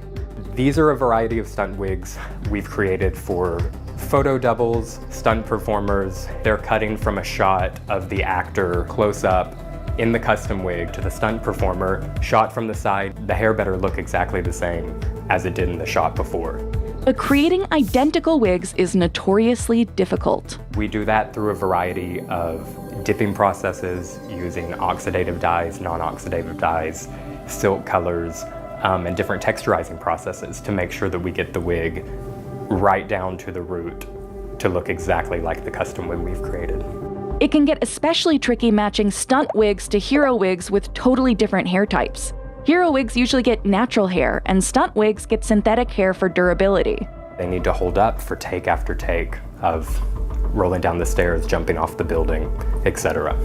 These are a variety of stunt wigs we've created for photo doubles, stunt performers. They're cutting from a shot of the actor close up in the custom wig to the stunt performer, shot from the side. The hair better look exactly the same as it did in the shot before. But creating identical wigs is notoriously difficult. We do that through a variety of dipping processes using oxidative dyes, non-oxidative dyes, silk colors, and different texturizing processes to make sure that we get the wig right down to the root to look exactly like the custom wig we've created. It can get especially tricky matching stunt wigs to hero wigs with totally different hair types. Hero wigs usually get natural hair, and stunt wigs get synthetic hair for durability. They need to hold up for take after take of rolling down the stairs, jumping off the building, etc.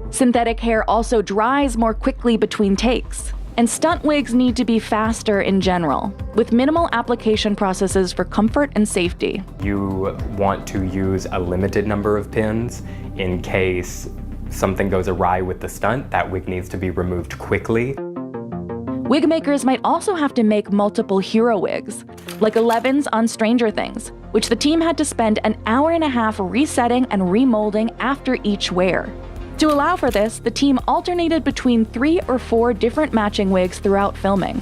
Synthetic hair also dries more quickly between takes. And stunt wigs need to be faster in general, with minimal application processes for comfort and safety. You want to use a limited number of pins in case something goes awry with the stunt. That wig needs to be removed quickly. Wig makers might also have to make multiple hero wigs, like Eleven's on Stranger Things, which the team had to spend an hour and a half resetting and remolding after each wear. To allow for this, the team alternated between 3 or 4 different matching wigs throughout filming.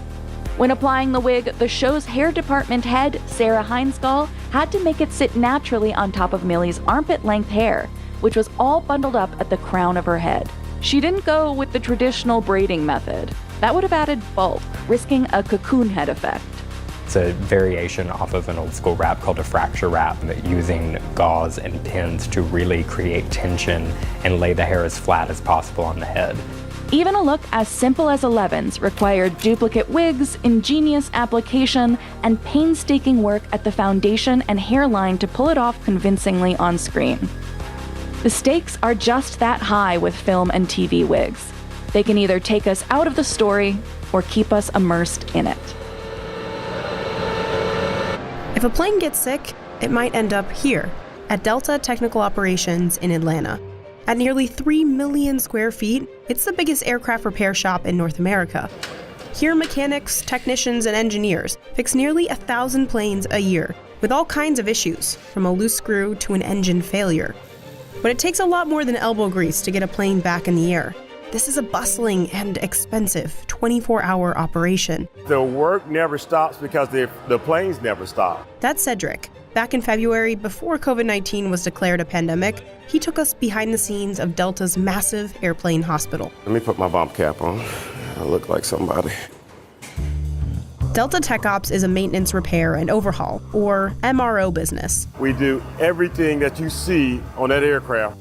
When applying the wig, the show's hair department head, Sarah Heinskall, had to make it sit naturally on top of Millie's armpit-length hair, which was all bundled up at the crown of her head. She didn't go with the traditional braiding method. That would have added bulk, risking a cocoon head effect. It's a variation off of an old school wrap called a fracture wrap, using gauze and pins to really create tension and lay the hair as flat as possible on the head. Even a look as simple as Eleven's required duplicate wigs, ingenious application, and painstaking work at the foundation and hairline to pull it off convincingly on screen. The stakes are just that high with film and TV wigs. They can either take us out of the story or keep us immersed in it. If a plane gets sick, it might end up here, at Delta Technical Operations in Atlanta. At nearly 3 million square feet, it's the biggest aircraft repair shop in North America. Here, mechanics, technicians, and engineers fix nearly 1,000 planes a year, with all kinds of issues, from a loose screw to an engine failure. But it takes a lot more than elbow grease to get a plane back in the air. This is a bustling and expensive 24-hour operation. The work never stops because the planes never stop. That's Cedric. Back in February, before COVID-19 was declared a pandemic, he took us behind the scenes of Delta's massive airplane hospital. Let me put my bump cap on. I look like somebody. Delta Tech Ops is a maintenance, repair, and overhaul, or MRO business. We do everything that you see on that aircraft.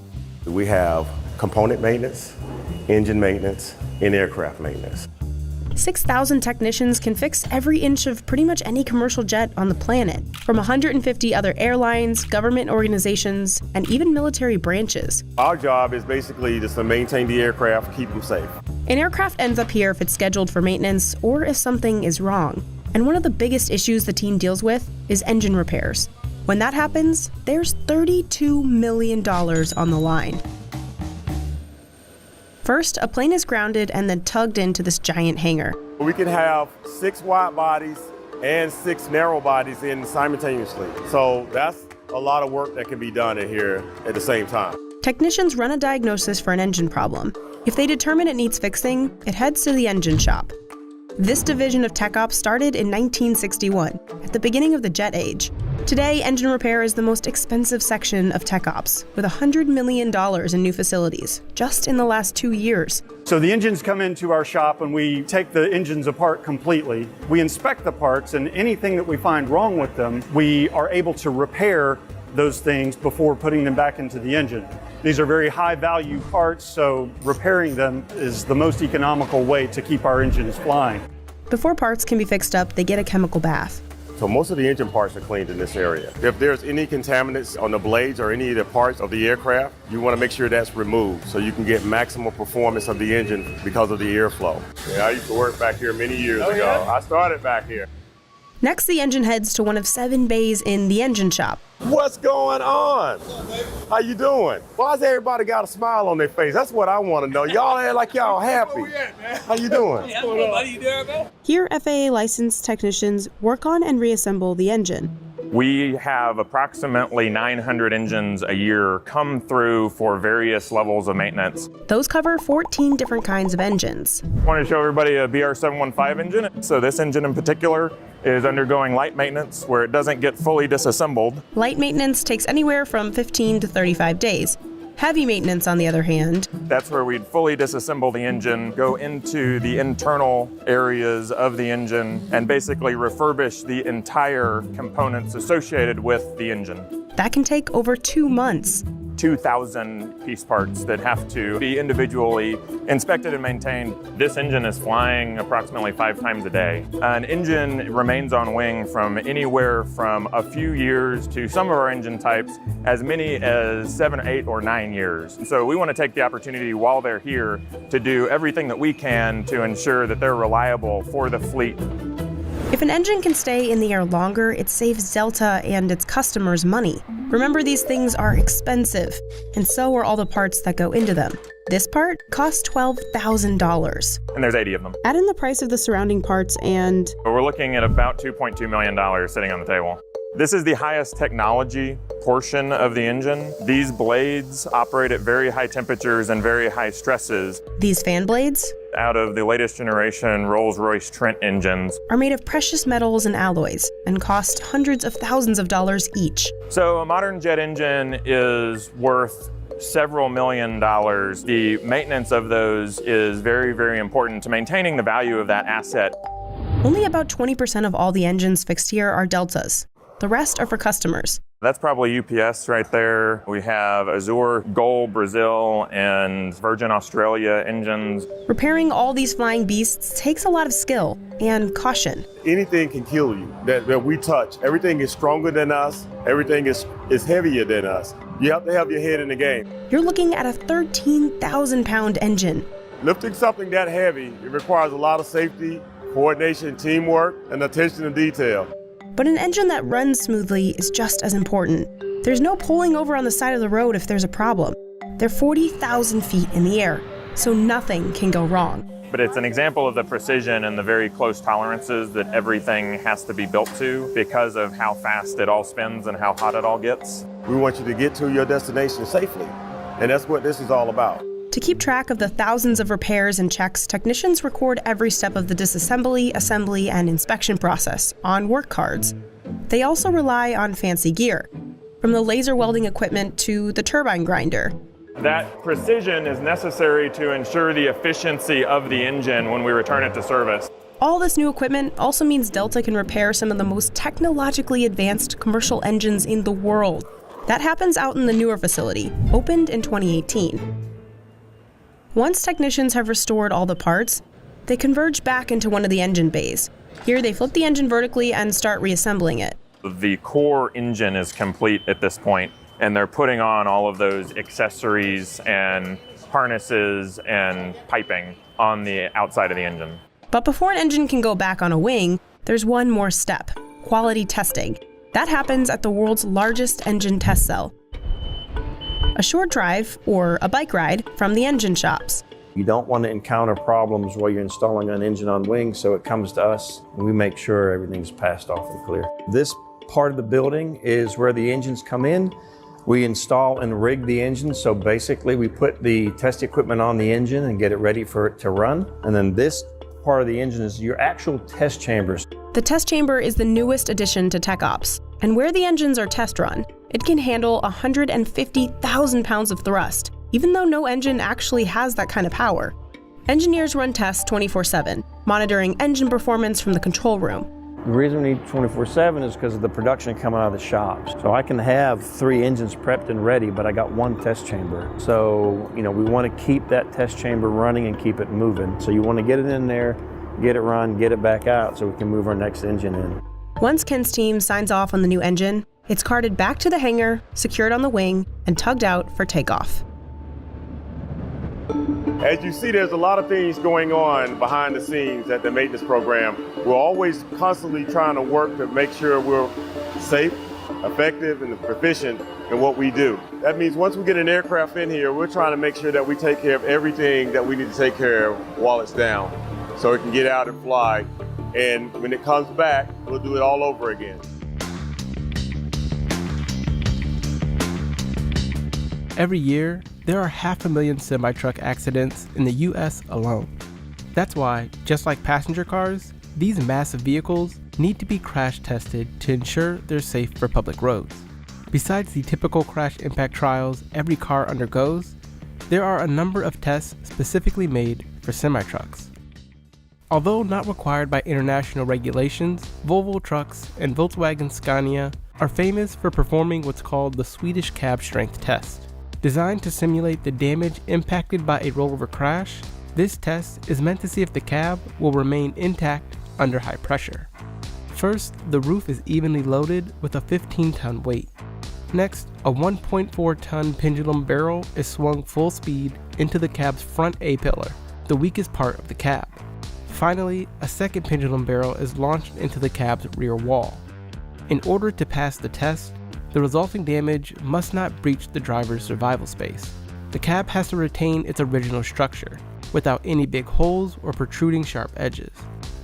We have component maintenance, engine maintenance, and aircraft maintenance. 6,000 technicians can fix every inch of pretty much any commercial jet on the planet, from 150 other airlines, government organizations, and even military branches. Our job is basically just to maintain the aircraft, keep them safe. An aircraft ends up here if it's scheduled for maintenance or if something is wrong. And one of the biggest issues the team deals with is engine repairs. When that happens, there's $32 million on the line. First, a plane is grounded and then tugged into this giant hangar. We can have 6 wide bodies and 6 narrow bodies in simultaneously. So that's a lot of work that can be done in here at the same time. Technicians run a diagnosis for an engine problem. If they determine it needs fixing, it heads to the engine shop. This division of Tech Ops started in 1961, at the beginning of the jet age. Today, engine repair is the most expensive section of Tech Ops, with $100 million in new facilities, just in the last 2 years. So the engines come into our shop and we take the engines apart completely. We inspect the parts, and anything that we find wrong with them, we are able to repair those things before putting them back into the engine. These are very high value parts, so repairing them is the most economical way to keep our engines flying. Before parts can be fixed up, they get a chemical bath. So most of the engine parts are cleaned in this area. If there's any contaminants on the blades or any of the parts of the aircraft, you want to make sure that's removed so you can get maximum performance of the engine because of the airflow. Yeah, I used to work back here many years ago. Yeah? I started back here. Next, the engine heads to one of 7 bays in the engine shop. What's going on? How you doing? Why's everybody got a smile on their face? That's what I want to know. Y'all act like y'all happy. How you doing? Here, FAA licensed technicians work on and reassemble the engine. We have approximately 900 engines a year come through for various levels of maintenance. Those cover 14 different kinds of engines. I want to show everybody a BR715 engine. So this engine in particular is undergoing light maintenance where it doesn't get fully disassembled. Light maintenance takes anywhere from 15 to 35 days. Heavy maintenance, on the other hand, that's where we'd fully disassemble the engine, go into the internal areas of the engine, and basically refurbish the entire components associated with the engine. That can take over 2 months. 2,000 piece parts that have to be individually inspected and maintained. This engine is flying approximately 5 times a day. An engine remains on wing from anywhere from a few years to some of our engine types as many as 7, 8, or 9 years. So we want to take the opportunity while they're here to do everything that we can to ensure that they're reliable for the fleet. If an engine can stay in the air longer, it saves Delta and its customers money. Remember, these things are expensive, and so are all the parts that go into them. This part costs $12,000. And there's 80 of them. Add in the price of the surrounding parts and... We're looking at about $2.2 million sitting on the table. This is the highest technology portion of the engine. These blades operate at very high temperatures and very high stresses. These fan blades, out of the latest generation Rolls-Royce Trent engines, are made of precious metals and alloys and cost hundreds of thousands of dollars each. So a modern jet engine is worth several $million. The maintenance of those is very, very important to maintaining the value of that asset. Only about 20% of all the engines fixed here are Deltas. The rest are for customers. That's probably UPS right there. We have Azure, Gol, Brazil, and Virgin Australia engines. Repairing all these flying beasts takes a lot of skill and caution. Anything can kill you that we touch. Everything is stronger than us. Everything is heavier than us. You have to have your head in the game. You're looking at a 13,000-pound engine. Lifting something that heavy, it requires a lot of safety, coordination, teamwork, and attention to detail. But an engine that runs smoothly is just as important. There's no pulling over on the side of the road if there's a problem. They're 40,000 feet in the air, so nothing can go wrong. But it's an example of the precision and the very close tolerances that everything has to be built to because of how fast it all spins and how hot it all gets. We want you to get to your destination safely, and that's what this is all about. To keep track of the thousands of repairs and checks, technicians record every step of the disassembly, assembly, and inspection process on work cards. They also rely on fancy gear, from the laser welding equipment to the turbine grinder. That precision is necessary to ensure the efficiency of the engine when we return it to service. All this new equipment also means Delta can repair some of the most technologically advanced commercial engines in the world. That happens out in the newer facility, opened in 2018. Once technicians have restored all the parts, they converge back into one of the engine bays. Here they flip the engine vertically and start reassembling it. The core engine is complete at this point, and they're putting on all of those accessories and harnesses and piping on the outside of the engine. But before an engine can go back on a wing, there's one more step: quality testing. That happens at the world's largest engine test cell. A short drive, or a bike ride, from the engine shops. You don't want to encounter problems while you're installing an engine on wing, so it comes to us and we make sure everything's passed off and clear. This part of the building is where the engines come in. We install and rig the engine, so basically we put the test equipment on the engine and get it ready for it to run. And then this part of the engine is your actual test chambers. The test chamber is the newest addition to TechOps, and where the engines are test run, it can handle 150,000 pounds of thrust, even though no engine actually has that kind of power. Engineers run tests 24/7, monitoring engine performance from the control room. The reason we need 24/7 is because of the production coming out of the shops. So I can have 3 engines prepped and ready, but I got 1 test chamber. So, we want to keep that test chamber running and keep it moving. So you want to get it in there, get it run, get it back out so we can move our next engine in. Once Ken's team signs off on the new engine, it's carted back to the hangar, secured on the wing, and tugged out for takeoff. As you see, there's a lot of things going on behind the scenes at the maintenance program. We're always constantly trying to work to make sure we're safe, effective, and proficient in what we do. That means once we get an aircraft in here, we're trying to make sure that we take care of everything that we need to take care of while it's down, so it can get out and fly. And when it comes back, we'll do it all over again. Every year, there are 500,000 semi-truck accidents in the US alone. That's why, just like passenger cars, these massive vehicles need to be crash tested to ensure they're safe for public roads. Besides the typical crash impact trials every car undergoes, there are a number of tests specifically made for semi-trucks. Although not required by international regulations, Volvo Trucks and Volkswagen Scania are famous for performing what's called the Swedish cab strength test. Designed to simulate the damage impacted by a rollover crash, this test is meant to see if the cab will remain intact under high pressure. First, the roof is evenly loaded with a 15-ton weight. Next, a 1.4-ton pendulum barrel is swung full speed into the cab's front A-pillar, the weakest part of the cab. Finally, a second pendulum barrel is launched into the cab's rear wall. In order to pass the test, the resulting damage must not breach the driver's survival space. The cab has to retain its original structure, without any big holes or protruding sharp edges.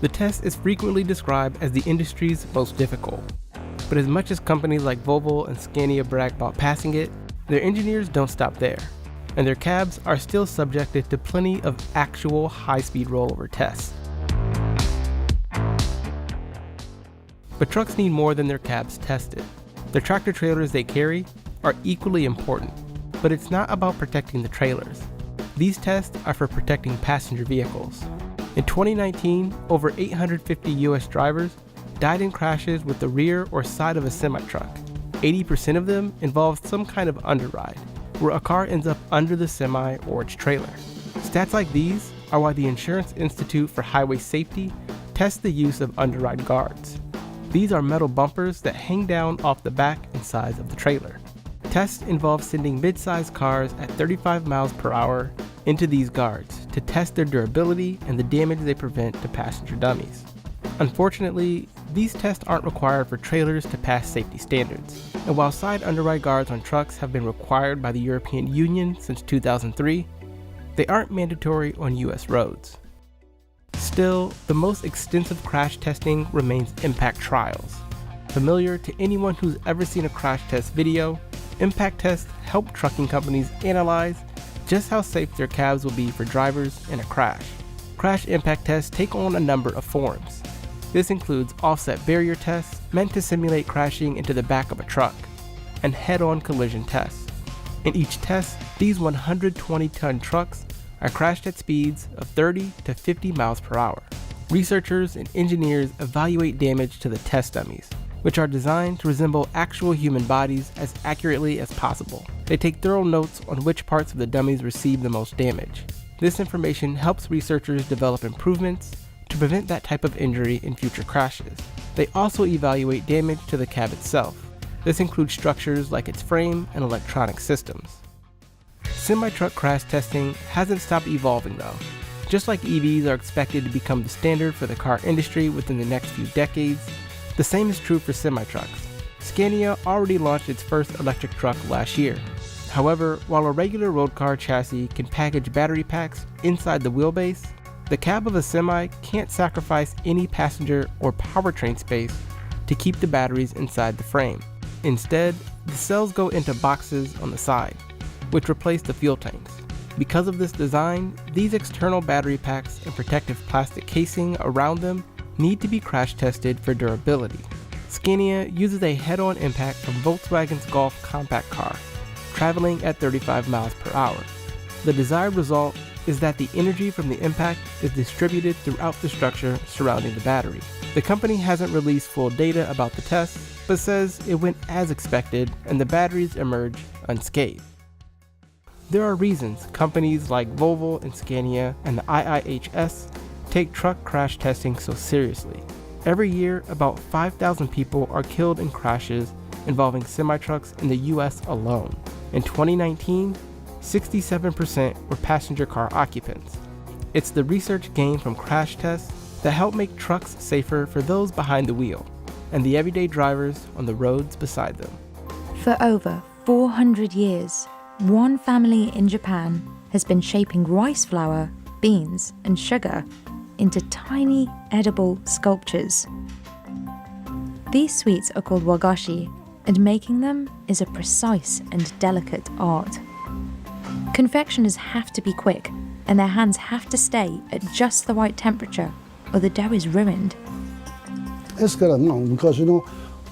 The test is frequently described as the industry's most difficult. But as much as companies like Volvo and Scania brag about passing it, their engineers don't stop there, and their cabs are still subjected to plenty of actual high-speed rollover tests. But trucks need more than their cabs tested. The tractor trailers they carry are equally important, but it's not about protecting the trailers. These tests are for protecting passenger vehicles. In 2019, over 850 US drivers died in crashes with the rear or side of a semi-truck. 80% of them involved some kind of underride, where a car ends up under the semi or its trailer. Stats like these are why the Insurance Institute for Highway Safety tests the use of underride guards. These are metal bumpers that hang down off the back and sides of the trailer. Tests involve sending mid-sized cars at 35 miles per hour into these guards to test their durability and the damage they prevent to passenger dummies. Unfortunately, these tests aren't required for trailers to pass safety standards. And while side underride guards on trucks have been required by the European Union since 2003, they aren't mandatory on US roads. Still, the most extensive crash testing remains impact trials. Familiar to anyone who's ever seen a crash test video, impact tests help trucking companies analyze just how safe their cabs will be for drivers in a crash. Crash impact tests take on a number of forms. This includes offset barrier tests meant to simulate crashing into the back of a truck, and head-on collision tests. In each test, these 120-ton trucks are crashed at speeds of 30 to 50 miles per hour. Researchers and engineers evaluate damage to the test dummies, which are designed to resemble actual human bodies as accurately as possible. They take thorough notes on which parts of the dummies receive the most damage. This information helps researchers develop improvements to prevent that type of injury in future crashes. They also evaluate damage to the cab itself. This includes structures like its frame and electronic systems. Semi-truck crash testing hasn't stopped evolving though. Just like EVs are expected to become the standard for the car industry within the next few decades, the same is true for semi-trucks. Scania already launched its first electric truck last year. However, while a regular road car chassis can package battery packs inside the wheelbase, the cab of a semi can't sacrifice any passenger or powertrain space to keep the batteries inside the frame. Instead, the cells go into boxes on the side, which replace the fuel tanks. Because of this design, these external battery packs and protective plastic casing around them need to be crash tested for durability. Scania uses a head-on impact from Volkswagen's Golf compact car, traveling at 35 miles per hour. The desired result is that the energy from the impact is distributed throughout the structure surrounding the battery. The company hasn't released full data about the tests, but says it went as expected and the batteries emerge unscathed. There are reasons companies like Volvo and Scania and the IIHS take truck crash testing so seriously. Every year, about 5,000 people are killed in crashes involving semi-trucks in the US alone. In 2019, 67% were passenger car occupants. It's the research gained from crash tests that help make trucks safer for those behind the wheel and the everyday drivers on the roads beside them. For over 400 years, one family in Japan has been shaping rice flour, beans, and sugar into tiny edible sculptures. These sweets are called wagashi, and making them is a precise and delicate art. Confectioners have to be quick, and their hands have to stay at just the right temperature, or the dough is ruined. ですから昔の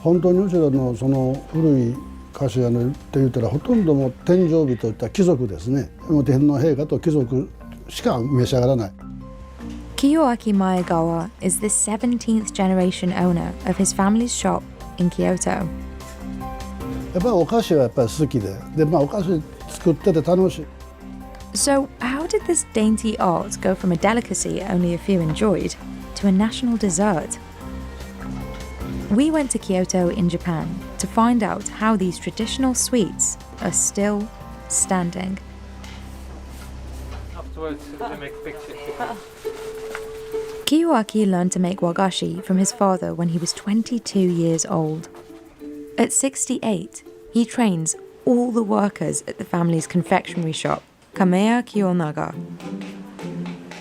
本当にうちらのその古い菓子屋のって言ったらほとんども天上人といった貴族ですね。もう天皇陛下と貴族しか召し上がらない。 Kiyoaki Maegawa is the 17th generation owner of his family's shop in Kyoto. やっぱりお菓子はやっぱり好きで、お菓子作ってて楽しい。 So, how did this dainty art go from a delicacy only a few enjoyed to a national dessert? We went to Kyoto in Japan to find out how these traditional sweets are still standing. Kiyoaki learned to make wagashi from his father when he was 22 years old. At 68, he trains all the workers at the family's confectionery shop, Kameya Kiyonaga.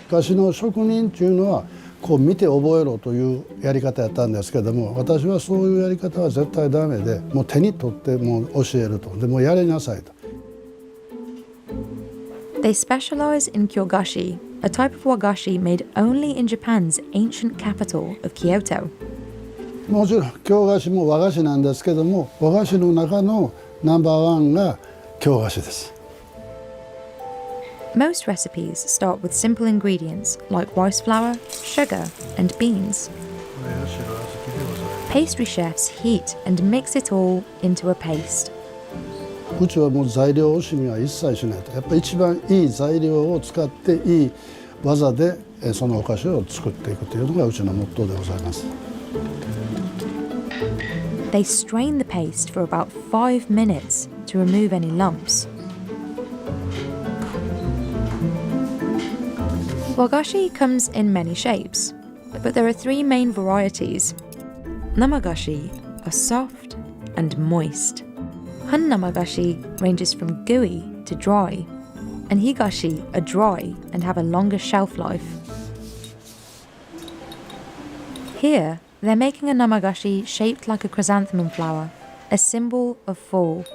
菓子の職人っていうのはこう見て覚えろというやり方やったんですけども、私はそういうやり方は絶対ダメで、もう手に取ってもう教えると、でもうやりなさいと。They specialize in kyogashi, a type of wagashi made only in Japan's ancient capital of Kyoto. もちろん京菓子も和菓子なんですけども、和菓子の中のナンバーワンが京菓子です。 Most recipes start with simple ingredients like rice flour, sugar, and beans. Pastry chefs heat and mix it all into a paste. うちはもう材料惜しみは一切しないと。やっぱり一番いい材料を使っていい技でそのお菓子を作っていくというのがうちのモットーでございます。 They strain the paste for about 5 minutes to remove any lumps. Wagashi comes in many shapes, but there are 3 main varieties. Namagashi are soft and moist. Han namagashi ranges from gooey to dry, and higashi are dry and have a longer shelf life. Here, they're making a namagashi shaped like a chrysanthemum flower, a symbol of fall.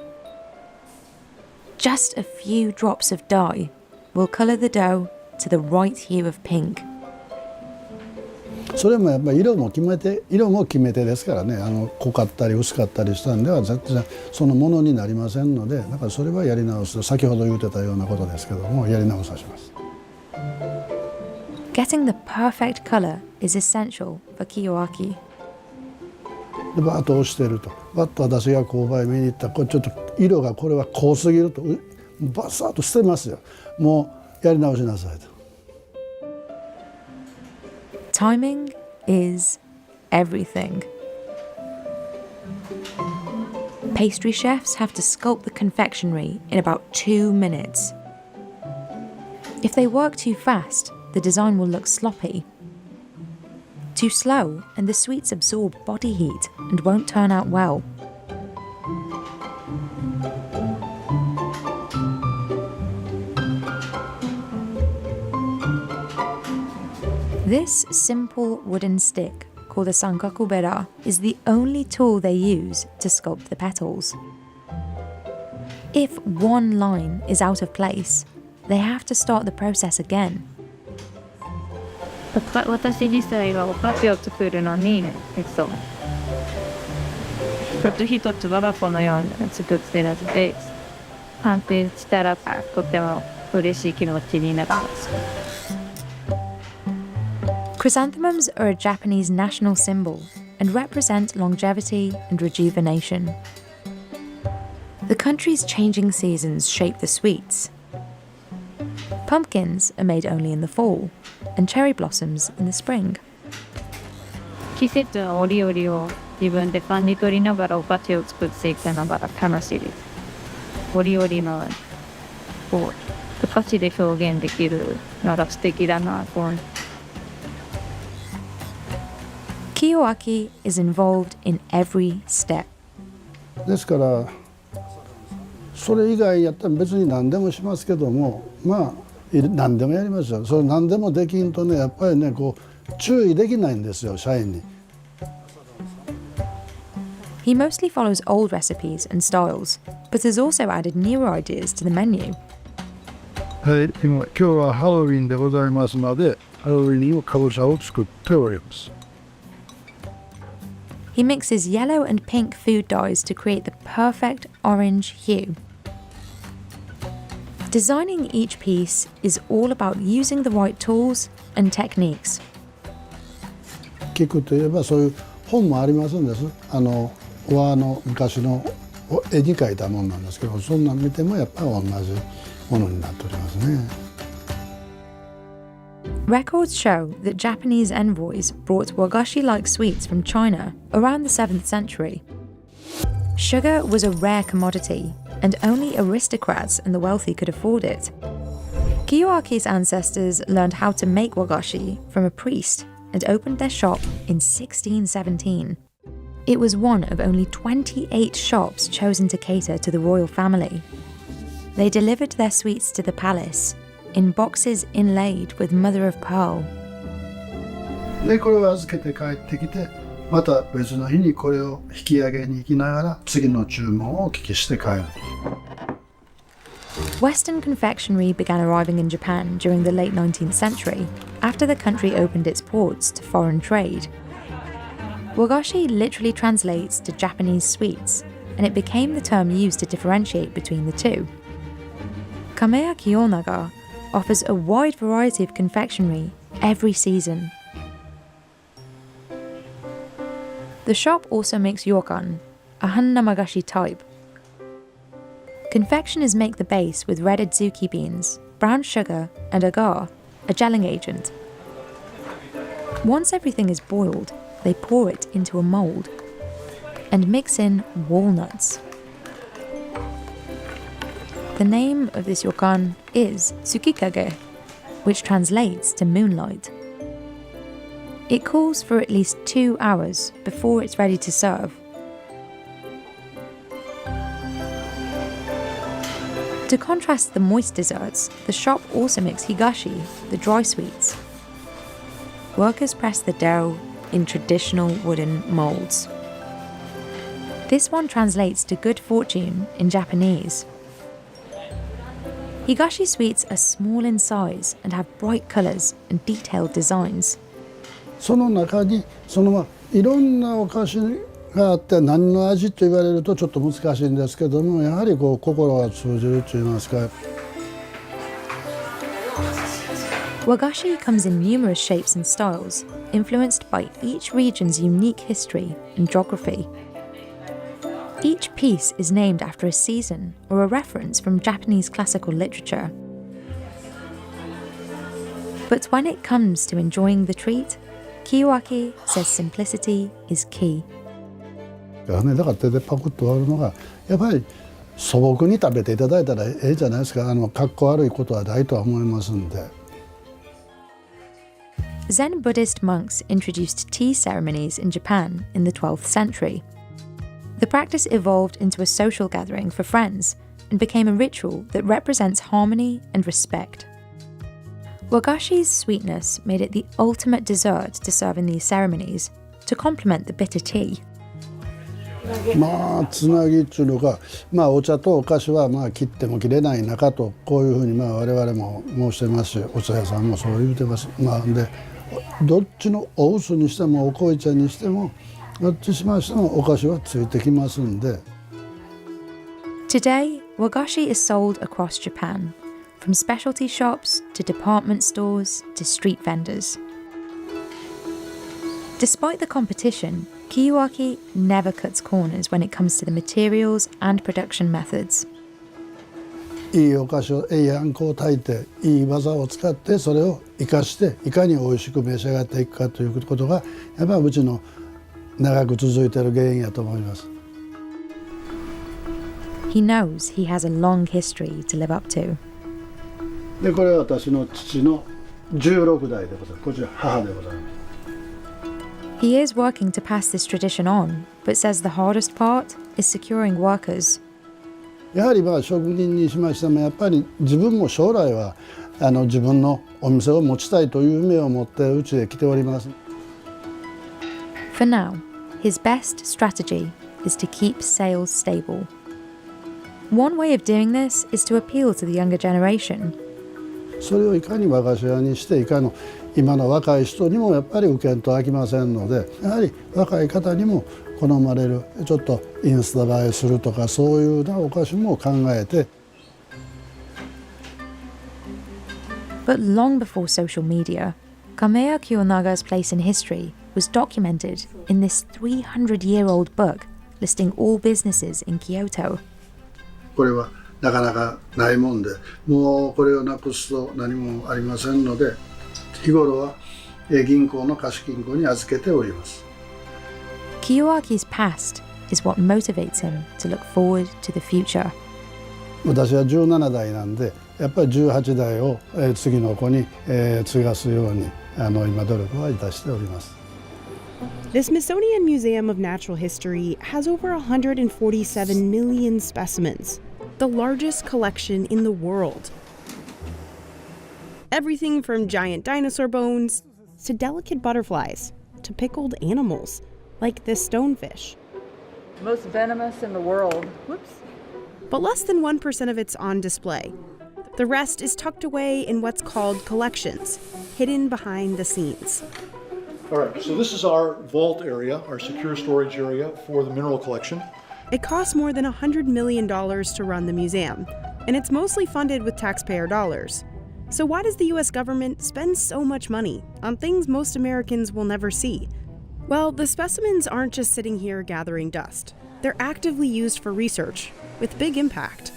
Just a few drops of dye will colour the dough to the right hue of pink. それもやっぱり色も決め手ですからね。濃かったり薄かったりしたんでは絶対そのものになりませんので、だからそれはやり直す。先ほど言ってたようなことですけども、やり直さします。 Getting the perfect colour is essential for kiyoaki. でバッと押してると、バッと私が購買見に行ったら、これちょっと色がこれは濃すぎるとバサッと捨てますよ。もやり直しなさいと。 Timing is everything. Pastry chefs have to sculpt the confectionery in about 2 minutes. If they work too fast, the design will look sloppy. Too slow, and the sweets absorb body heat and won't turn out well. This simple wooden stick, called a sankakubera, is the only tool they use to sculpt the petals. If one line is out of place, they have to start the process again. 私自体はお菓子を作るのに、一つ一つ我が子のように作っているので、完成したらとても嬉しい気持ちになります。 Chrysanthemums are a Japanese national symbol and represent longevity and rejuvenation. The country's changing seasons shape the sweets. Pumpkins are made only in the fall, and cherry blossoms in the spring. 季節の折々を自分で感じ取りながらお菓子を作っていくのが楽しいです。折々のお菓子で表現できるのが素敵だなと思います。 Kiyoaki is involved in every step. ですからそれ以外やったら別に何でもしますけども、まあ何でもやりますよ。それ何でもできんとね、やっぱりねこう注意できないんですよ、社員に。 He mostly follows old recipes and styles, but has also added newer ideas to the menu. はい、今日はハロウィンでございますので、ハロウィンのかぼちゃを作っております。 He mixes yellow and pink food dyes to create the perfect orange hue. Designing each piece is all about using the right tools and techniques. 菊といえばそういう本もありますんです。和の昔の絵に描いたものなんですけど、そんなん見てもやっぱり同じものになっておりますね。 Records show that Japanese envoys brought wagashi-like sweets from China around the 7th century. Sugar was a rare commodity, and only aristocrats and the wealthy could afford it. Kiyoaki's ancestors learned how to make wagashi from a priest and opened their shop in 1617. It was one of only 28 shops chosen to cater to the royal family. They delivered their sweets to the palace in boxes inlaid with mother of pearl. でこれを預けて帰ってきて、また別の日にこれを引き上げに行きながら次の注文をお聞きして帰る。 Western confectionery began arriving in Japan during the late 19th century, after the country opened its ports to foreign trade. Wagashi literally translates to Japanese sweets, and it became the term used to differentiate between the two. Kameya Kiyonaga offers a wide variety of confectionery every season. The shop also makes yokan, a hannamagashi type. Confectioners make the base with red adzuki beans, brown sugar, and agar, a gelling agent. Once everything is boiled, they pour it into a mold and mix in walnuts. The name of this yokan is Tsukikage, which translates to moonlight. It cools for at least 2 hours before it's ready to serve. To contrast the moist desserts, the shop also makes higashi, the dry sweets. Workers press the dough in traditional wooden molds. This one translates to good fortune in Japanese. Higashi sweets are small in size and have bright colours and detailed designs. その中にいろんなお菓子があって何の味と言われるとちょっと難しいんですけども、やはりこう心が通じると言いますか。 Wagashi comes in numerous shapes and styles, influenced by each region's unique history and geography. Each piece is named after a season or a reference from Japanese classical literature. But when it comes to enjoying the treat, Kiyoaki says simplicity is key. だから手でパクッと割るのがやっぱり素朴に食べていただいたらええじゃないですか。かっこ悪いことはないとは思いますんで。Zen Buddhist monks introduced tea ceremonies in Japan in the 12th century. The practice evolved into a social gathering for friends and became a ritual that represents harmony and respect. Wagashi's sweetness made it the ultimate dessert to serve in these ceremonies, to complement the bitter tea. つなぎっていうのが、お茶とお菓子は切っても切れない仲とこういうふうに我々も申してますし、お茶屋さんもそう言うてます。でどっちのお薄にしてもお濃茶にしてもどっちしましてもお菓子はついてきますんで。Today, wagashi is sold across Japan, from specialty shops to department stores to street vendors. Despite the competition, Kiyoaki never cuts corners when it comes to the materials and production methods. いいお菓子をいいあんこを炊いていい技を使ってそれを生かしていかに美味しく召し上がっていくかということがやっぱりうちの長く続いている原因やと思います。He knows he has a long history to live up to. でこれは私の父の16代でございます。こちら母でございます。He is working to pass this tradition on, but says the hardest part is securing workers. やはり職人にしましてもやっぱり自分も将来は自分のお店を持ちたいという夢を持ってうちへ来ております。For now, his best strategy is to keep sales stable. One way of doing this is to appeal to the younger generation. それをいかに和菓子屋にしていかの今の若い人にもやっぱり受けんと飽きませんので、やはり若い方にも好まれるちょっとインスタ映えするとかそういうようなお菓子も考えて。But long before social media, Kameya Kiyonaga's place in history was documented in this 300-year-old book listing all businesses in Kyoto. これはなかなかないもんで、もうこれをなくすと何もありませんので、日頃は銀行の貸金庫に預けております。Kiyoaki's past is what motivates him to look forward to the future. 私は17代なんで、やっぱり18代を次の子に継がすように今努力はいたしております。The Smithsonian Museum of Natural History has over 147 million specimens, the largest collection in the world. Everything from giant dinosaur bones to delicate butterflies to pickled animals, like this stonefish. Most venomous in the world. Whoops. But less than 1% of it's on display. The rest is tucked away in what's called collections, hidden behind the scenes. All right, so this is our vault area, our secure storage area for the mineral collection. It costs more than $100 million to run the museum, and it's mostly funded with taxpayer dollars. So why does the US government spend so much money on things most Americans will never see? Well, the specimens aren't just sitting here gathering dust. They're actively used for research, with big impact.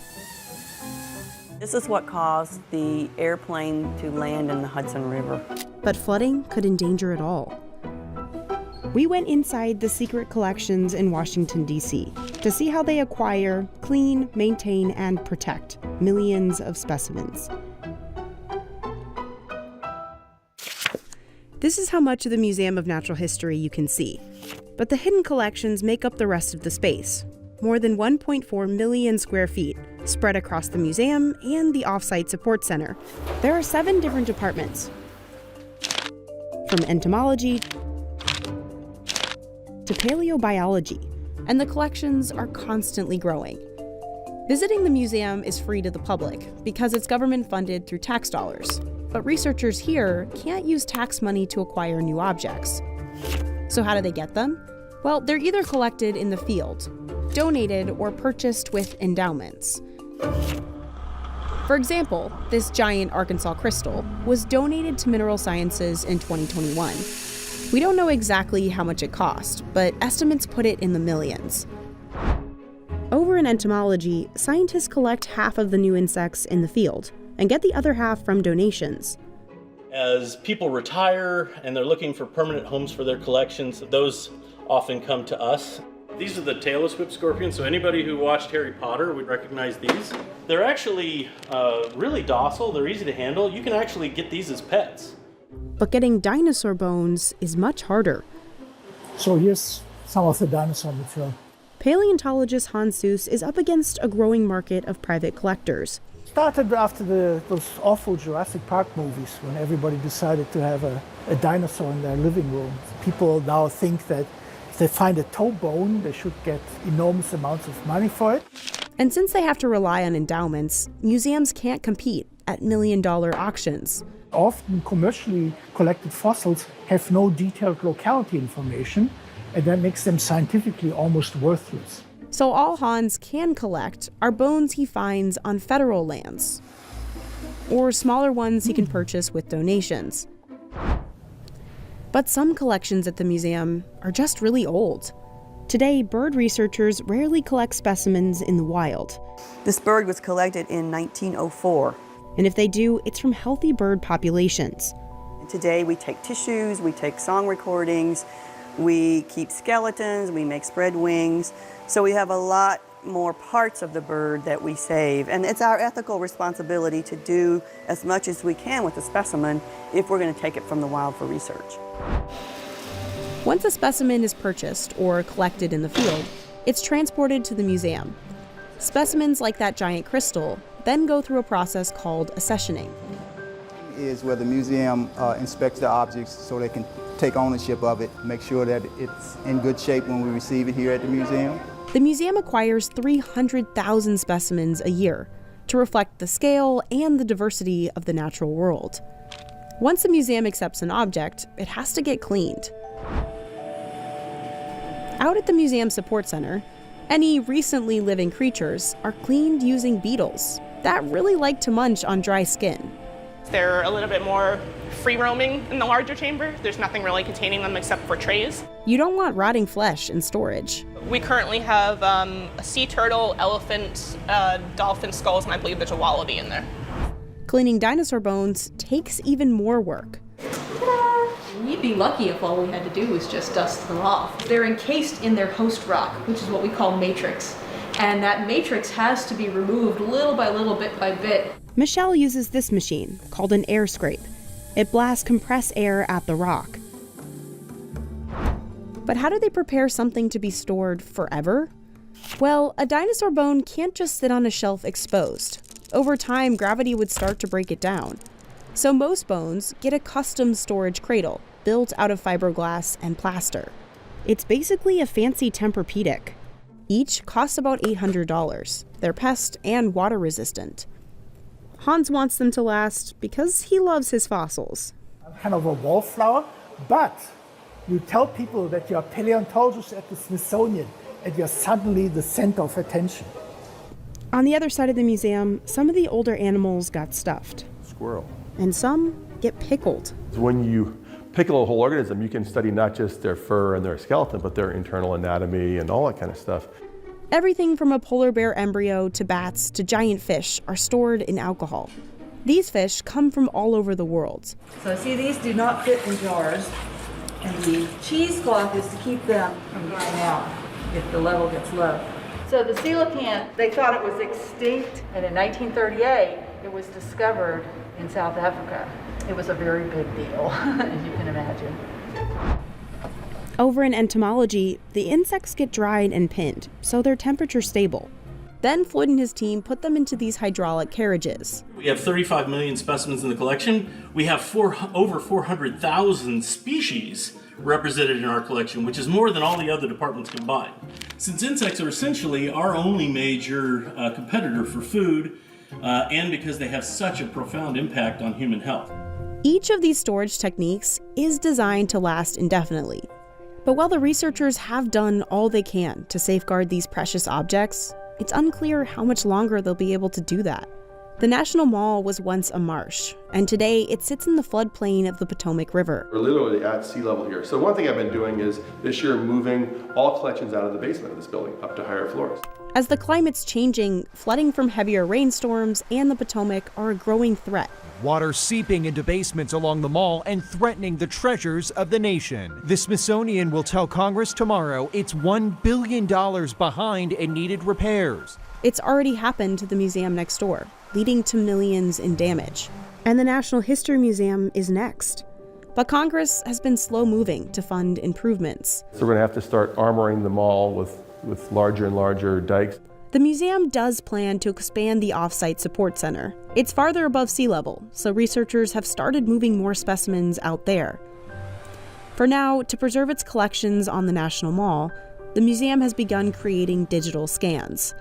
This is what caused the airplane to land in the Hudson River. But flooding could endanger it all. We went inside the secret collections in Washington, D.C. to see how they acquire, clean, maintain, and protect millions of specimens. This is how much of the Museum of Natural History you can see. But the hidden collections make up the rest of the space, more than 1.4 million square feet, spread across the museum and the off-site support center. There are 7 different departments, from entomology to paleobiology, and the collections are constantly growing. Visiting the museum is free to the public because it's government funded through tax dollars, but researchers here can't use tax money to acquire new objects. So how do they get them? Well, they're either collected in the field, donated, or purchased with endowments. For example, this giant Arkansas crystal was donated to Mineral Sciences in 2021. We don't know exactly how much it cost, but estimates put it in the millions. Over in entomology, scientists collect half of the new insects in the field and get the other half from donations. As people retire and they're looking for permanent homes for their collections, those often come to us. These are the tailless whip scorpions, so anybody who watched Harry Potter would recognize these. They're actually really docile, they're easy to handle. You can actually get these as pets. But getting dinosaur bones is much harder. So here's some of the dinosaur material. Paleontologist Hans Suess is up against a growing market of private collectors. Started after those awful Jurassic Park movies when everybody decided to have a dinosaur in their living room. People now think that if they find a toe bone, they should get enormous amounts of money for it. And since they have to rely on endowments, museums can't compete at million-dollar auctions. Often commercially collected fossils have no detailed locality information, and that makes them scientifically almost worthless. So all Hans can collect are bones he finds on federal lands, or smaller ones he can purchase with donations. But some collections at the museum are just really old. Today, bird researchers rarely collect specimens in the wild. This bird was collected in 1904. And if they do, it's from healthy bird populations. Today we take tissues, we take song recordings, we keep skeletons, we make spread wings. So we have a lot more parts of the bird that we save. And it's our ethical responsibility to do as much as we can with the specimen if we're going to take it from the wild for research. Once a specimen is purchased or collected in the field, it's transported to the museum. Specimens like that giant crystal then go through a process called accessioning. Is where the museum inspects the objects so they can take ownership of it, make sure that it's in good shape when we receive it here at the museum. The museum acquires 300,000 specimens a year to reflect the scale and the diversity of the natural world. Once the museum accepts an object, it has to get cleaned. Out at the Museum Support Center, any recently living creatures are cleaned using beetles that really like to munch on dry skin. They're a little bit more free-roaming in the larger chamber. There's nothing really containing them except for trays. You don't want rotting flesh in storage. We currently have a sea turtle, elephant, dolphin skulls, and I believe there's a wallaby in there. Cleaning dinosaur bones takes even more work. We'd be lucky if all we had to do was just dust them off. They're encased in their host rock, which is what we call matrix. And that matrix has to be removed little by little, bit by bit. Michelle uses this machine, called an air scrape. It blasts compressed air at the rock. But how do they prepare something to be stored forever? Well, a dinosaur bone can't just sit on a shelf exposed. Over time, gravity would start to break it down. So most bones get a custom storage cradle, built out of fiberglass and plaster. It's basically a fancy Tempur-Pedic. Each costs about $800. They're pest and water resistant. Hans wants them to last because he loves his fossils. I'm kind of a wallflower, but you tell people that you're a paleontologist at the Smithsonian and you're suddenly the center of attention. On the other side of the museum, some of the older animals got stuffed. Squirrel. And some get pickled. When you pickle a whole organism, you can study not just their fur and their skeleton, but their internal anatomy and all that kind of stuff. Everything from a polar bear embryo to bats to giant fish are stored in alcohol. These fish come from all over the world. So see, these do not fit in jars, and the cheesecloth is to keep them from drying out if the level gets low. So the coelacanth, they thought it was extinct, and in 1938, it was discovered in South Africa. It was a very big deal, as you can imagine. Over in entomology, the insects get dried and pinned, so they're temperature stable. Then Floyd and his team put them into these hydraulic carriages. We have 35 million specimens in the collection. We have over 400,000 species represented in our collection, which is more than all the other departments combined. Since insects are essentially our only major competitor for food, and because they have such a profound impact on human health. Each of these storage techniques is designed to last indefinitely. But while the researchers have done all they can to safeguard these precious objects, it's unclear how much longer they'll be able to do that. The National Mall was once a marsh, and today it sits in the floodplain of the Potomac River. We're literally at sea level here. So one thing I've been doing is this year moving all collections out of the basement of this building up to higher floors. As the climate's changing, flooding from heavier rainstorms and the Potomac are a growing threat. Water seeping into basements along the mall and threatening the treasures of the nation. The Smithsonian will tell Congress tomorrow it's $1 billion behind in needed repairs. It's already happened to the museum next door, leading to millions in damage. And the National History Museum is next. But Congress has been slow moving to fund improvements. So we're going to have to start armoring the mall with larger and larger dikes. The museum does plan to expand the off-site support center. It's farther above sea level, so researchers have started moving more specimens out there. For now, to preserve its collections on the National Mall, the museum has begun creating digital scans,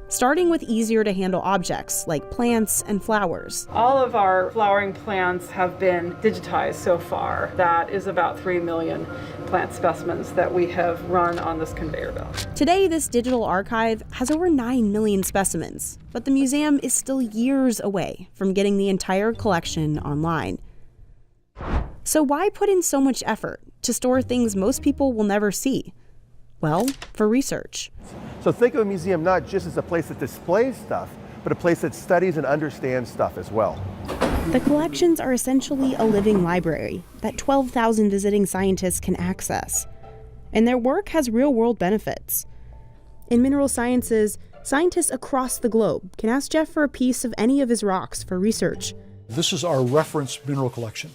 starting with easier-to-handle objects like plants and flowers. All of our flowering plants have been digitized so far. That is about 3 million plant specimens that we have run on this conveyor belt. Today, this digital archive has over 9 million specimens, but the museum is still years away from getting the entire collection online. So why put in so much effort to store things most people will never see? Well, for research. So think of a museum not just as a place that displays stuff, but a place that studies and understands stuff as well. The collections are essentially a living library that 12,000 visiting scientists can access. And their work has real-world benefits. In mineral sciences, scientists across the globe can ask Jeff for a piece of any of his rocks for research. This is our reference mineral collection.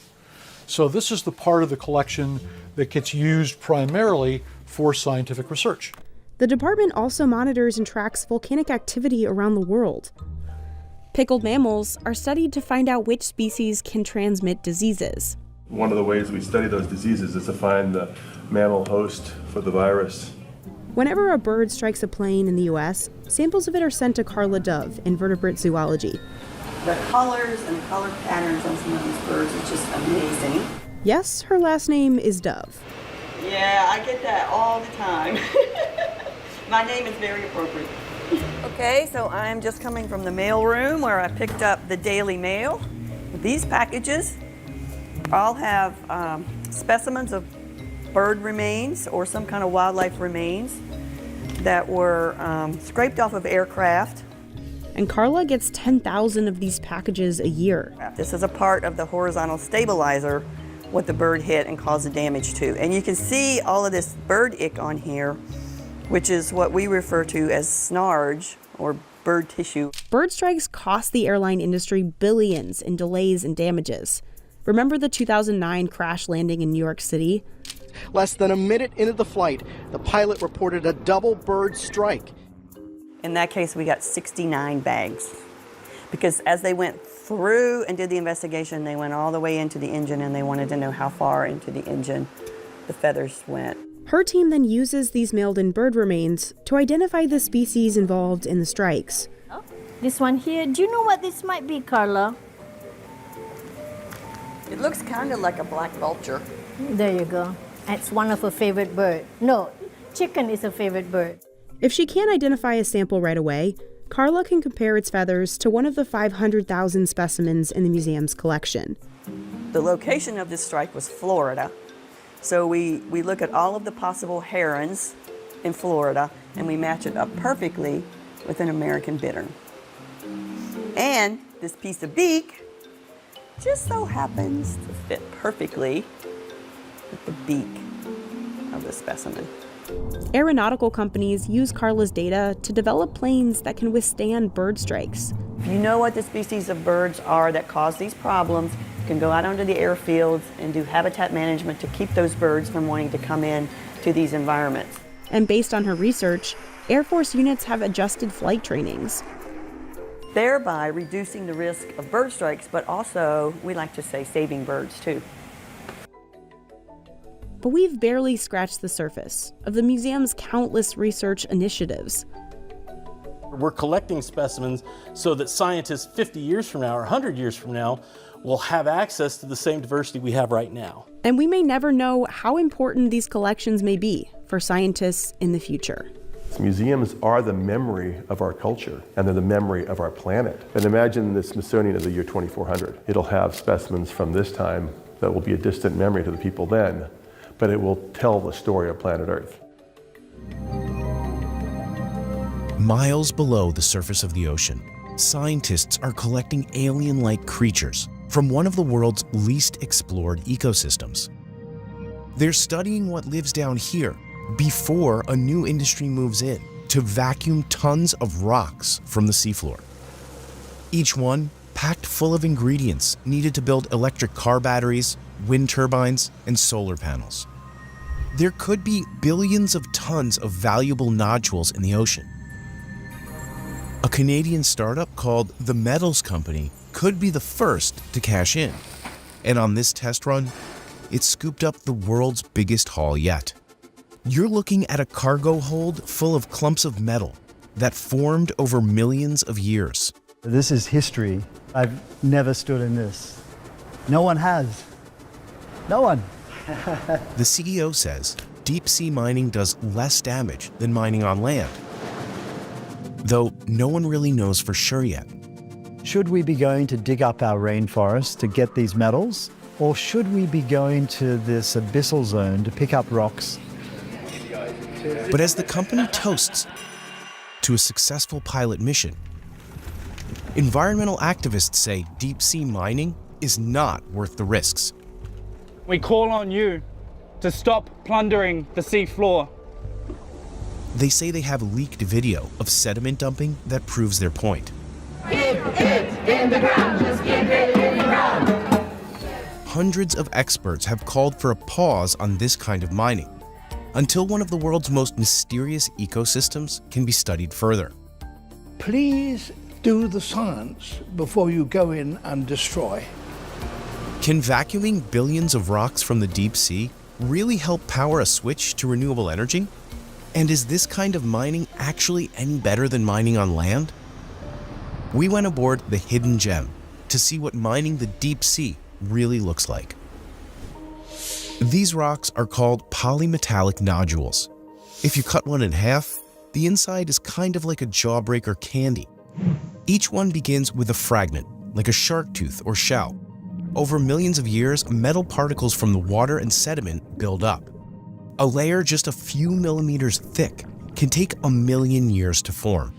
So this is the part of the collection that gets used primarily for scientific research. The department also monitors and tracks volcanic activity around the world. Pickled mammals are studied to find out which species can transmit diseases. One of the ways we study those diseases is to find the mammal host for the virus. Whenever a bird strikes a plane in the U.S., samples of it are sent to Carla Dove in vertebrate zoology. The colors and color patterns on some of these birds is just amazing. Yes, her last name is Dove. Yeah, I get that all the time. My name is very appropriate. Okay, so I'm just coming from the mail room where I picked up the Daily Mail. These packages all have specimens of bird remains or some kind of wildlife remains that were scraped off of aircraft. And Carla gets 10,000 of these packages a year. This is a part of the horizontal stabilizer what the bird hit and caused the damage to. And you can see all of this bird ick on here, which is what we refer to as snarge or bird tissue. Bird strikes cost the airline industry billions in delays and damages. Remember the 2009 crash landing in New York City? Less than a minute into the flight, the pilot reported a double bird strike. In that case, we got 69 bags. Because as they went through and did the investigation, they went all the way into the engine and they wanted to know how far into the engine the feathers went. Her team then uses these mailed-in bird remains to identify the species involved in the strikes. Oh, this one here, do you know what this might be, Carla? It looks kind of like a black vulture. There you go. It's one of her favorite birds. No, chicken is her favorite bird. If she can't identify a sample right away, Carla can compare its feathers to one of the 500,000 specimens in the museum's collection. The location of this strike was Florida. So we look at all of the possible herons in Florida and we match it up perfectly with an American bittern. And this piece of beak just so happens to fit perfectly with the beak of the specimen. Aeronautical companies use Carla's data to develop planes that can withstand bird strikes. If you know what the species of birds are that cause these problems, you can go out onto the airfields and do habitat management to keep those birds from wanting to come in to these environments. And based on her research, Air Force units have adjusted flight trainings, thereby reducing the risk of bird strikes, but also, we like to say, saving birds too. But we've barely scratched the surface of the museum's countless research initiatives. We're collecting specimens so that scientists 50 years from now or 100 years from now will have access to the same diversity we have right now. And we may never know how important these collections may be for scientists in the future. Museums are the memory of our culture, and they're the memory of our planet. And imagine the Smithsonian of the year 2400. It'll have specimens from this time that will be a distant memory to the people then, but it will tell the story of planet Earth. Miles below the surface of the ocean, scientists are collecting alien-like creatures from one of the world's least explored ecosystems. They're studying what lives down here before a new industry moves in to vacuum tons of rocks from the seafloor. Each one packed full of ingredients needed to build electric car batteries, wind turbines, and solar panels. There could be billions of tons of valuable nodules in the ocean. A Canadian startup called The Metals Company could be the first to cash in. And on this test run, it scooped up the world's biggest haul yet. You're looking at a cargo hold full of clumps of metal that formed over millions of years. This is history. I've never stood in this. No one has. No one. The CEO says deep sea mining does less damage than mining on land, though no one really knows for sure yet. Should we be going to dig up our rainforest to get these metals? Or should we be going to this abyssal zone to pick up rocks? But as the company toasts to a successful pilot mission, environmental activists say deep sea mining is not worth the risks. We call on you to stop plundering the sea floor. They say they have leaked video of sediment dumping that proves their point. Keep it in the ground, just keep it in the ground. Hundreds of experts have called for a pause on this kind of mining until one of the world's most mysterious ecosystems can be studied further. Please do the science before you go in and destroy. Can vacuuming billions of rocks from the deep sea really help power a switch to renewable energy? And is this kind of mining actually any better than mining on land? We went aboard the Hidden Gem to see what mining the deep sea really looks like. These rocks are called polymetallic nodules. If you cut one in half, the inside is kind of like a jawbreaker candy. Each one begins with a fragment, like a shark tooth or shell. Over millions of years, metal particles from the water and sediment build up. A layer just a few millimeters thick can take 1 million years to form.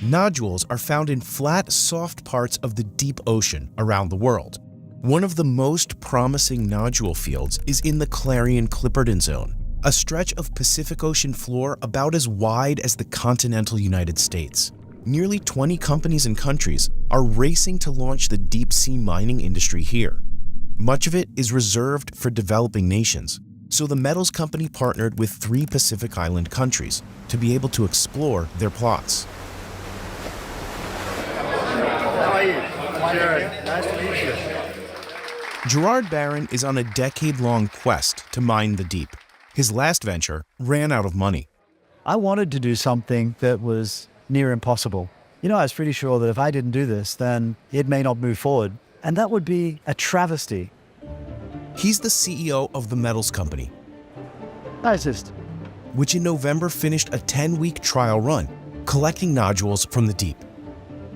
Nodules are found in flat, soft parts of the deep ocean around the world. One of the most promising nodule fields is in the Clarion-Clipperton Zone, a stretch of Pacific Ocean floor about as wide as the continental United States. Nearly 20 companies and countries are racing to launch the deep sea mining industry here. Much of it is reserved for developing nations, so the Metals Company partnered with 3 Pacific Island countries to be able to explore their plots. How are you? Jared, nice to meet you. Gerard Barron is on a decade-long quest to mine the deep. His last venture ran out of money. I wanted to do something that was near impossible. You know, I was pretty sure that if I didn't do this, then it may not move forward. And that would be a travesty. He's the CEO of the Metals Company, Nicest. which in November finished a 10-week trial run, collecting nodules from the deep.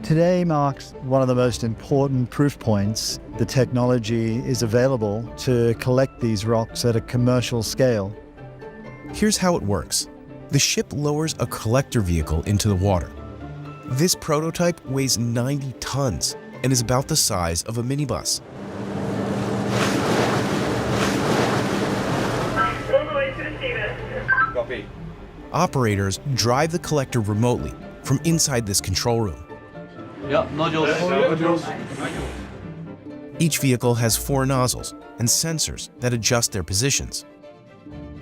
Today marks one of the most important proof points. The technology is available to collect these rocks at a commercial scale. Here's how it works. The ship lowers a collector vehicle into the water. This prototype weighs 90 tons and is about the size of a minibus. Copy. Operators drive the collector remotely from inside this control room. Yeah, nodules. Each vehicle has 4 nozzles and sensors that adjust their positions.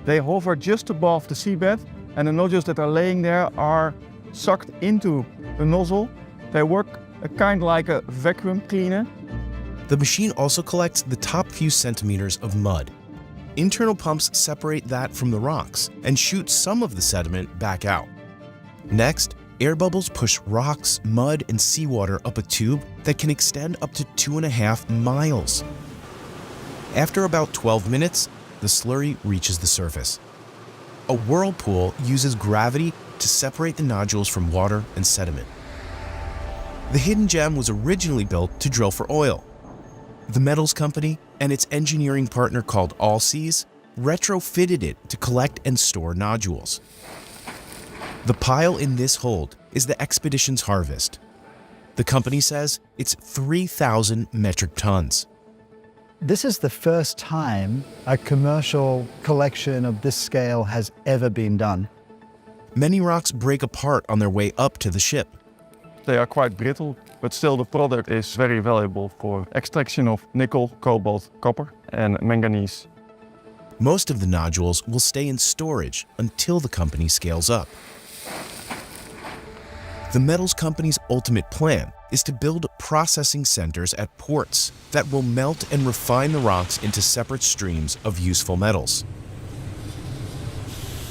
They hover just above the seabed, and the nodules that are laying there are sucked into the nozzle. They work kind of like a vacuum cleaner. The machine also collects the top few centimeters of mud. Internal pumps separate that from the rocks and shoot some of the sediment back out. Next, air bubbles push rocks, mud, and seawater up a tube that can extend up to 2.5 miles. After about 12 minutes, the slurry reaches the surface. A whirlpool uses gravity to separate the nodules from water and sediment. The Hidden Gem was originally built to drill for oil. The metals company and its engineering partner called Allseas retrofitted it to collect and store nodules. The pile in this hold is the expedition's harvest. The company says it's 3,000 metric tons. This is the first time a commercial collection of this scale has ever been done. Many rocks break apart on their way up to the ship. They are quite brittle, but still the product is very valuable for extraction of nickel, cobalt, copper and manganese. Most of the nodules will stay in storage until the company scales up. The metals company's ultimate plan is to build processing centers at ports that will melt and refine the rocks into separate streams of useful metals.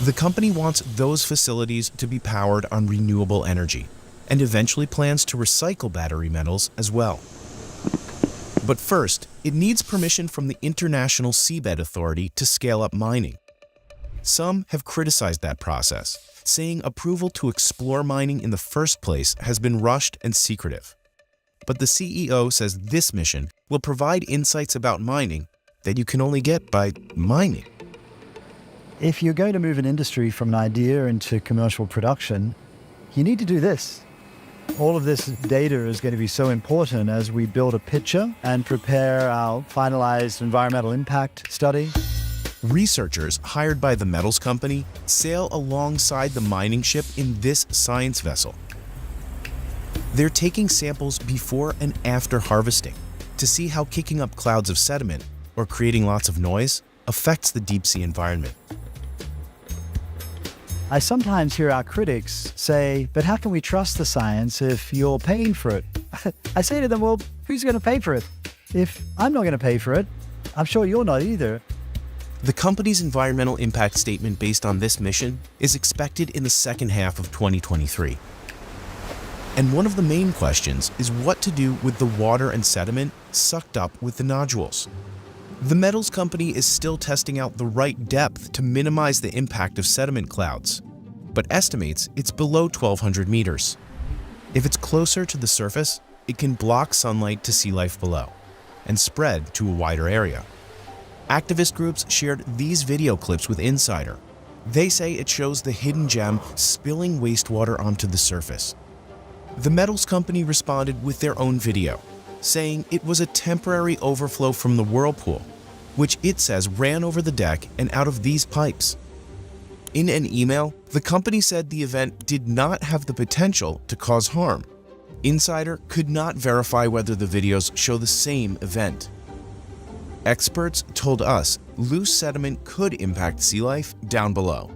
The company wants those facilities to be powered on renewable energy and eventually plans to recycle battery metals as well. But first, it needs permission from the International Seabed Authority to scale up mining. Some have criticized that process, saying approval to explore mining in the first place has been rushed and secretive. But the CEO says this mission will provide insights about mining that you can only get by mining. If you're going to move an industry from an idea into commercial production, you need to do this. All of this data is going to be so important as we build a picture and prepare our finalized environmental impact study. Researchers hired by the metals company sail alongside the mining ship in this science vessel. They're taking samples before and after harvesting to see how kicking up clouds of sediment or creating lots of noise affects the deep sea environment. I sometimes hear our critics say, but how can we trust the science if you're paying for it? I say to them, well, who's going to pay for it? If I'm not going to pay for it, I'm sure you're not either. The company's environmental impact statement based on this mission is expected in the second half of 2023. And one of the main questions is what to do with the water and sediment sucked up with the nodules. The metals company is still testing out the right depth to minimize the impact of sediment clouds, but estimates it's below 1,200 meters. If it's closer to the surface, it can block sunlight to sea life below and spread to a wider area. Activist groups shared these video clips with Insider. They say it shows the Hidden Gem spilling wastewater onto the surface. The metals company responded with their own video, saying it was a temporary overflow from the whirlpool, which it says ran over the deck and out of these pipes. In an email, the company said the event did not have the potential to cause harm. Insider could not verify whether the videos show the same event. Experts told us loose sediment could impact sea life down below.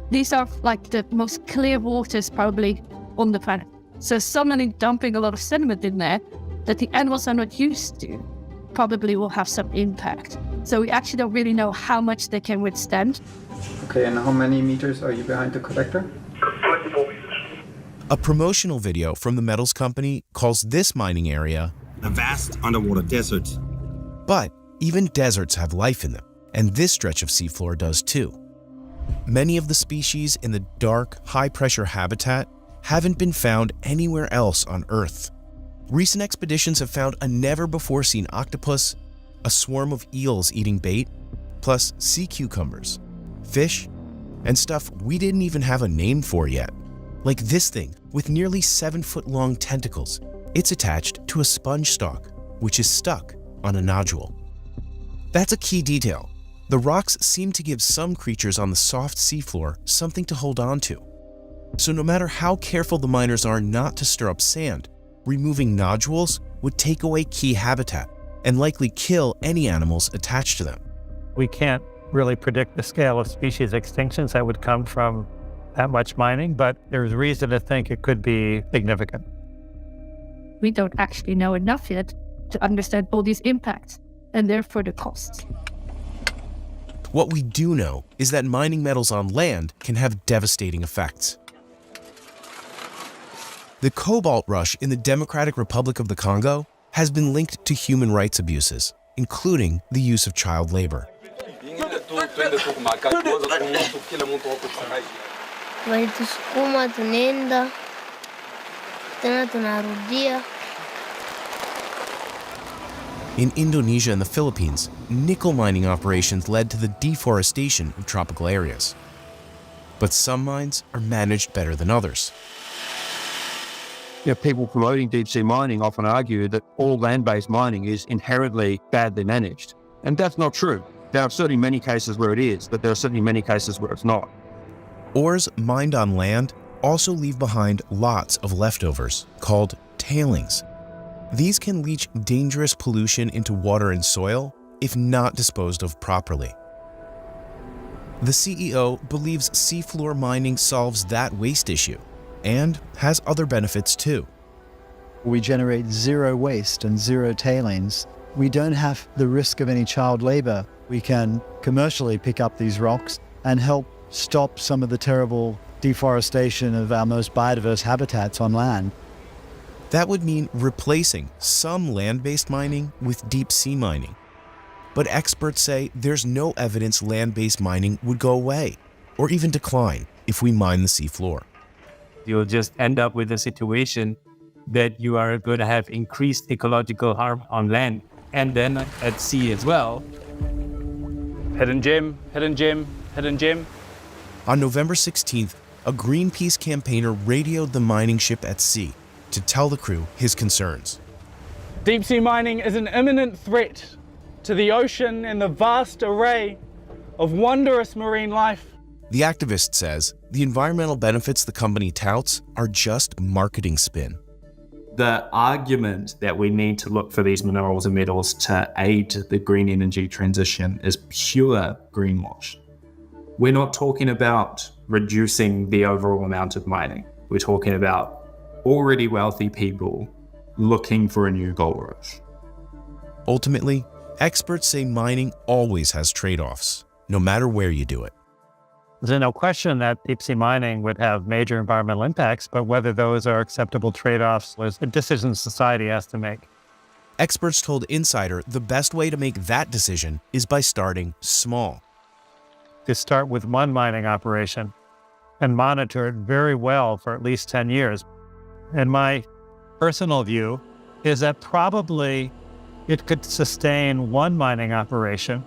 These are like the most clear waters probably on the planet. So suddenly dumping a lot of sediment in there that the animals are not used to probably will have some impact. So we actually don't really know how much they can withstand. Okay, and how many meters are you behind the collector? A promotional video from the metals company calls this mining area a vast underwater desert. But even deserts have life in them, and this stretch of seafloor does too. Many of the species in the dark, high-pressure habitat haven't been found anywhere else on Earth. Recent expeditions have found a never-before-seen octopus, a swarm of eels eating bait, plus sea cucumbers, fish, and stuff we didn't even have a name for yet. Like this thing with nearly 7-foot-long tentacles. It's attached to a sponge stalk, which is stuck on a nodule. That's a key detail. The rocks seem to give some creatures on the soft seafloor something to hold on to. So no matter how careful the miners are not to stir up sand, removing nodules would take away key habitat and likely kill any animals attached to them. We can't really predict the scale of species extinctions that would come from that much mining, but there's reason to think it could be significant. We don't actually know enough yet to understand all these impacts and therefore the costs. What we do know is that mining metals on land can have devastating effects. The cobalt rush in the Democratic Republic of the Congo has been linked to human rights abuses, including the use of child labor. walitusukuma tunaenda tena tunarudia. In Indonesia and the Philippines, nickel mining operations led to the deforestation of tropical areas. But some mines are managed better than others. People promoting deep-sea mining often argue that all land-based mining is inherently badly managed. And that's not true. There are certainly many cases where it is, but there are certainly many cases where it's not. Ores mined on land also leave behind lots of leftovers, called tailings. These can leach dangerous pollution into water and soil if not disposed of properly. The CEO believes seafloor mining solves that waste issue and has other benefits too. We generate zero waste and zero tailings. We don't have the risk of any child labor. We can commercially pick up these rocks and help stop some of the terrible deforestation of our most biodiverse habitats on land. That would mean replacing some land-based mining with deep-sea mining. But experts say there's no evidence land-based mining would go away or even decline if we mine the seafloor. You'll just end up with a situation that you are going to have increased ecological harm on land and then at sea as well. Hidden gem, hidden gem, hidden gem. On November 16th, a Greenpeace campaigner radioed the mining ship at sea to tell the crew his concerns. Deep sea mining is an imminent threat to the ocean and the vast array of wondrous marine life. The activist says the environmental benefits the company touts are just marketing spin. The argument that we need to look for these minerals and metals to aid the green energy transition is pure greenwash. We're not talking about reducing the overall amount of mining. We're talking about already wealthy people looking for a new gold rush. Ultimately, experts say mining always has trade-offs, no matter where you do it. There's no question that deep-sea mining would have major environmental impacts, but whether those are acceptable trade-offs is a decision society has to make. Experts told Insider the best way to make that decision is by starting small. To start with one mining operation and monitor it very well for at least 10 years. And my personal view is that probably it could sustain one mining operation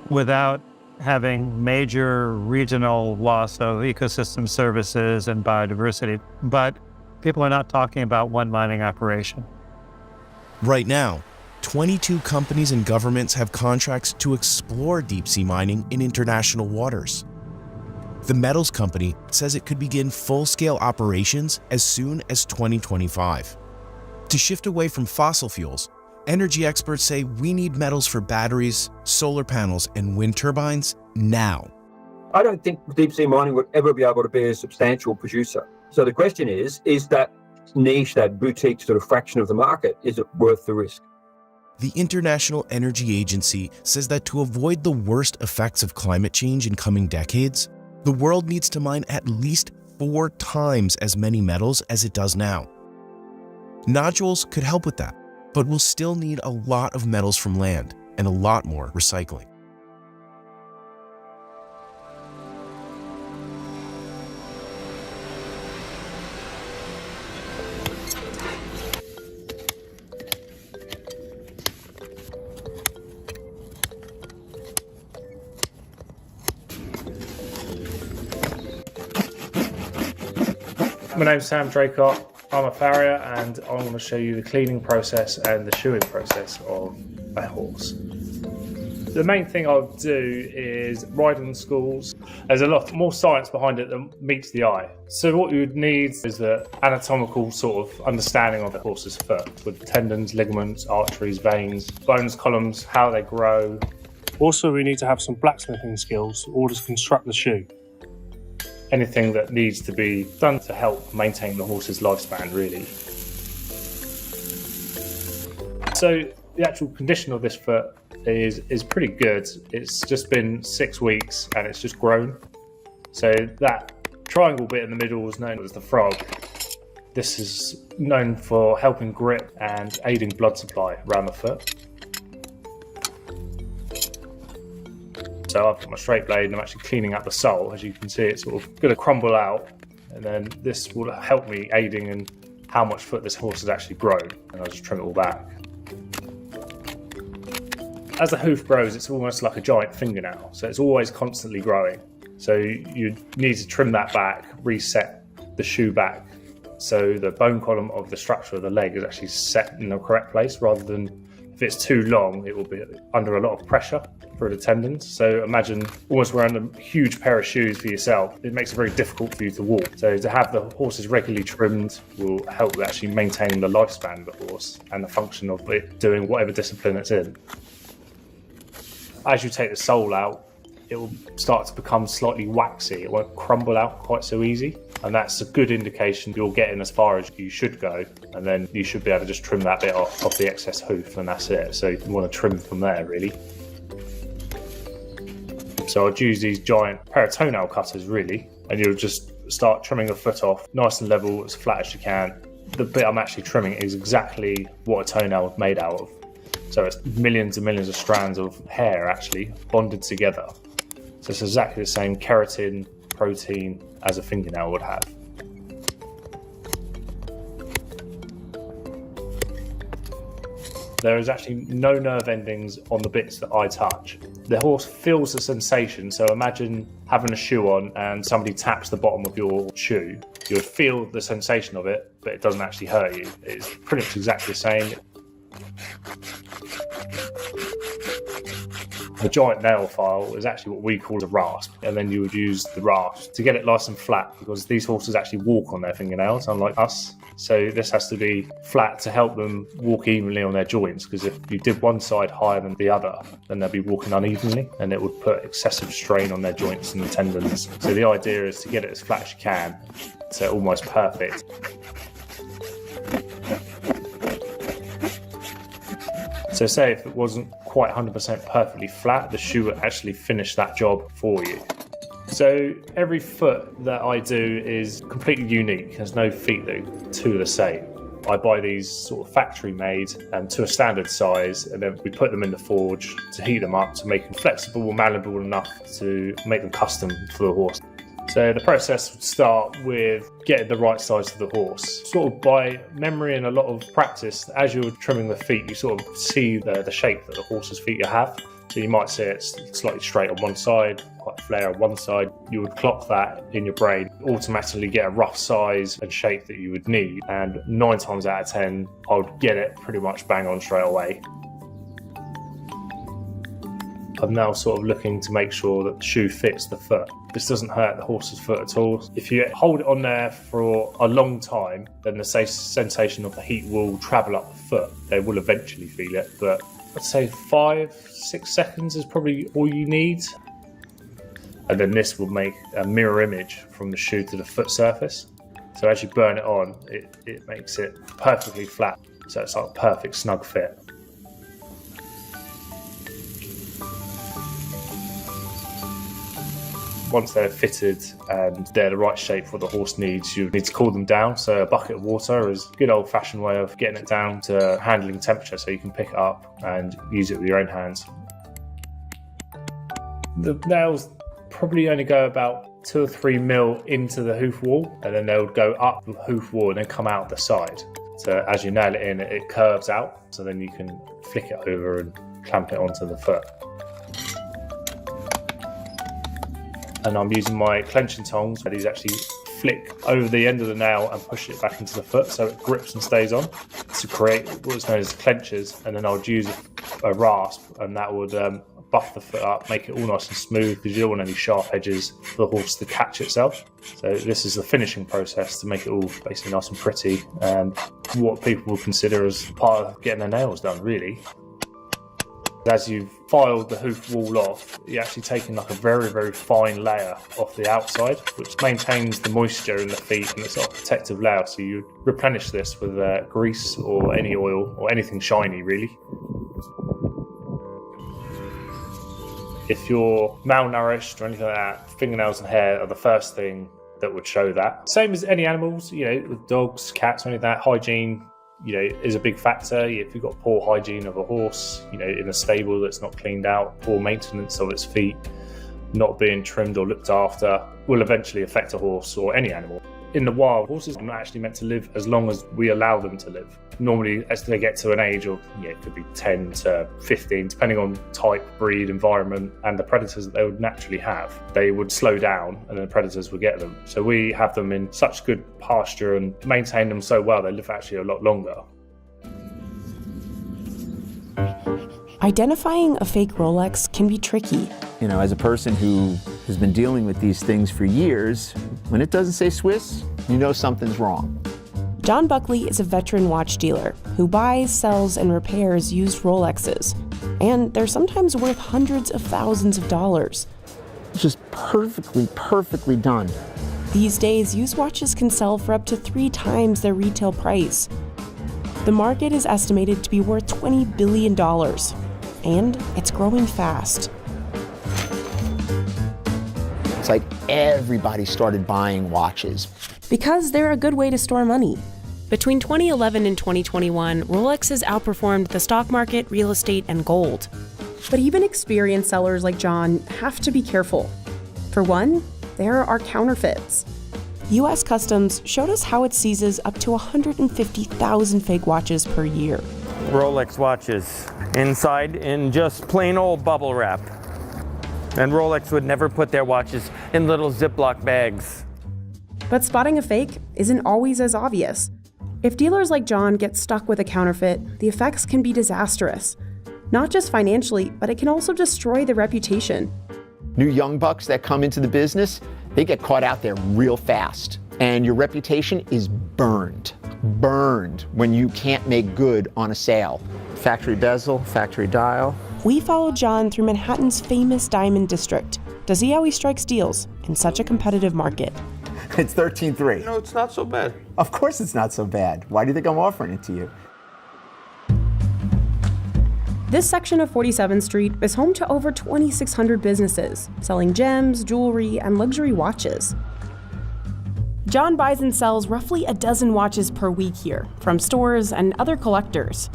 without having major regional loss of ecosystem services and biodiversity. But people are not talking about one mining operation. Right now, 22 companies and governments have contracts to explore deep-sea mining in international waters. The metals company says it could begin full-scale operations as soon as 2025. To shift away from fossil fuels, energy experts say we need metals for batteries, solar panels, and wind turbines now. I don't think deep sea mining would ever be able to be a substantial producer. So the question is that niche, that boutique sort of fraction of the market, is it worth the risk? The International Energy Agency says that to avoid the worst effects of climate change in coming decades, the world needs to mine at least 4 times as many metals as it does now. Nodules could help with that, but we'll still need a lot of metals from land and a lot more recycling. My name's Sam Draycott. I'm a farrier and I'm going to show you the cleaning process and the shoeing process of a horse. The main thing I'll do is riding schools. There's a lot more science behind it than meets the eye. So what you would need is the anatomical sort of understanding of the horse's foot with tendons, ligaments, arteries, veins, bones, columns, how they grow. Also, we need to have some blacksmithing skills in order to construct the shoe. Anything that needs to be done to help maintain the horse's lifespan, really. So the actual condition of this foot is pretty good. It's just been 6 weeks and it's just grown. So that triangle bit in the middle is known as the frog. This is known for helping grip and aiding blood supply around the foot. So I've got my straight blade and I'm actually cleaning up the sole. As you can see, it's sort of going to crumble out, and then this will help me aiding in how much foot this horse has actually grown, and I'll just trim it all back. As the hoof grows, it's almost like a giant fingernail, so it's always constantly growing. So you need to trim that back, reset the shoe back, so the bone column of the structure of the leg is actually set in the correct place, rather than if it's too long, it will be under a lot of pressure for the tendons. So imagine almost wearing a huge pair of shoes for yourself. It makes it very difficult for you to walk. So to have the horses regularly trimmed will help with actually maintaining the lifespan of the horse and the function of it doing whatever discipline it's in. As you take the sole out, it will start to become slightly waxy. It won't crumble out quite so easy. And that's a good indication you're getting as far as you should go. And then you should be able to just trim that bit off the excess hoof, and that's it. So you want to trim from there, really. So I'd use these giant pair of toenail cutters, really. And you'll just start trimming the foot off nice and level, as flat as you can. The bit I'm actually trimming is exactly what a toenail is made out of. So it's millions and millions of strands of hair actually bonded together. So it's exactly the same keratin protein as a fingernail would have. There is actually no nerve endings on the bits that I touch. The horse feels the sensation, so imagine having a shoe on and somebody taps the bottom of your shoe. You'll feel the sensation of it, but it doesn't actually hurt you. It's pretty much exactly the same. The giant nail file is actually what we call a rasp, and then you would use the rasp to get it nice and flat, because these horses actually walk on their fingernails, unlike us. So this has to be flat to help them walk evenly on their joints, because if you did one side higher than the other, then they'll be walking unevenly, and it would put excessive strain on their joints and the tendons. So the idea is to get it as flat as you can, so almost perfect. So say if it wasn't quite 100% perfectly flat, the shoe would actually finish that job for you. So every foot that I do is completely unique. There's no feet that are two are the same. I buy these sort of factory made to a standard size, and then we put them in the forge to heat them up to make them flexible and malleable enough to make them custom for the horse. So the process would start with getting the right size for the horse. Sort of by memory and a lot of practice, as you're trimming the feet, you sort of see the shape that the horse's feet have. So you might see it slightly straight on one side, quite flare on one side. You would clock that in your brain, automatically get a rough size and shape that you would need. And 9 times out of 10, I would get it pretty much bang on straight away. I'm now sort of looking to make sure that the shoe fits the foot. This doesn't hurt the horse's foot at all. If you hold it on there for a long time, then the sensation of the heat will travel up the foot. They will eventually feel it, but I'd say 5-6 seconds is probably all you need. And then this will make a mirror image from the shoe to the foot surface. So as you burn it on, it makes it perfectly flat. So it's like a perfect snug fit. Once they're fitted and they're the right shape for the horse needs, you need to cool them down. So a bucket of water is a good old-fashioned way of getting it down to handling temperature, so you can pick it up and use it with your own hands. The nails probably only go about 2 or 3 mil into the hoof wall, and then they'll go up the hoof wall and then come out the side. So as you nail it in, it curves out, so then you can flick it over and clamp it onto the foot. And I'm using my clenching tongs, where these actually flick over the end of the nail and push it back into the foot so it grips and stays on, to create what's known as clenches. And then I would use a rasp, and that would buff the foot up, make it all nice and smooth, because you don't want any sharp edges for the horse to catch itself. So this is the finishing process to make it all basically nice and pretty, and what people will consider as part of getting their nails done, really. As you've filed the hoof wall off, you're actually taking like a very, very fine layer off the outside, which maintains the moisture in the feet, and it's like a protective layer. So you replenish this with grease or any oil or anything shiny, really. If you're malnourished or anything like that, fingernails and hair are the first thing that would show that. Same as any animals, with dogs, cats, anything like that, hygiene is a big factor. If you've got poor hygiene of a horse, in a stable that's not cleaned out, poor maintenance of its feet, not being trimmed or looked after, will eventually affect a horse or any animal. In the wild, horses are not actually meant to live as long as we allow them to live. Normally, as they get to an age of, it could be 10 to 15, depending on type, breed, environment, and the predators that they would naturally have, they would slow down and then the predators would get them. So we have them in such good pasture and maintain them so well, they live actually a lot longer. Identifying a fake Rolex can be tricky. As a person who has been dealing with these things for years, when it doesn't say Swiss, you know something's wrong. John Buckley is a veteran watch dealer who buys, sells, and repairs used Rolexes. And they're sometimes worth hundreds of thousands of dollars. It's just perfectly done. These days, used watches can sell for up to 3 times their retail price. The market is estimated to be worth $20 billion, and it's growing fast. It's like everybody started buying watches. Because they're a good way to store money. Between 2011 and 2021, Rolex has outperformed the stock market, real estate, and gold. But even experienced sellers like John have to be careful. For one, there are counterfeits. U.S. Customs showed us how it seizes up to 150,000 fake watches per year. Rolex watches, inside in just plain old bubble wrap. And Rolex would never put their watches in little Ziploc bags. But spotting a fake isn't always as obvious. If dealers like John get stuck with a counterfeit, the effects can be disastrous. Not just financially, but it can also destroy the reputation. New young bucks that come into the business, they get caught out there real fast. And your reputation is burned when you can't make good on a sale. Factory bezel, factory dial. We followed John through Manhattan's famous Diamond District to see how he strikes deals in such a competitive market. It's 13.3. No, it's not so bad. Of course it's not so bad. Why do you think I'm offering it to you? This section of 47th Street is home to over 2,600 businesses selling gems, jewelry, and luxury watches. John buys and sells roughly a dozen watches per week here from stores and other collectors.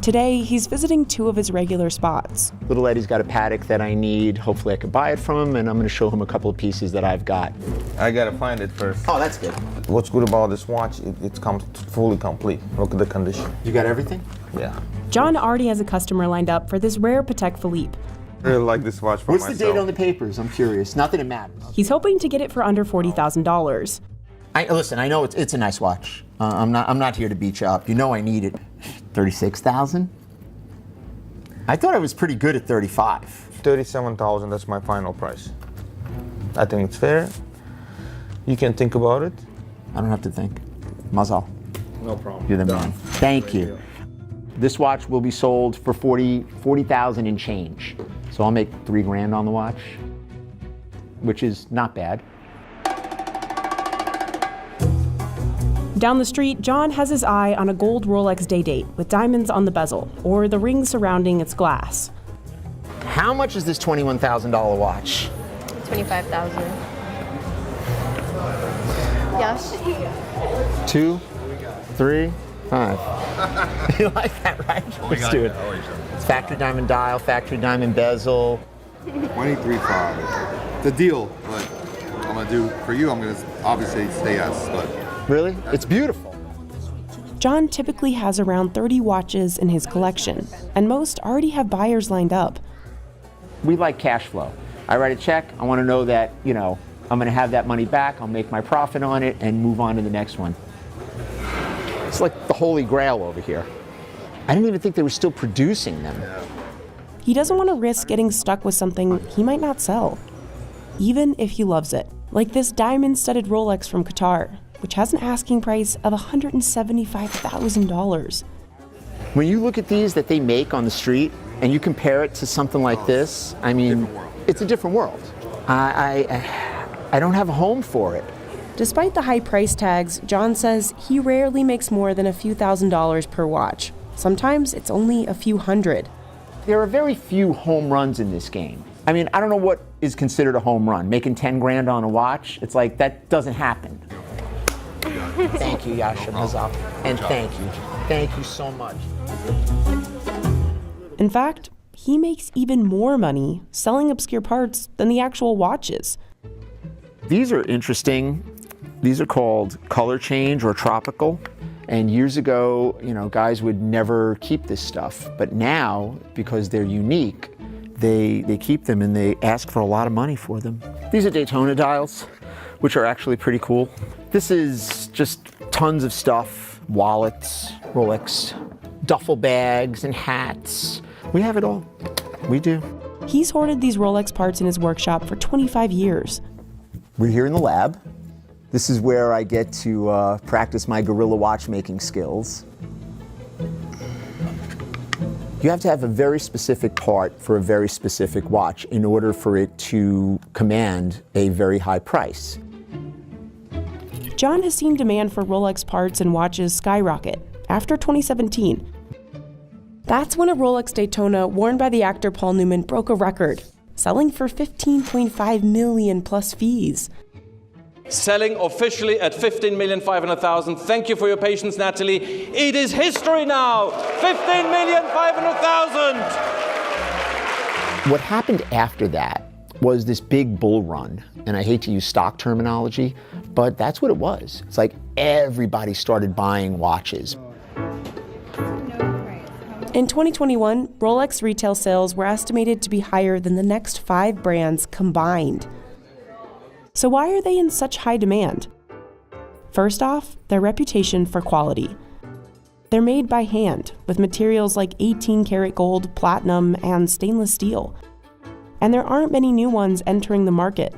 Today, he's visiting 2 of his regular spots. Little Eddie's got a Patek that I need. Hopefully I could buy it from him, and I'm going to show him a couple of pieces that I've got. I got to find it first. Oh, that's good. What's good about this watch, it comes fully complete. Look at the condition. You got everything? Yeah. John already has a customer lined up for this rare Patek Philippe. I really like this watch for myself. What's the date on the papers? I'm curious. Not that it matters. He's hoping to get it for under $40,000. Listen, I know it's a nice watch. I'm not here to beat you up. You know I need it. 36,000? I thought I was pretty good at 35. 37,000, that's my final price. I think it's fair. You can think about it. I don't have to think. Mazal. No problem. You're the man. Thank you. This watch will be sold for 40,000 and change. So I'll make $3,000 on the watch, which is not bad. Down the street, John has his eye on a gold Rolex day date with diamonds on the bezel, or the ring surrounding its glass. How much is this $21,000 watch? 25,000. Yes. 2, 3, 5. You like that, right? Let's do it. It's factory diamond dial, factory diamond bezel. 23.5. The deal, but I'm gonna do for you. I'm gonna obviously say yes, but. Really? It's beautiful. John typically has around 30 watches in his collection, and most already have buyers lined up. We like cash flow. I write a check, I want to know that, I'm going to have that money back, I'll make my profit on it, and move on to the next one. It's like the holy grail over here. I didn't even think they were still producing them. He doesn't want to risk getting stuck with something he might not sell, even if he loves it, like this diamond-studded Rolex from Qatar, which has an asking price of $175,000. When you look at these that they make on the street and you compare it to something like this, I mean, it's a different world. I don't have a home for it. Despite the high price tags, John says he rarely makes more than a few $1,000s per watch. Sometimes it's only a few hundred. There are very few home runs in this game. I mean, I don't know what is considered a home run. Making $10,000 on a watch, it's like that doesn't happen. Thank you, Yasha Mazal. And thank you. Thank you so much. In fact, he makes even more money selling obscure parts than the actual watches. These are interesting. These are called color change or tropical. And years ago, guys would never keep this stuff. But now, because they're unique, they keep them and they ask for a lot of money for them. These are Daytona dials, which are actually pretty cool. This is just tons of stuff, wallets, Rolex, duffel bags and hats. We have it all. We do. He's hoarded these Rolex parts in his workshop for 25 years. We're here in the lab. This is where I get to practice my guerrilla watchmaking skills. You have to have a very specific part for a very specific watch in order for it to command a very high price. John has seen demand for Rolex parts and watches skyrocket after 2017. That's when a Rolex Daytona worn by the actor Paul Newman broke a record, selling for $15.5 million plus fees. Selling officially at $15,500,000. Thank you for your patience, Natalie. It is history now. $15,500,000. What happened after that was this big bull run, and I hate to use stock terminology, but that's what it was. It's like everybody started buying watches. In 2021, Rolex retail sales were estimated to be higher than the next 5 brands combined. So why are they in such high demand? First off, their reputation for quality. They're made by hand with materials like 18-karat gold, platinum, and stainless steel. And there aren't many new ones entering the market.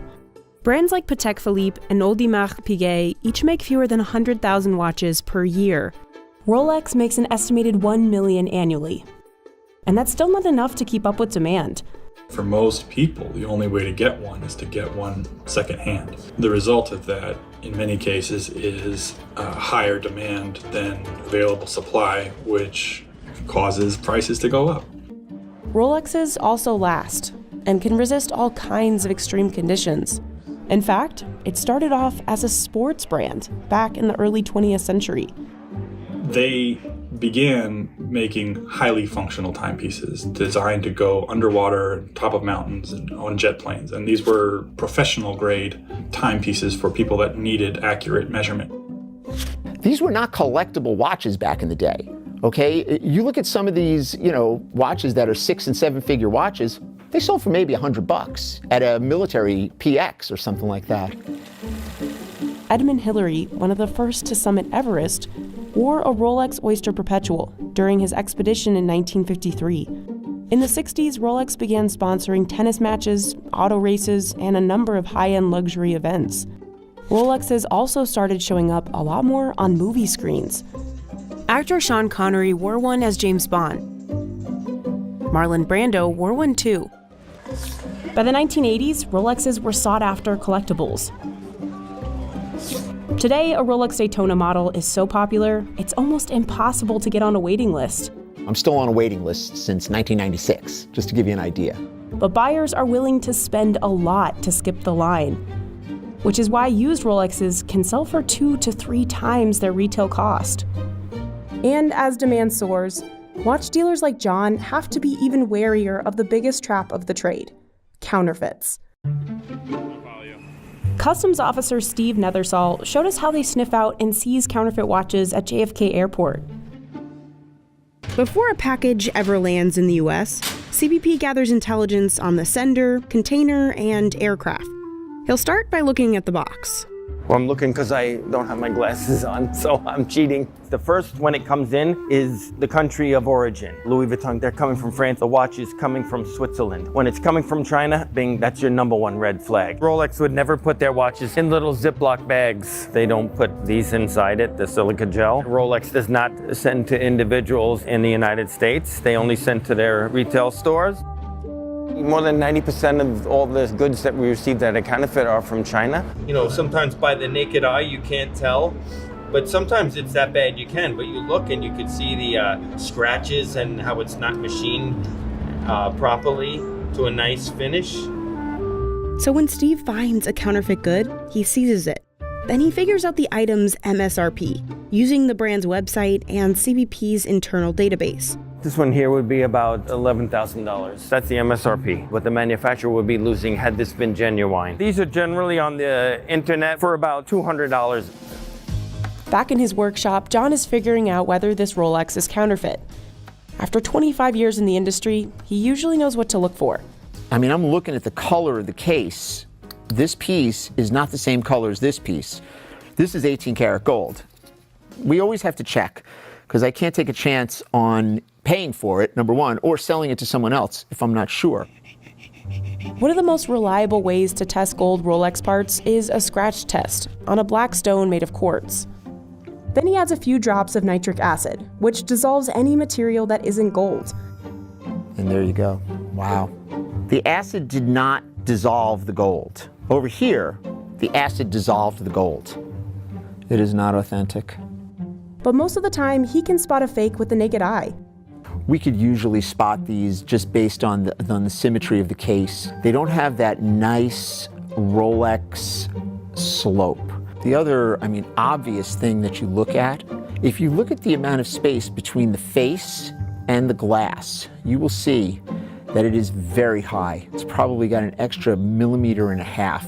Brands like Patek Philippe and Audemars Piguet each make fewer than 100,000 watches per year. Rolex makes an estimated 1 million annually. And that's still not enough to keep up with demand. For most people, the only way to get one is to get one secondhand. The result of that, in many cases, is higher demand than available supply, which causes prices to go up. Rolexes also last and can resist all kinds of extreme conditions. In fact, it started off as a sports brand back in the early 20th century. They began making highly functional timepieces designed to go underwater, top of mountains, and on jet planes. And these were professional grade timepieces for people that needed accurate measurement. These were not collectible watches back in the day, okay? You look at some of these, watches that are 6- and 7-figure watches, they sold for maybe $100 at a military PX or something like that. Edmund Hillary, one of the first to summit Everest, wore a Rolex Oyster Perpetual during his expedition in 1953. In the 60s, Rolex began sponsoring tennis matches, auto races, and a number of high-end luxury events. Rolexes also started showing up a lot more on movie screens. Actor Sean Connery wore one as James Bond. Marlon Brando wore one too. By the 1980s, Rolexes were sought-after collectibles. Today, a Rolex Daytona model is so popular, it's almost impossible to get on a waiting list. I'm still on a waiting list since 1996, just to give you an idea. But buyers are willing to spend a lot to skip the line, which is why used Rolexes can sell for 2 to 3 times their retail cost. And as demand soars, watch dealers like John have to be even warier of the biggest trap of the trade: counterfeits. Customs officer Steve Nethersall showed us how they sniff out and seize counterfeit watches at JFK Airport. Before a package ever lands in the US, CBP gathers intelligence on the sender, container, and aircraft. He'll start by looking at the box. Well, I'm looking because I don't have my glasses on, so I'm cheating. The first, when it comes in, is the country of origin. Louis Vuitton, they're coming from France. The watch is coming from Switzerland. When it's coming from China, bing, that's your #1 red flag. Rolex would never put their watches in little Ziploc bags. They don't put these inside it, the silica gel. Rolex does not send to individuals in the United States. They only send to their retail stores. More than 90% of all the goods that we receive that are counterfeit are from China. Sometimes by the naked eye you can't tell, but sometimes it's that bad you can. But you look and you can see the scratches and how it's not machined properly to a nice finish. So when Steve finds a counterfeit good, he seizes it. Then he figures out the item's MSRP, using the brand's website and CBP's internal database. This one here would be about $11,000. That's the MSRP, what the manufacturer would be losing had this been genuine. These are generally on the internet for about $200. Back in his workshop, John is figuring out whether this Rolex is counterfeit. After 25 years in the industry, he usually knows what to look for. I mean, I'm looking at the color of the case. This piece is not the same color as this piece. This is 18 karat gold. We always have to check, because I can't take a chance on paying for it, number one, or selling it to someone else if I'm not sure. One of the most reliable ways to test gold Rolex parts is a scratch test on a black stone made of quartz. Then he adds a few drops of nitric acid, which dissolves any material that isn't gold. And there you go. Wow. The acid did not dissolve the gold. Over here, the acid dissolved the gold. It is not authentic. But most of the time, he can spot a fake with the naked eye. We could usually spot these just based on the symmetry of the case. They don't have that nice Rolex slope. The other, obvious thing that you look at, if you look at the amount of space between the face and the glass, you will see that it is very high. It's probably got an extra 1.5 millimeters.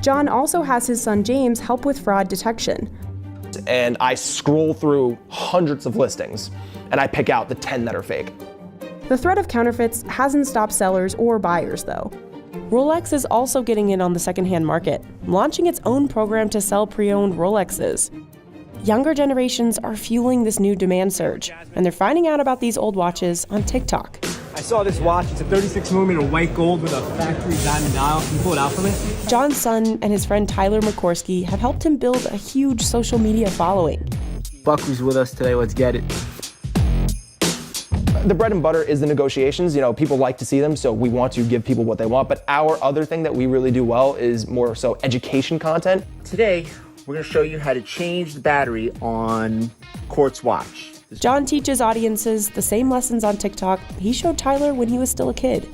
John also has his son James help with fraud detection. And I scroll through hundreds of listings, and I pick out the 10 that are fake. The threat of counterfeits hasn't stopped sellers or buyers, though. Rolex is also getting in on the secondhand market, launching its own program to sell pre-owned Rolexes. Younger generations are fueling this new demand surge, and they're finding out about these old watches on TikTok. I saw this watch. It's a 36mm white gold with a factory diamond dial. Can you pull it out for me? John's son and his friend Tyler McCorsky have helped him build a huge social media following. Buckley's with us today. Let's get it. The bread and butter is the negotiations. People like to see them, so we want to give people what they want. But our other thing that we really do well is more so education content. Today, we're going to show you how to change the battery on quartz watch. John teaches audiences the same lessons on TikTok he showed Tyler when he was still a kid.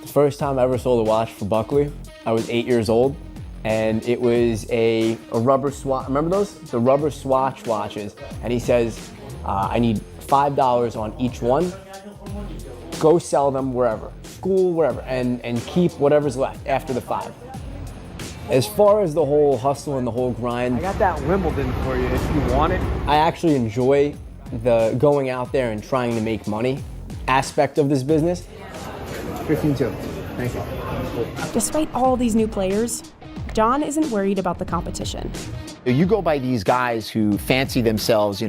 The first time I ever sold a watch for Buckley, I was 8 years old, and it was a rubber swatch. Remember those? The rubber swatch watches. And he says, I need $5 on each one. Go sell them wherever, school, wherever, and keep whatever's left after the 5. As far as the whole hustle and the whole grind, I got that Wimbledon for you if you want it. I actually enjoy the going out there and trying to make money aspect of this business. 15-2. Thank you. Despite all these new players, John isn't worried about the competition. You go by these guys who fancy themselves,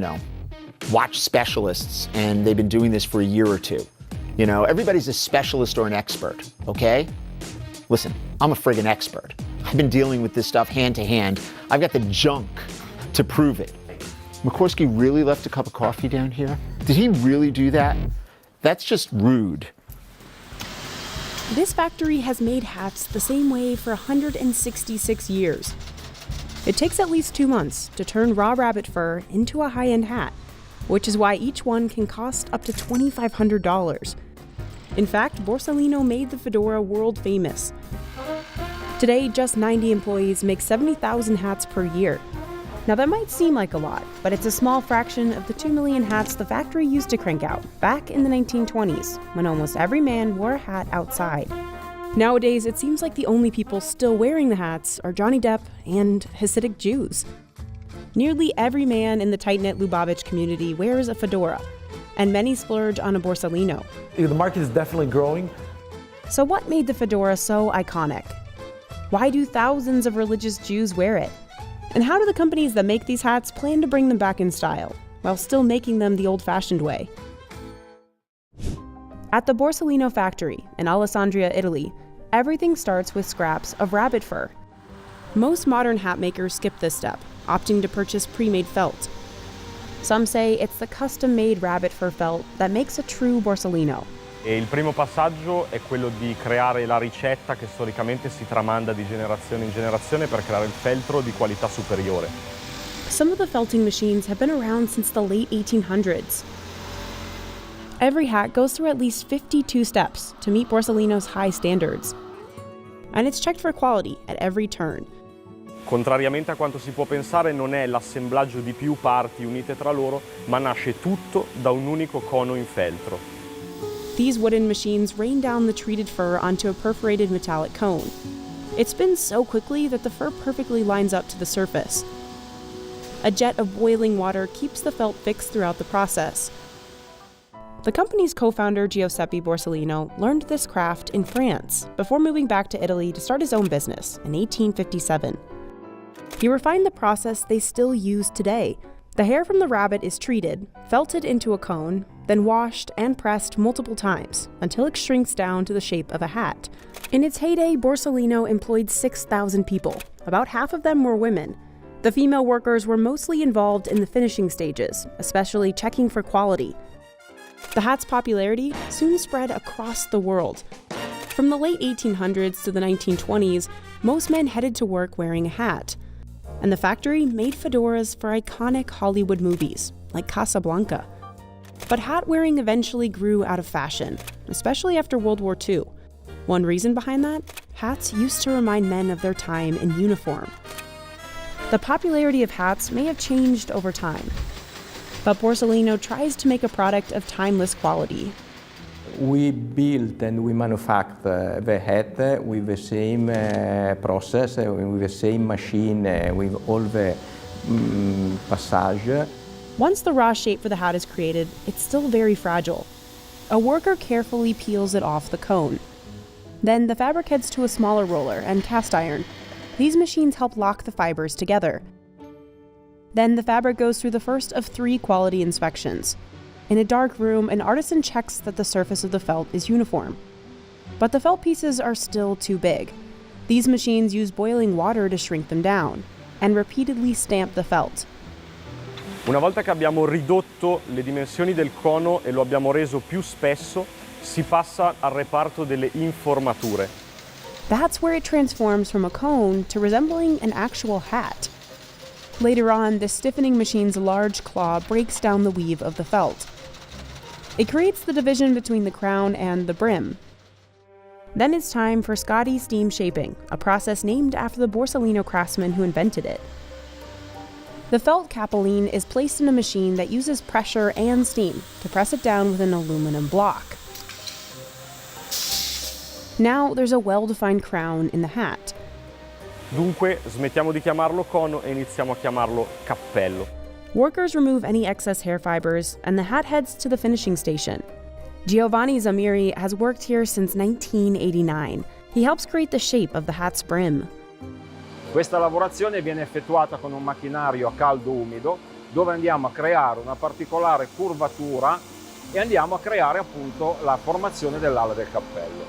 watch specialists, and they've been doing this for a year or two. Everybody's a specialist or an expert, okay? Listen, I'm a friggin' expert. I've been dealing with this stuff hand to hand. I've got the junk to prove it. McCorsky really left a cup of coffee down here? Did he really do that? That's just rude. This factory has made hats the same way for 166 years. It takes at least 2 months to turn raw rabbit fur into a high-end hat, which is why each one can cost up to $2,500. In fact, Borsalino made the fedora world famous. Today, just 90 employees make 70,000 hats per year. Now that might seem like a lot, but it's a small fraction of the 2 million hats the factory used to crank out back in the 1920s, when almost every man wore a hat outside. Nowadays, it seems like the only people still wearing the hats are Johnny Depp and Hasidic Jews. Nearly every man in the tight-knit Lubavitch community wears a fedora, and many splurge on a Borsalino. The market is definitely growing. So what made the fedora so iconic? Why do thousands of religious Jews wear it? And how do the companies that make these hats plan to bring them back in style, while still making them the old-fashioned way? At the Borsalino factory in Alessandria, Italy, everything starts with scraps of rabbit fur. Most modern hat makers skip this step, opting to purchase pre-made felt. Some say it's the custom-made rabbit fur felt that makes a true Borsalino. Il primo passaggio è quello di creare la ricetta che storicamente si tramanda di generazione in generazione per creare il feltro di qualità superiore. Some of the felting machines have been around since the late 1800s. Every hat goes through at least 52 steps to meet Borsalino's high standards. And it's checked for quality at every turn. Contrariamente a quanto si può pensare, non è l'assemblaggio di più parti unite tra loro, ma nasce tutto da un unico cono in feltro. These wooden machines rain down the treated fur onto a perforated metallic cone. It spins so quickly that the fur perfectly lines up to the surface. A jet of boiling water keeps the felt fixed throughout the process. The company's co-founder, Giuseppe Borsellino, learned this craft in France before moving back to Italy to start his own business in 1857. He refined the process they still use today. The hair from the rabbit is treated, felted into a cone, then washed and pressed multiple times until it shrinks down to the shape of a hat. In its heyday, Borsellino employed 6,000 people. About half of them were women. The female workers were mostly involved in the finishing stages, especially checking for quality. The hat's popularity soon spread across the world. From the late 1800s to the 1920s, most men headed to work wearing a hat. And the factory made fedoras for iconic Hollywood movies, like Casablanca. But hat wearing eventually grew out of fashion, especially after World War II. One reason behind that? Hats used to remind men of their time in uniform. The popularity of hats may have changed over time, but Borsellino tries to make a product of timeless quality. We build and we manufacture the hat with the same process, with the same machine, with all the passage. Once the raw shape for the hat is created, it's still very fragile. A worker carefully peels it off the cone. Then the fabric heads to a smaller roller and cast iron. These machines help lock the fibers together. Then the fabric goes through the first of 3 quality inspections. In a dark room, an artisan checks that the surface of the felt is uniform. But the felt pieces are still too big. These machines use boiling water to shrink them down and repeatedly stamp the felt. Una volta che abbiamo ridotto le dimensioni del cono e lo abbiamo reso più spesso, si passa al reparto delle informature. That's where it transforms from a cone to resembling an actual hat. Later on, the stiffening machine's large claw breaks down the weave of the felt. It creates the division between the crown and the brim. Then it's time for Scotty steam shaping, a process named after the Borsellino craftsman who invented it. The felt capelline is placed in a machine that uses pressure and steam to press it down with an aluminum block. Now there's a well-defined crown in the hat. Dunque smettiamo di chiamarlo cono e iniziamo a chiamarlo cappello. Workers remove any excess hair fibers, and the hat heads to the finishing station. Giovanni Zamiri has worked here since 1989. He helps create the shape of the hat's brim. Questa lavorazione viene effettuata con un macchinario a caldo umido, dove andiamo a creare una particolare curvatura e andiamo a creare appunto la formazione dell'ala del cappello.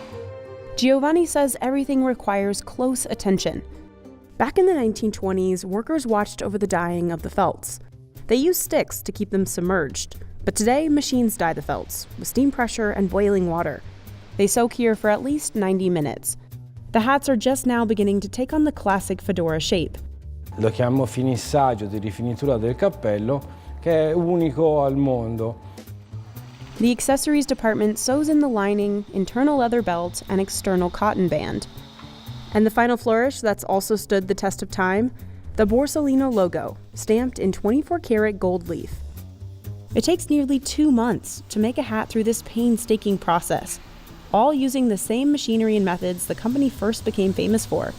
Giovanni says everything requires close attention. Back in the 1920s, workers watched over the dyeing of the felts. They used sticks to keep them submerged, but today machines dye the felts with steam pressure and boiling water. They soak here for at least 90 minutes. The hats are just now beginning to take on the classic fedora shape. Lo chiamo finissaggio di rifinitura del cappello, che è unico al mondo. The accessories department sews in the lining, internal leather belt, and external cotton band. And the final flourish that's also stood the test of time? The Borsellino logo, stamped in 24-karat gold leaf. It takes nearly 2 months to make a hat through this painstaking process, all using the same machinery and methods the company first became famous for.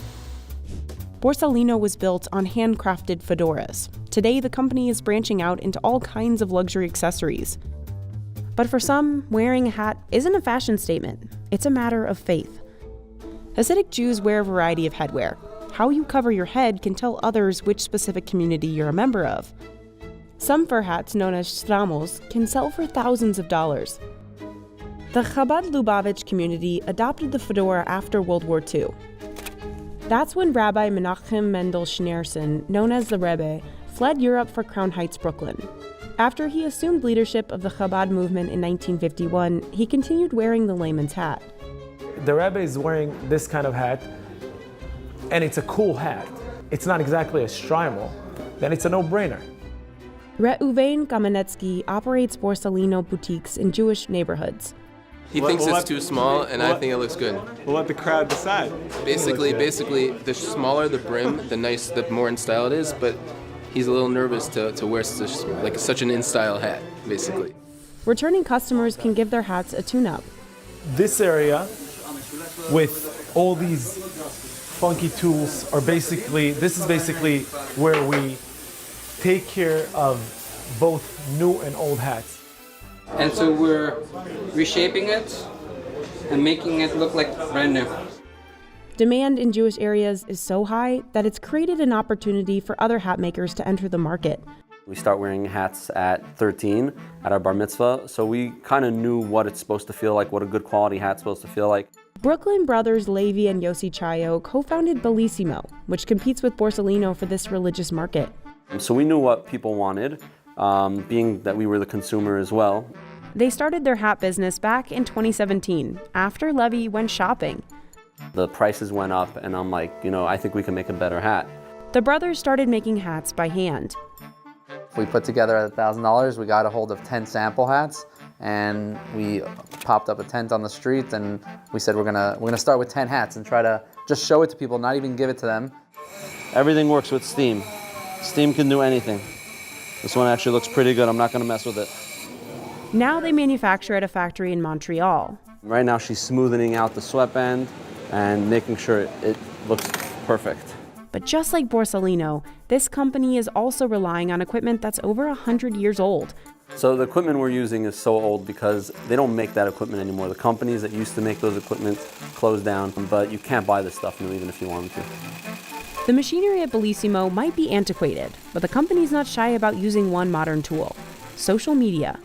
Borsellino was built on handcrafted fedoras. Today, the company is branching out into all kinds of luxury accessories. But for some, wearing a hat isn't a fashion statement, it's a matter of faith. Hasidic Jews wear a variety of headwear. How you cover your head can tell others which specific community you're a member of. Some fur hats, known as stramos, can sell for thousands of dollars. The Chabad Lubavitch community adopted the fedora after World War II. That's when Rabbi Menachem Mendel Schneerson, known as the Rebbe, fled Europe for Crown Heights, Brooklyn. After he assumed leadership of the Chabad movement in 1951, he continued wearing the layman's hat. The Rebbe is wearing this kind of hat, and it's a cool hat. It's not exactly a shtreimel, then it's a no-brainer. Reuven Kamenetsky operates Borsellino boutiques in Jewish neighborhoods. He thinks it's too small, and I think it looks good. We'll let the crowd decide. Basically, the smaller the brim, the more in style it is. But he's a little nervous to wear such an in-style hat, basically. Returning customers can give their hats a tune-up. This area with all these funky tools this is basically where we take care of both new and old hats. And so we're reshaping it and making it look like brand new. Demand in Jewish areas is so high that it's created an opportunity for other hat makers to enter the market. We start wearing hats at 13 at our bar mitzvah, so we kind of knew what it's supposed to feel like, what a good quality hat's supposed to feel like. Brooklyn brothers Levi and Yossi Chayo co-founded Bellissimo, which competes with Borsalino for this religious market. So we knew what people wanted, being that we were the consumer as well. They started their hat business back in 2017, after Levi went shopping. The prices went up, and I'm like, I think we can make a better hat. The brothers started making hats by hand. We put together $1,000, we got a hold of 10 sample hats, and we popped up a tent on the street, and we said we're gonna start with 10 hats and try to just show it to people, not even give it to them. Everything works with steam. Steam can do anything. This one actually looks pretty good. I'm not gonna mess with it. Now they manufacture at a factory in Montreal. Right now she's smoothing out the sweatband and making sure it looks perfect. But just like Borsalino, this company is also relying on equipment that's over 100 years old. So the equipment we're using is so old because they don't make that equipment anymore. The companies that used to make those equipment closed down, but you can't buy this stuff new even if you wanted to. The machinery at Bellissimo might be antiquated, but the company's not shy about using one modern tool: social media.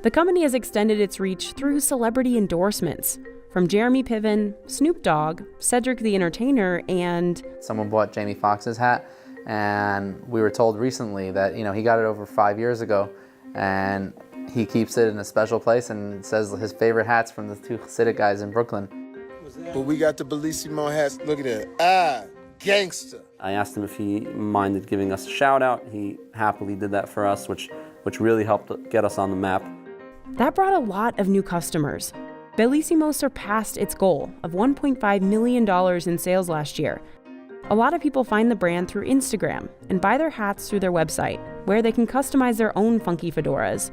The company has extended its reach through celebrity endorsements, from Jeremy Piven, Snoop Dogg, Cedric the Entertainer, and... Someone bought Jamie Foxx's hat, and we were told recently that, he got it over 5 years ago, and he keeps it in a special place and says his favorite hat's from the two Hasidic guys in Brooklyn. But we got the Bellissimo hats, look at that. Gangster. I asked him if he minded giving us a shout out. He happily did that for us, which really helped get us on the map. That brought a lot of new customers. Bellissimo surpassed its goal of $1.5 million in sales last year. A lot of people find the brand through Instagram and buy their hats through their website, where they can customize their own funky fedoras.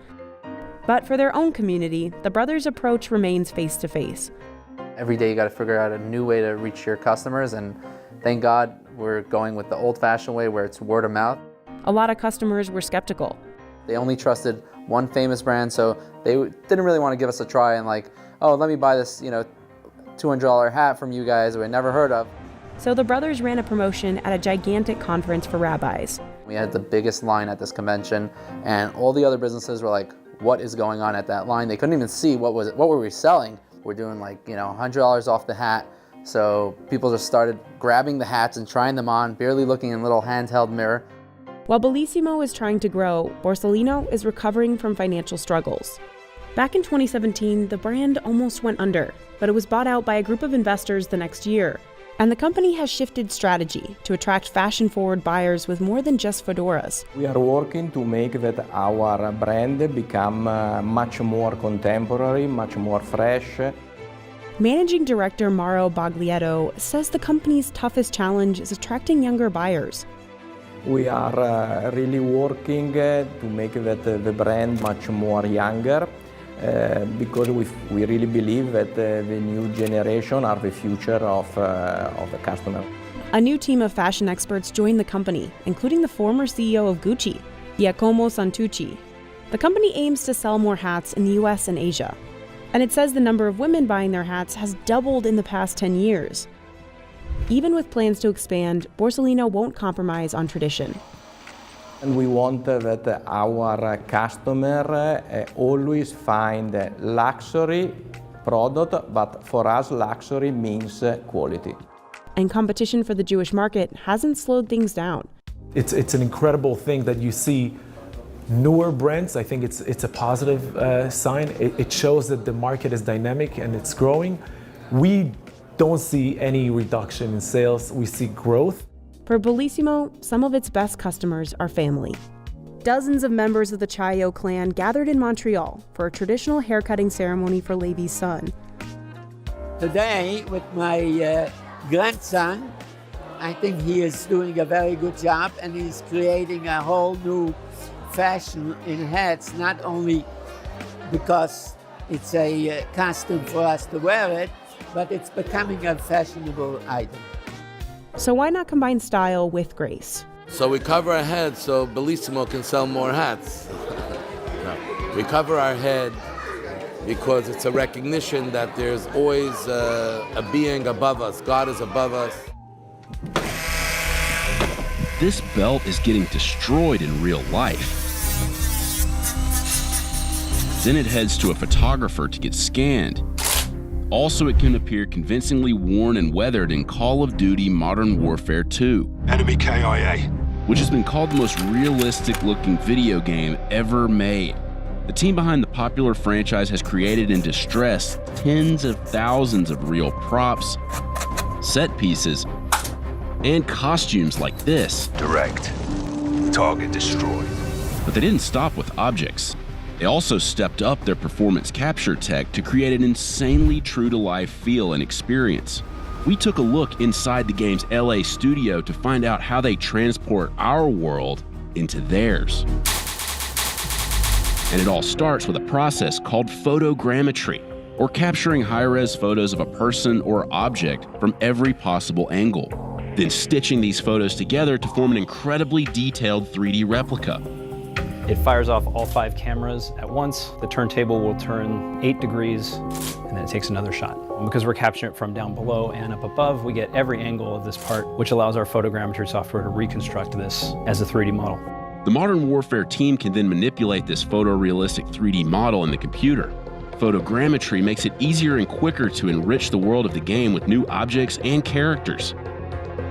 But for their own community, the brothers' approach remains face-to-face. Every day you got to figure out a new way to reach your customers, and thank God we're going with the old-fashioned way where it's word of mouth. A lot of customers were skeptical. They only trusted one famous brand, so they didn't really want to give us a try and let me buy this, $200 hat from you guys we had never heard of. So the brothers ran a promotion at a gigantic conference for rabbis. We had the biggest line at this convention, and all the other businesses were like, what is going on at that line? They couldn't even see what were we selling. We're doing $100 off the hat. So people just started grabbing the hats and trying them on, barely looking in a little handheld mirror. While Bellissimo is trying to grow, Borsalino is recovering from financial struggles. Back in 2017, the brand almost went under, but it was bought out by a group of investors the next year. And the company has shifted strategy to attract fashion-forward buyers with more than just fedoras. We are working to make that our brand become much more contemporary, much more fresh. Managing Director Mauro Baglietto says the company's toughest challenge is attracting younger buyers. We are really working to make the brand much more younger because we really believe that the new generation are the future of the customer. A new team of fashion experts joined the company, including the former CEO of Gucci, Giacomo Santucci. The company aims to sell more hats in the US and Asia. And it says the number of women buying their hats has doubled in the past 10 years. Even with plans to expand, Borsalino won't compromise on tradition. And we want that our customer always find luxury product, but for us luxury means quality. And competition for the Jewish market hasn't slowed things down. It's an incredible thing that you see newer brands. I think it's a positive sign. It shows that the market is dynamic and it's growing. We don't see any reduction in sales. We see growth. For Bellissimo, some of its best customers are family. dozens of members of the Chaillot clan gathered in Montreal for a traditional haircutting ceremony for Levy's son. Today, with my grandson, I think he is doing a very good job, and he's creating a whole new fashion in hats, not only because it's a costume for us to wear it, but it's becoming a fashionable item. So why not combine style with grace? So we cover our head so Bellissimo can sell more hats. No. We cover our head because it's a recognition that there's always a being above us. God is above us. This belt is getting destroyed in real life. Then it heads to a photographer to get scanned. Also, it can appear convincingly worn and weathered in Call of Duty Modern Warfare 2. Enemy KIA. Which has been called the most realistic-looking video game ever made. The team behind the popular franchise has created and distressed tens of thousands of real props, set pieces, and costumes like this. Direct. Target destroyed. But they didn't stop with objects. They also stepped up their performance capture tech to create an insanely true-to-life feel and experience. We took a look inside the game's LA studio to find out how they transport our world into theirs. And it all starts with a process called photogrammetry, or capturing high-res photos of a person or object from every possible angle, then stitching these photos together to form an incredibly detailed 3D replica. It fires off all 5 cameras at once. The turntable will turn 8 degrees, and then it takes another shot. And because we're capturing it from down below and up above, we get every angle of this part, which allows our photogrammetry software to reconstruct this as a 3D model. The Modern Warfare team can then manipulate this photorealistic 3D model in the computer. Photogrammetry makes it easier and quicker to enrich the world of the game with new objects and characters.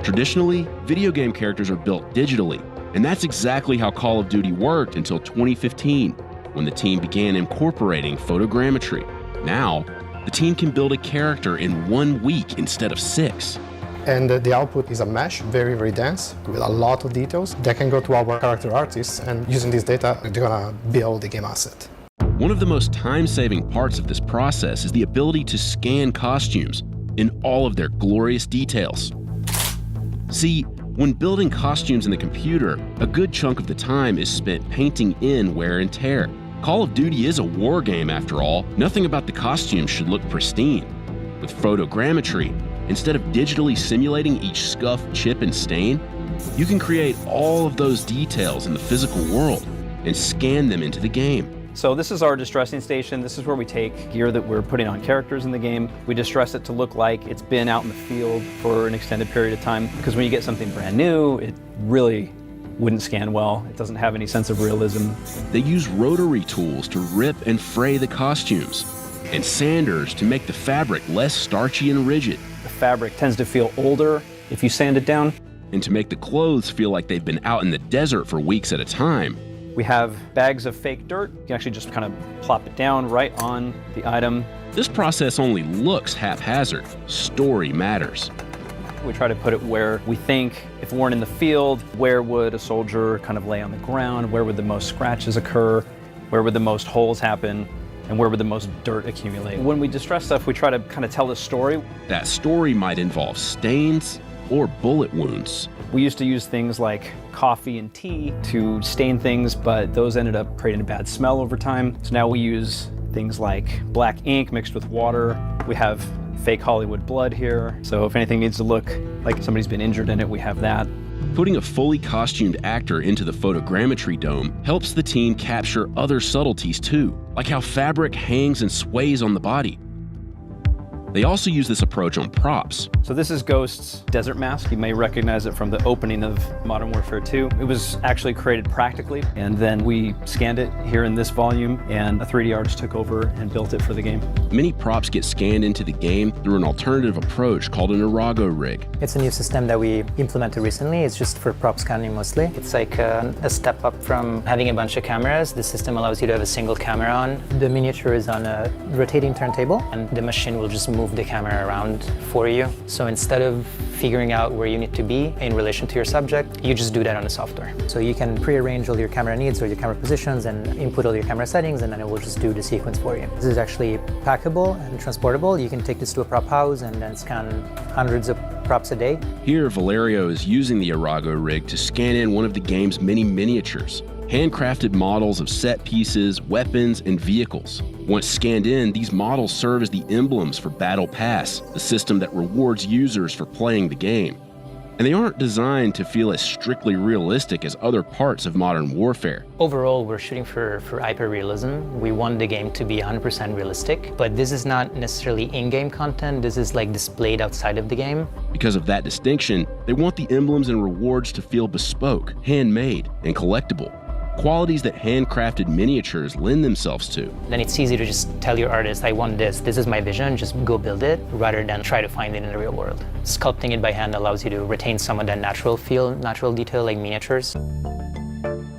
Traditionally, video game characters are built digitally, and that's exactly how Call of Duty worked until 2015, when the team began incorporating photogrammetry. Now, the team can build a character in 1 week instead of 6. And the output is a mesh, very, very dense, with a lot of details that can go to our character artists, and using this data, they're gonna build the game asset. One of the most time-saving parts of this process is the ability to scan costumes in all of their glorious details. See, when building costumes in the computer, a good chunk of the time is spent painting in wear and tear. Call of Duty is a war game after all. Nothing about the costumes should look pristine. With photogrammetry, instead of digitally simulating each scuff, chip, and stain, you can create all of those details in the physical world and scan them into the game. So this is our distressing station. This is where we take gear that we're putting on characters in the game. We distress it to look like it's been out in the field for an extended period of time, because when you get something brand new, it really wouldn't scan well. It doesn't have any sense of realism. They use rotary tools to rip and fray the costumes, and sanders to make the fabric less starchy and rigid. The fabric tends to feel older if you sand it down. And to make the clothes feel like they've been out in the desert for weeks at a time. We have bags of fake dirt. You can actually just kind of plop it down right on the item. This process only looks haphazard. Story matters. We try to put it where we think, if worn in the field, where would a soldier kind of lay on the ground? Where would the most scratches occur? Where would the most holes happen? And where would the most dirt accumulate? When we distress stuff, we try to kind of tell the story. That story might involve stains or bullet wounds. We used to use things like coffee and tea to stain things, but those ended up creating a bad smell over time. So now we use things like black ink mixed with water. We have fake Hollywood blood here. So if anything needs to look like somebody's been injured in it, we have that. Putting a fully costumed actor into the photogrammetry dome helps the team capture other subtleties too, like how fabric hangs and sways on the body. They also use this approach on props. So this is Ghost's desert mask. You may recognize it from the opening of Modern Warfare 2. It was actually created practically, and then we scanned it here in this volume, and a 3D artist took over and built it for the game. Many props get scanned into the game through an alternative approach called an Arago rig. It's a new system that we implemented recently. It's just for prop scanning mostly. It's like a step up from having a bunch of cameras. The system allows you to have a single camera on. The miniature is on a rotating turntable, and the machine will just move move the camera around for you. So instead of figuring out where you need to be in relation to your subject, you just do that on the software. So you can prearrange all your camera needs or your camera positions and input all your camera settings, and then it will just do the sequence for you. This is actually packable and transportable. You can take this to a prop house and then scan hundreds of props a day. Here, Valerio is using the Arago rig to scan in one of the game's many miniatures, handcrafted models of set pieces, weapons, and vehicles. Once scanned in, these models serve as the emblems for Battle Pass, the system that rewards users for playing the game. And they aren't designed to feel as strictly realistic as other parts of Modern Warfare. Overall, we're shooting for hyper-realism. We want the game to be 100% realistic, but this is not necessarily in-game content. This is like displayed outside of the game. Because of that distinction, they want the emblems and rewards to feel bespoke, handmade, and collectible. Qualities that handcrafted miniatures lend themselves to. Then it's easy to just tell your artist, I want this is my vision, just go build it, rather than try to find it in the real world. Sculpting it by hand allows you to retain some of that natural feel, natural detail like miniatures.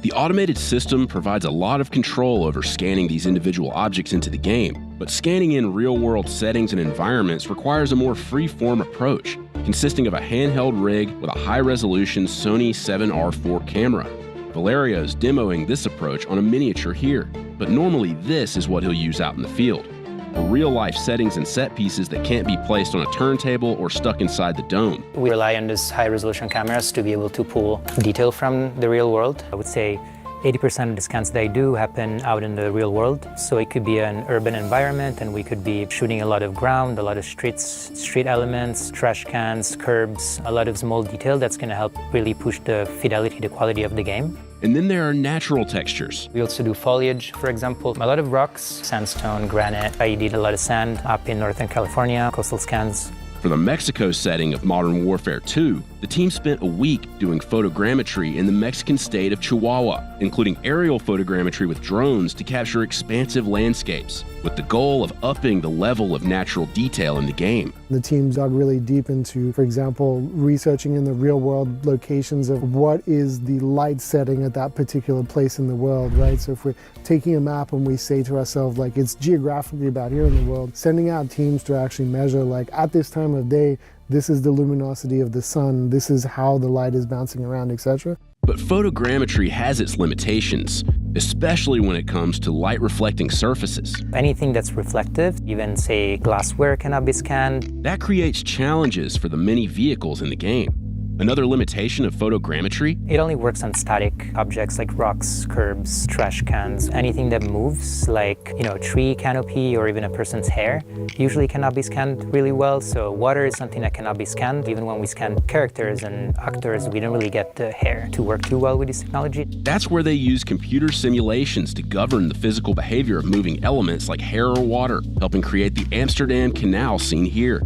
The automated system provides a lot of control over scanning these individual objects into the game, but scanning in real-world settings and environments requires a more free-form approach, consisting of a handheld rig with a high-resolution Sony 7R4 camera. Valerio's demoing this approach on a miniature here, but normally this is what he'll use out in the field. For real-life settings and set pieces that can't be placed on a turntable or stuck inside the dome. We rely on these high-resolution cameras to be able to pull detail from the real world. I would say 80% of the scans that I do happen out in the real world. So it could be an urban environment, and we could be shooting a lot of ground, a lot of street elements, trash cans, curbs, a lot of small detail that's going to help really push the fidelity, the quality of the game. And then there are natural textures. We also do foliage, for example, a lot of rocks, sandstone, granite. I did a lot of sand up in Northern California, coastal scans. For the Mexico setting of Modern Warfare 2, the team spent a week doing photogrammetry in the Mexican state of Chihuahua, including aerial photogrammetry with drones to capture expansive landscapes, with the goal of upping the level of natural detail in the game. The team dug really deep into, for example, researching in the real world locations of what is the light setting at that particular place in the world, right? So if we're taking a map and we say to ourselves, like, it's geographically about here in the world, sending out teams to actually measure, like, at this time of day, this is the luminosity of the sun, this is how the light is bouncing around, etc. But photogrammetry has its limitations, especially when it comes to light-reflecting surfaces. Anything that's reflective, even say glassware, cannot be scanned. That creates challenges for the many vehicles in the game. Another limitation of photogrammetry? It only works on static objects like rocks, curbs, trash cans. Anything that moves, like, a tree canopy or even a person's hair, usually cannot be scanned really well. So water is something that cannot be scanned. Even when we scan characters and actors, we don't really get the hair to work too well with this technology. That's where they use computer simulations to govern the physical behavior of moving elements like hair or water, helping create the Amsterdam Canal seen here.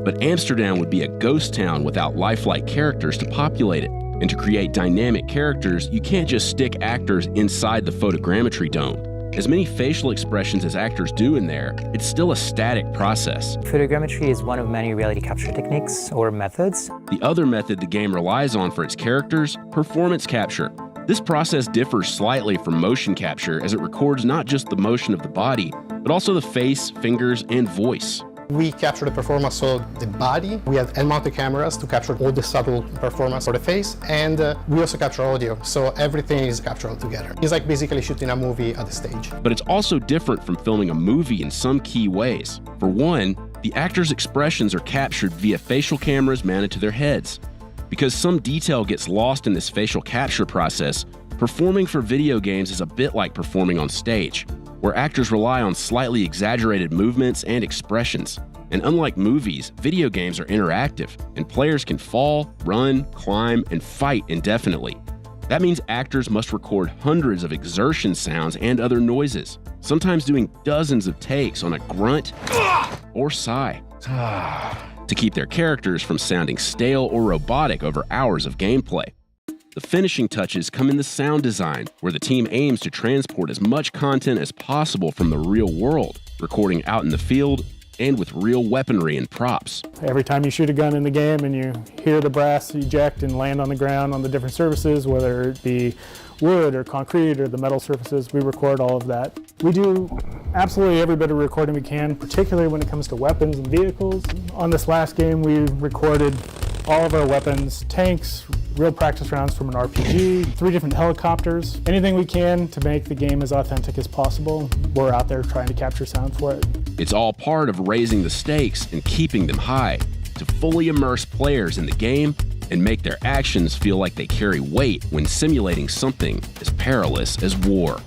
But Amsterdam would be a ghost town without lifelike characters to populate it. And to create dynamic characters, you can't just stick actors inside the photogrammetry dome. As many facial expressions as actors do in there, it's still a static process. Photogrammetry is one of many reality capture techniques or methods. The other method the game relies on for its characters, performance capture. This process differs slightly from motion capture as it records not just the motion of the body, but also the face, fingers, and voice. We capture the performance, so the body. We have head-mounted cameras to capture all the subtle performance for the face, and we also capture audio, so everything is captured all together. It's like basically shooting a movie at the stage. But it's also different from filming a movie in some key ways. For one, the actors' expressions are captured via facial cameras mounted to their heads. Because some detail gets lost in this facial capture process, performing for video games is a bit like performing on stage, where actors rely on slightly exaggerated movements and expressions. And unlike movies, video games are interactive, and players can fall, run, climb, and fight indefinitely. That means actors must record hundreds of exertion sounds and other noises, sometimes doing dozens of takes on a grunt or sigh, to keep their characters from sounding stale or robotic over hours of gameplay. The finishing touches come in the sound design, where the team aims to transport as much content as possible from the real world, recording out in the field and with real weaponry and props. Every time you shoot a gun in the game and you hear the brass eject and land on the ground on the different surfaces, whether it be wood or concrete or the metal surfaces, we record all of that. We do absolutely every bit of recording we can, particularly when it comes to weapons and vehicles. On this last game, we recorded all of our weapons, tanks, real practice rounds from an RPG, 3 different helicopters. Anything we can to make the game as authentic as possible. We're out there trying to capture sound for it. It's all part of raising the stakes and keeping them high to fully immerse players in the game and make their actions feel like they carry weight when simulating something as perilous as war.